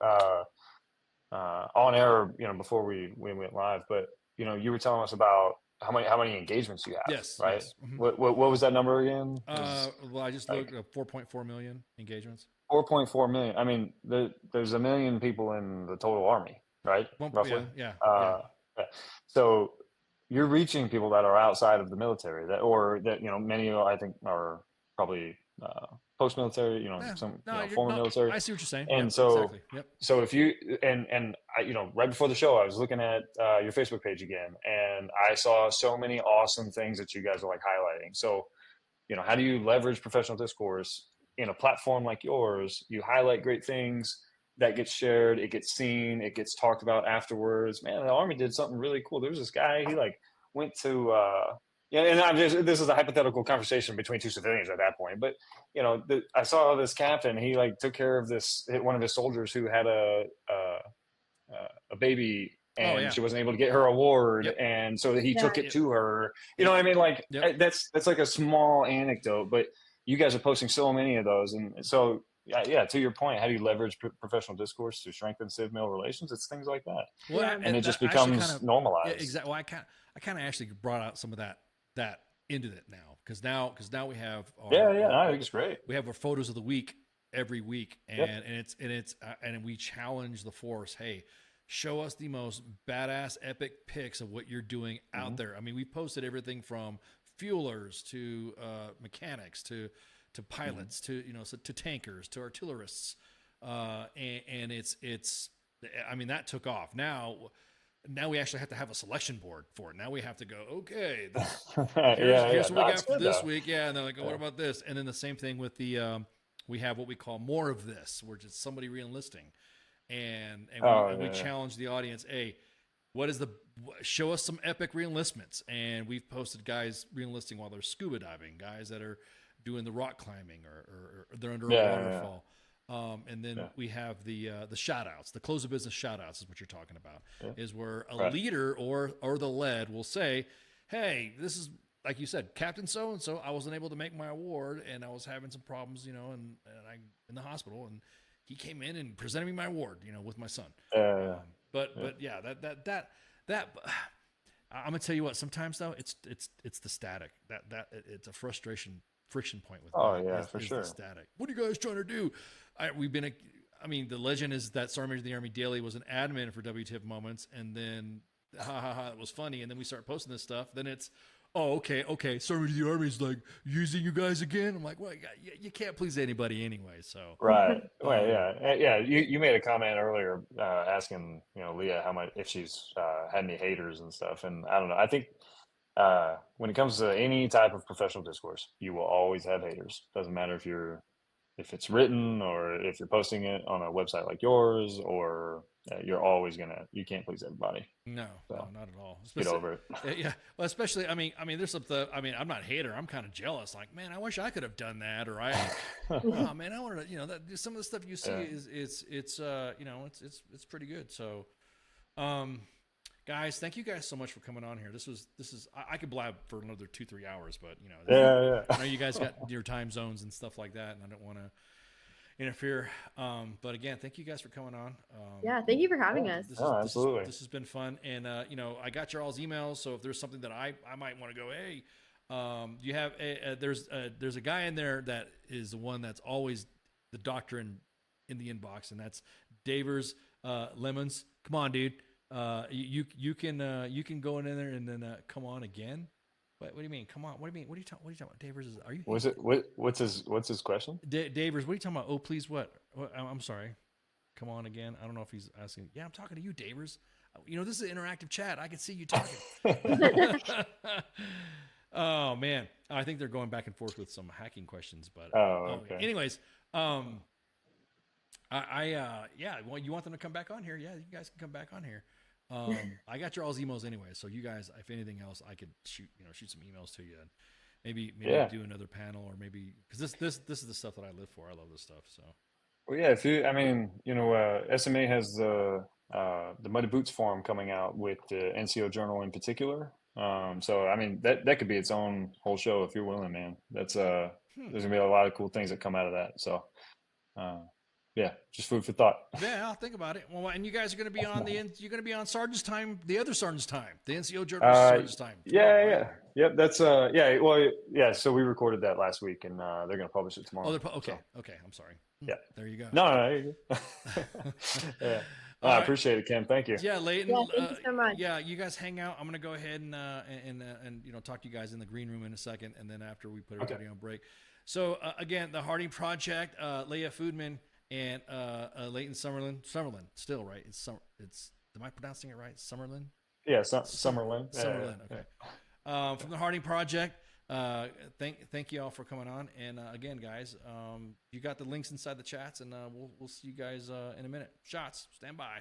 on air, before we went live. But you were telling us about how many engagements you have. Yes. Right. Yes. Mm-hmm. What was that number again? Well, I just looked at 4.4 million engagements. 4.4 million. I mean, there's 1 million people in the total army, right? Roughly. Yeah. So you're reaching people that are outside of the military, that many I think are probably post-military, former military. I see what you're saying. And yep, so, exactly. Yep. so if you and I, right before the show, I was looking at your Facebook page again, and I saw so many awesome things that you guys are like highlighting. So, how do you leverage professional discourse in a platform like yours? You highlight great things that gets shared, it gets seen, it gets talked about afterwards. Man, the Army did something really cool. There was this guy, he like went to and this is a hypothetical conversation between two civilians at that point, but I saw this captain, he like took care of one of his soldiers who had a baby, and she wasn't able to get her award, and so he took it to her. You know what I mean? Like that's like a small anecdote, but you guys are posting so many of those, and so to your point, how do you leverage professional discourse to strengthen civ-mil relations? It's things like that. Well, and it just becomes normalized. Yeah, exactly. Well, I kind of actually brought out some of that into it now, because now we have I think it's great. We have our photos of the week every week, and and we challenge the force. Hey, show us the most badass epic pics of what you're doing out there. I mean, we posted everything from fuelers to mechanics to pilots to to tankers to artillerists, and it's I mean, that took off. Now we actually have to have a selection board for it. Now we have to go, okay, here's what we got for this week. Yeah, and they're like, what about this? And then the same thing with the we have what we call more of this, where it's somebody re-enlisting, and we challenge the audience. Hey, show us some epic re-enlistments? And we've posted guys re-enlisting while they're scuba diving, guys that are doing the rock climbing, or they're under a waterfall. And then we have the shout outs, the close of business shout outs is what you're talking about, is where a leader or the lead will say, hey, this is, like you said, Captain so-and-so, I wasn't able to make my award, and I was having some problems, and I in the hospital, and he came in and presented me my award, with my son. But yeah, that I'm gonna tell you what, sometimes though, it's the static that it's a friction point with for sure. The static. What are you guys trying to do? The legend is that Sergeant of the Army Daily was an admin for WTF Moments, and then it was funny, and then we start posting this stuff. Then it's, okay, Sergeant of the Army is like using you guys again. I'm like, well, you can't please anybody anyway. So right. You made a comment earlier asking Leah if she's had any haters and stuff, and I don't know. I think when it comes to any type of professional discourse, you will always have haters. Doesn't matter if it's written or if you're posting it on a website like yours, or you can't please everybody. No, not at all. Get over it. Yeah. Well, especially, I'm not a hater. I'm kind of jealous. Like, man, I wish I could have done that. Or oh man, I wanted to, that some of the stuff you see it's pretty good. So, guys, thank you guys so much for coming on here. This is I could blab for another 2-3 hours, but I know you guys got your time zones and stuff like that, and I don't want to interfere. But again, thank you guys for coming on. Thank you for having us. Absolutely. This has been fun, and I got your all's emails, so if there's something that I might want to go, hey, you have there's a guy in there that is the one that's always the doctor in the inbox, and that's Davers Lemons. Come on, dude. You can go in there and then come on again. What do you mean? Come on. What do you mean? What are you talking about? Davers is, are you? What's his question? Davers, what are you talking about? Oh, please, what? I'm sorry. Come on again. I don't know if he's asking. Yeah, I'm talking to you, Davers. This is an interactive chat. I can see you talking. Oh man, I think they're going back and forth with some hacking questions, but okay. Anyways, well, you want them to come back on here? Yeah, you guys can come back on here. I got your all's emails anyway, so you guys, if anything else, I could shoot some emails to you, and maybe do another panel, or maybe because this is the stuff that I live for. I love this stuff. So, well, yeah. SMA has the Muddy Boots forum coming out with the NCO Journal in particular. So that could be its own whole show if you're willing, man. That's there's gonna be a lot of cool things that come out of that. So. just food for thought. Yeah, I'll think about it. Well, and you guys are going to be on you're going to be on Sergeant's time, the other Sergeant's time, the NCO journalist Sergeant's time. Yep. That's so we recorded that last week, and they're going to publish it tomorrow. Okay. I'm sorry. Yeah, there you go. No, you're good. Yeah. I appreciate it, Kim. Thank you. Yeah, Leyton. Yeah, thank you so much. Yeah, you guys hang out. I'm gonna go ahead and talk to you guys in the green room in a second, and then after we put everybody on break. So again, the Harding Project, Leah Foodman and Leyton Summerlin. Still right? It's am I pronouncing it right? Summerlin. Yeah, Summerlin. Summerlin. Okay. From the Harding Project. Thank you all for coming on, and again, guys, you got the links inside the chats, and we'll see you guys in a minute. Shots, stand by.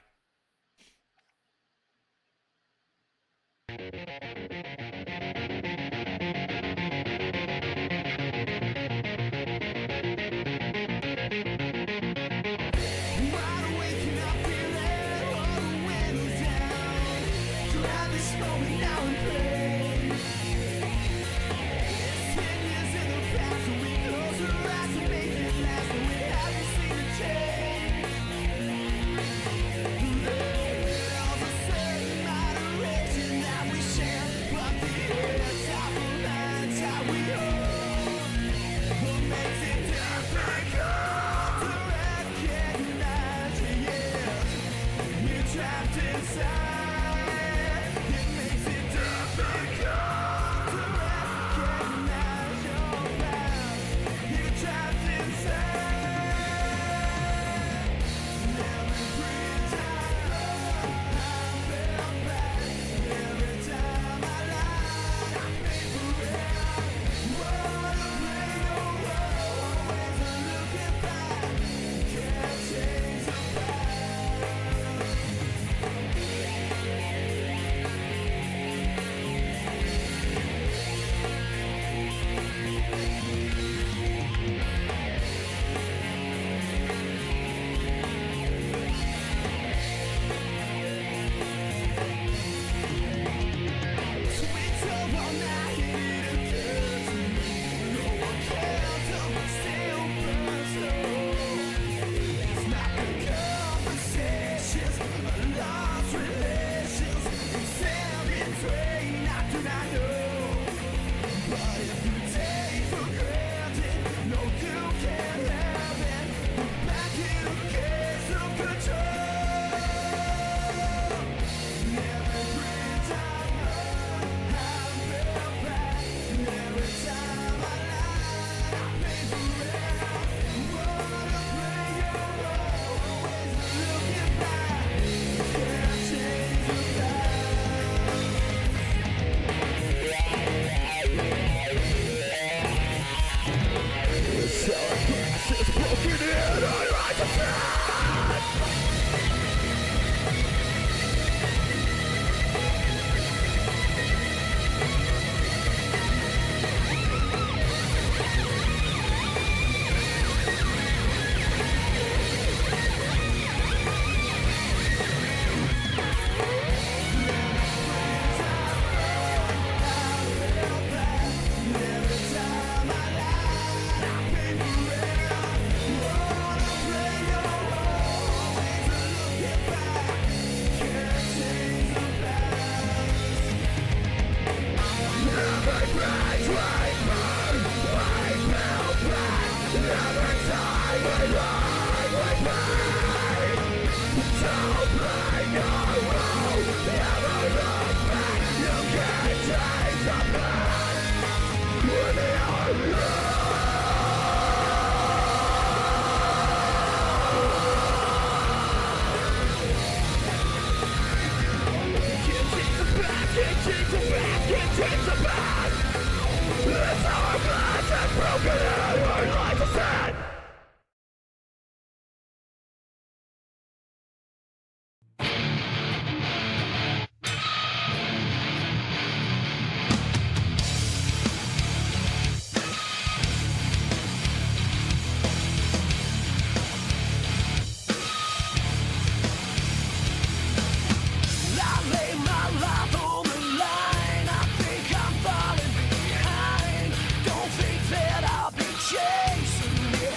Chasing me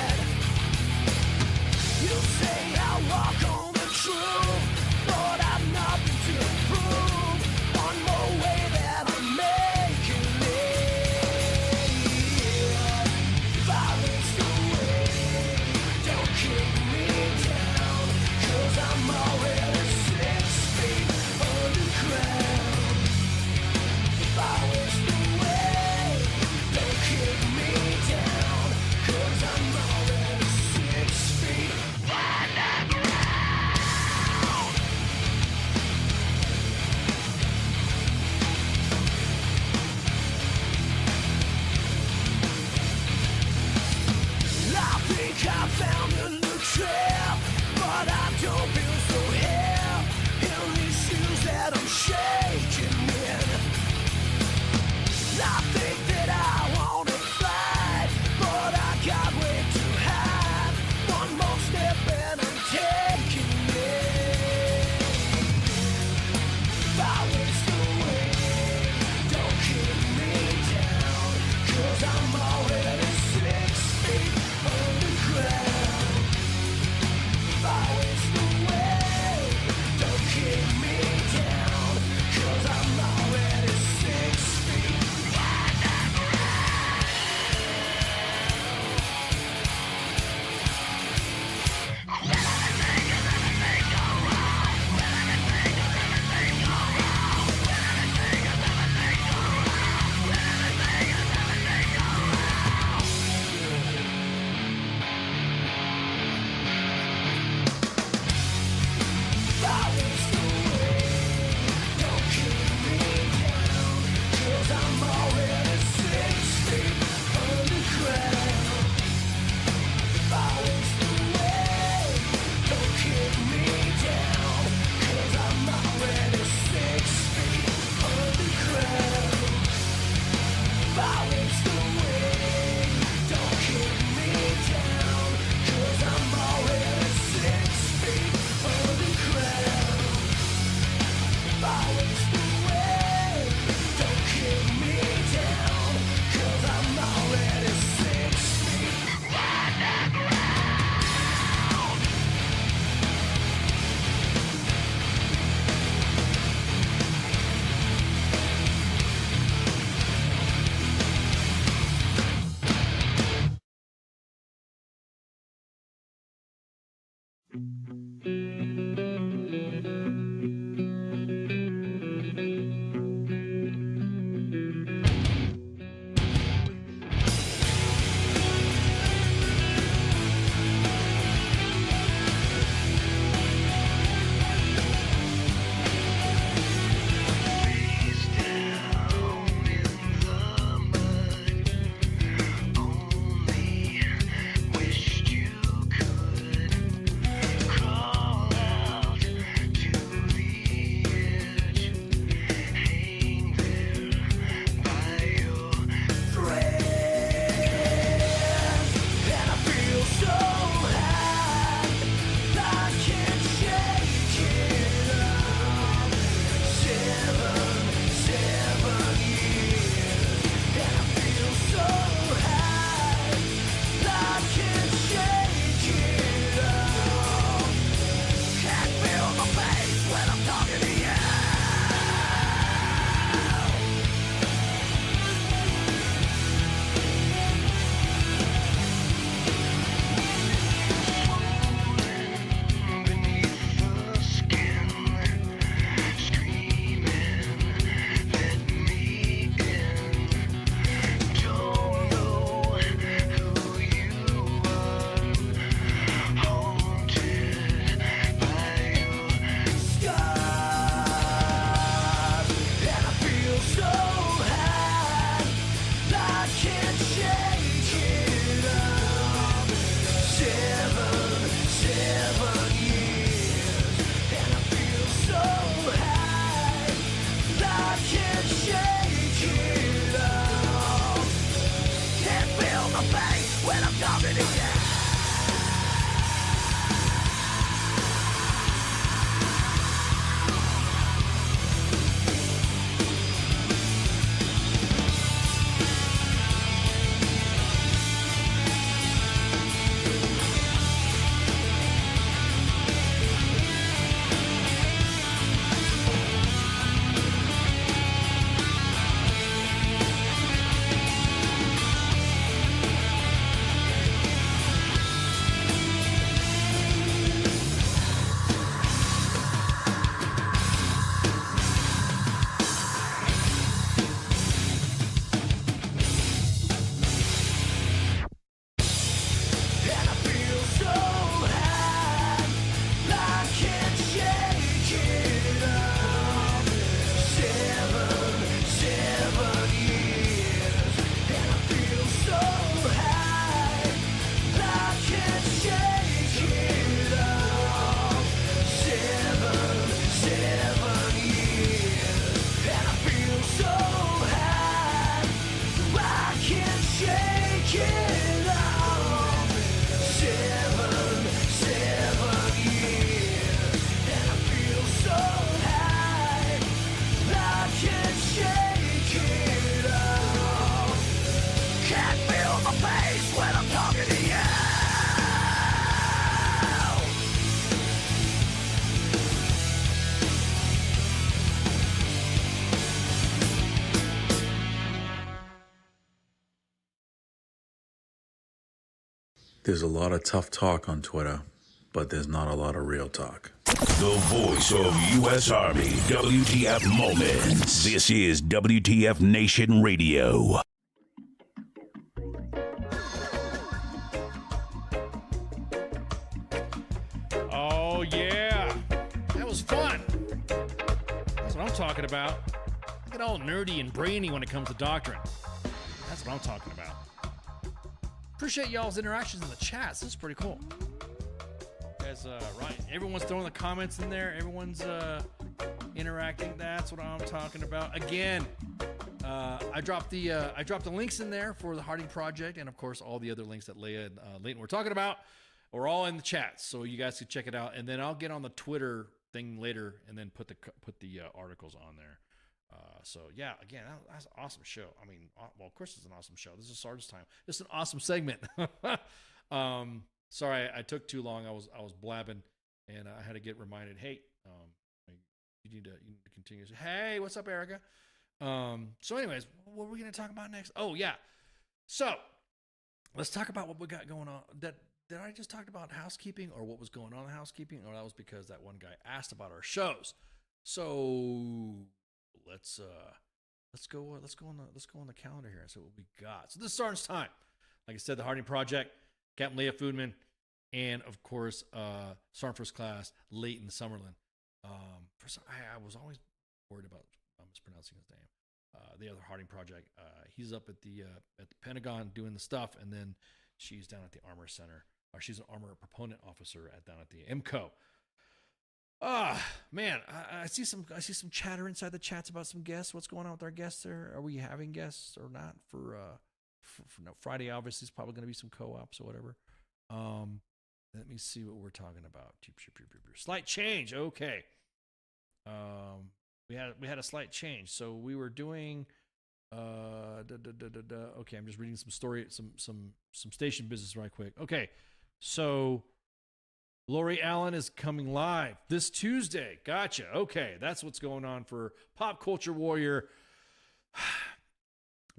There's a lot of tough talk on Twitter, but there's not a lot of real talk. The voice of U.S. Army, WTF Moments. This is WTF Nation Radio. Oh, yeah. That was fun. That's what I'm talking about. Get all nerdy and brainy when it comes to doctrine. That's what I'm talking about. Appreciate y'all's interactions in the chats. This is pretty cool. You guys, right? Everyone's throwing the comments in there. Everyone's interacting. That's what I'm talking about. Again, I dropped the links in there for the Harding Project, and of course all the other links that Leah and Leyton were talking about are all in the chat, so you guys can check it out. And then I'll get on the Twitter thing later, and then put the articles on there. So yeah, again, that's an awesome show. I mean, well, of course it's an awesome show. This is Sarge's time. This is an awesome segment. Sorry, I took too long. I was blabbing, and I had to get reminded. Hey, you need to continue. Hey, what's up, Erica? So anyways, what are we going to talk about next? Oh yeah, so let's talk about what we got going on. Did I just talk about housekeeping, or what was going on in housekeeping, or that was because that one guy asked about our shows? So let's go on the calendar here and see what we got. So this is Sergeant's time. Like I said, the Harding Project, Captain Leah Foodman, and of course, Sergeant First Class Leyton Summerlin. I was always worried about mispronouncing his name. The other Harding Project. He's up at the Pentagon doing the stuff, and then she's down at the Armor Center. Or she's an armor proponent officer down at the MCO. Man, I see some chatter inside the chats about some guests. What's going on with our guests there? Are we having guests or not for no, Friday? Obviously, is probably going to be some co-ops or whatever. Let me see what we're talking about. Slight change. Okay. We had a slight change. So we were doing. Okay, I'm just reading some station business right quick. Okay, so Lori Allen is coming live this Tuesday. Gotcha. Okay, that's what's going on for Pop Culture Warrior.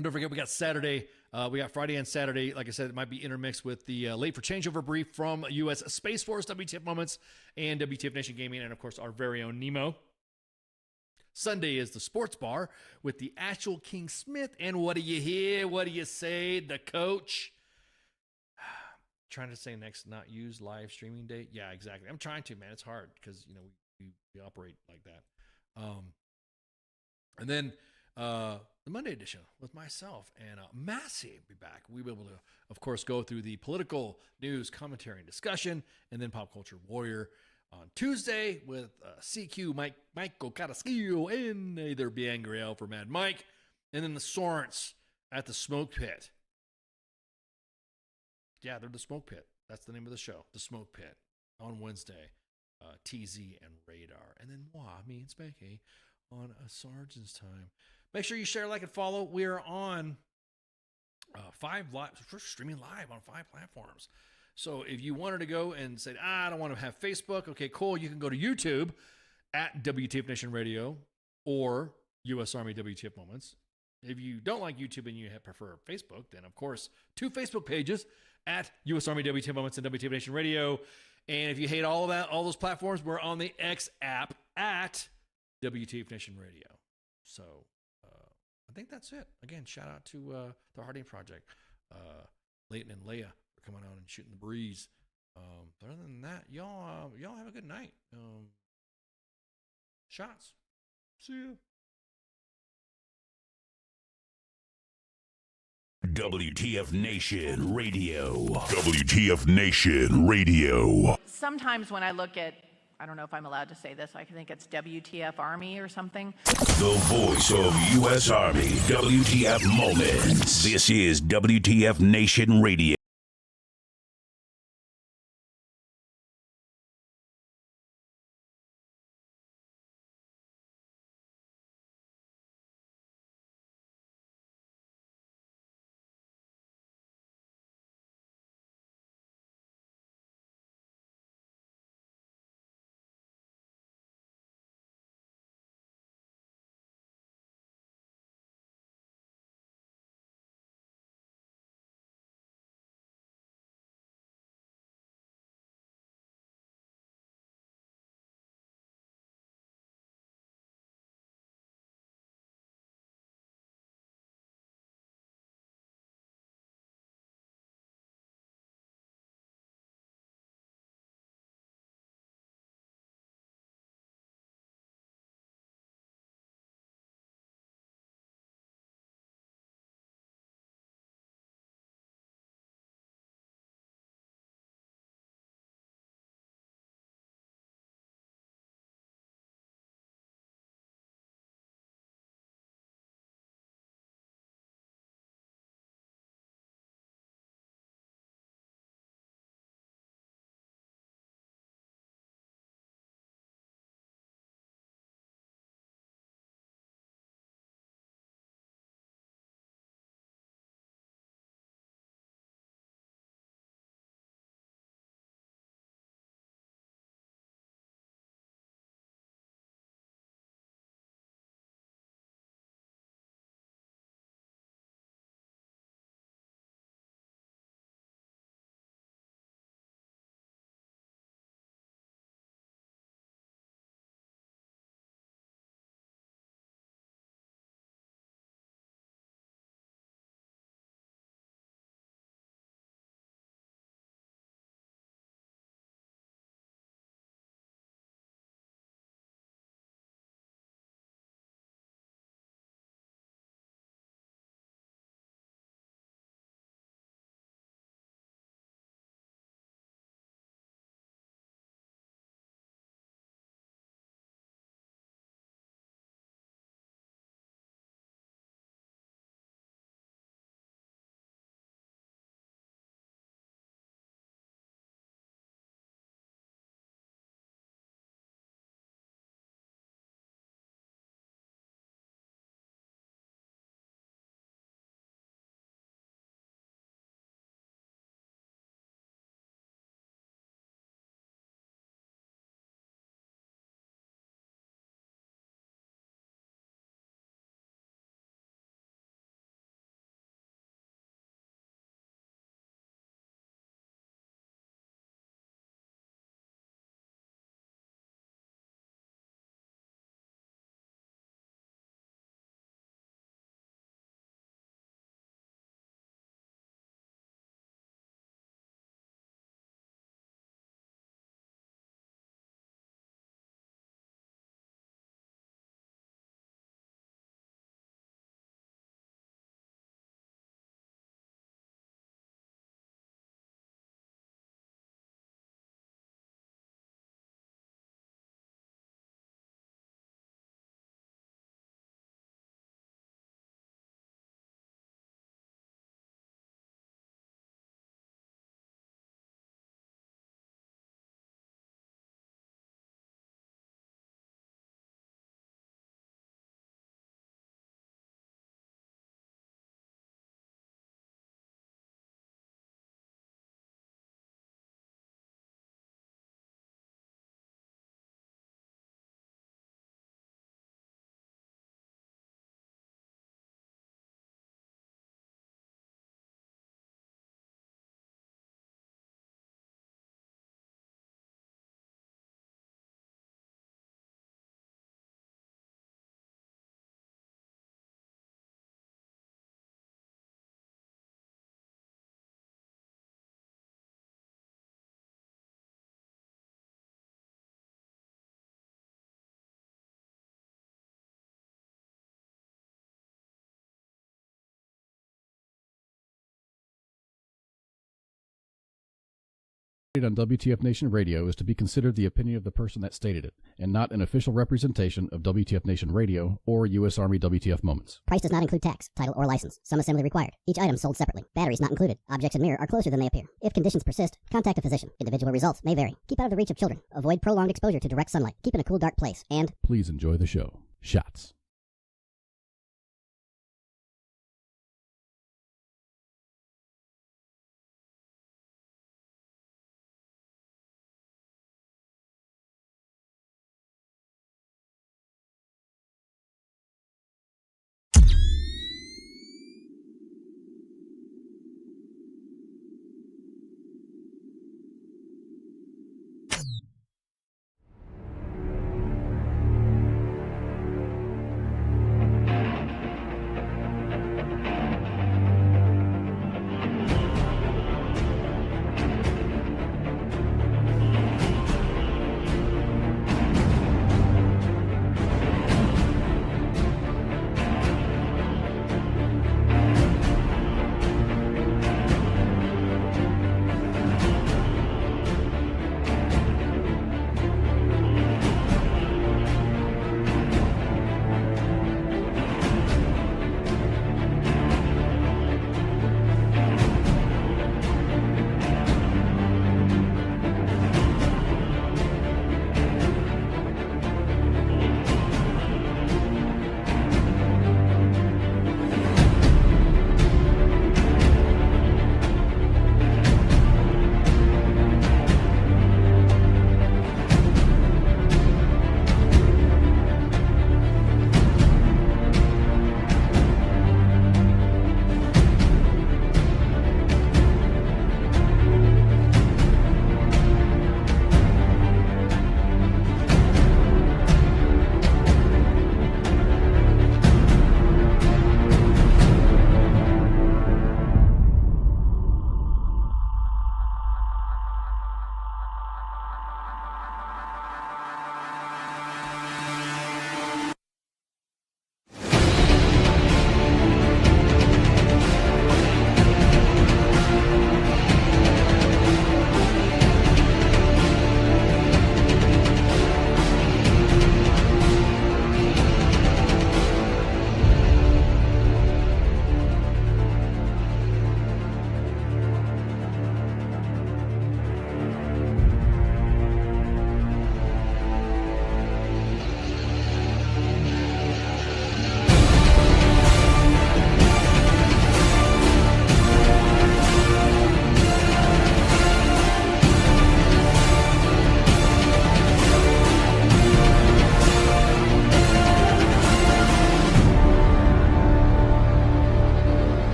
Don't forget, we got Saturday. We got Friday and Saturday. Like I said, it might be intermixed with the Late for Changeover brief from U.S. Space Force, WTF Moments, and WTF Nation Gaming, and of course, our very own Nemo. Sunday is the sports bar with the actual King Smith. And what do you hear? What do you say? The coach. Trying to say next not use live streaming date. Yeah, exactly. I'm trying to, man. It's hard because, we operate like that. And then the Monday edition with myself and Massey will be back. We'll be able to, of course, go through the political news, commentary, and discussion, and then Pop Culture Warrior on Tuesday with CQ, Michael Carrasquillo, and either Be Angry Al for Mad Mike, and then the Sorents at the Smoke Pit. Yeah, they're the Smoke Pit. That's the name of the show, the Smoke Pit, on Wednesday. TZ and Radar, and then me and Spanky on a Sergeant's time. Make sure you share, like, and follow. We are on 5 live, we're streaming live on 5 platforms. So if you wanted to go and say, I don't want to have Facebook, okay, cool. You can go to YouTube at WTF Nation Radio or U.S. Army WTF Moments. If you don't like YouTube and you prefer Facebook, then of course 2 Facebook pages at U.S. Army WTF Moments and WTF Nation Radio. And if you hate all of that, all those platforms, we're on the X app at WTF Nation Radio. So I think that's it. Again, shout out to the Harding Project, Leyton and Leah, coming on and shooting the breeze. But other than that, y'all have a good night. Shots. See you. WTF Nation Radio. WTF Nation Radio. Sometimes when I look at, I don't know if I'm allowed to say this, I think it's WTF Army or something. The voice of U.S. Army, WTF Moments. This is WTF Nation Radio. on WTF Nation Radio is to be considered the opinion of the person that stated it, and not an official representation of WTF Nation Radio or U.S. Army WTF Moments. Price does not include tax, title, or license. Some assembly required. Each item sold separately. Batteries not included. Objects in mirror are closer than they appear. If conditions persist, contact a physician. Individual results may vary. Keep out of the reach of children. Avoid prolonged exposure to direct sunlight. Keep in a cool, dark place. And please enjoy the show. Shots.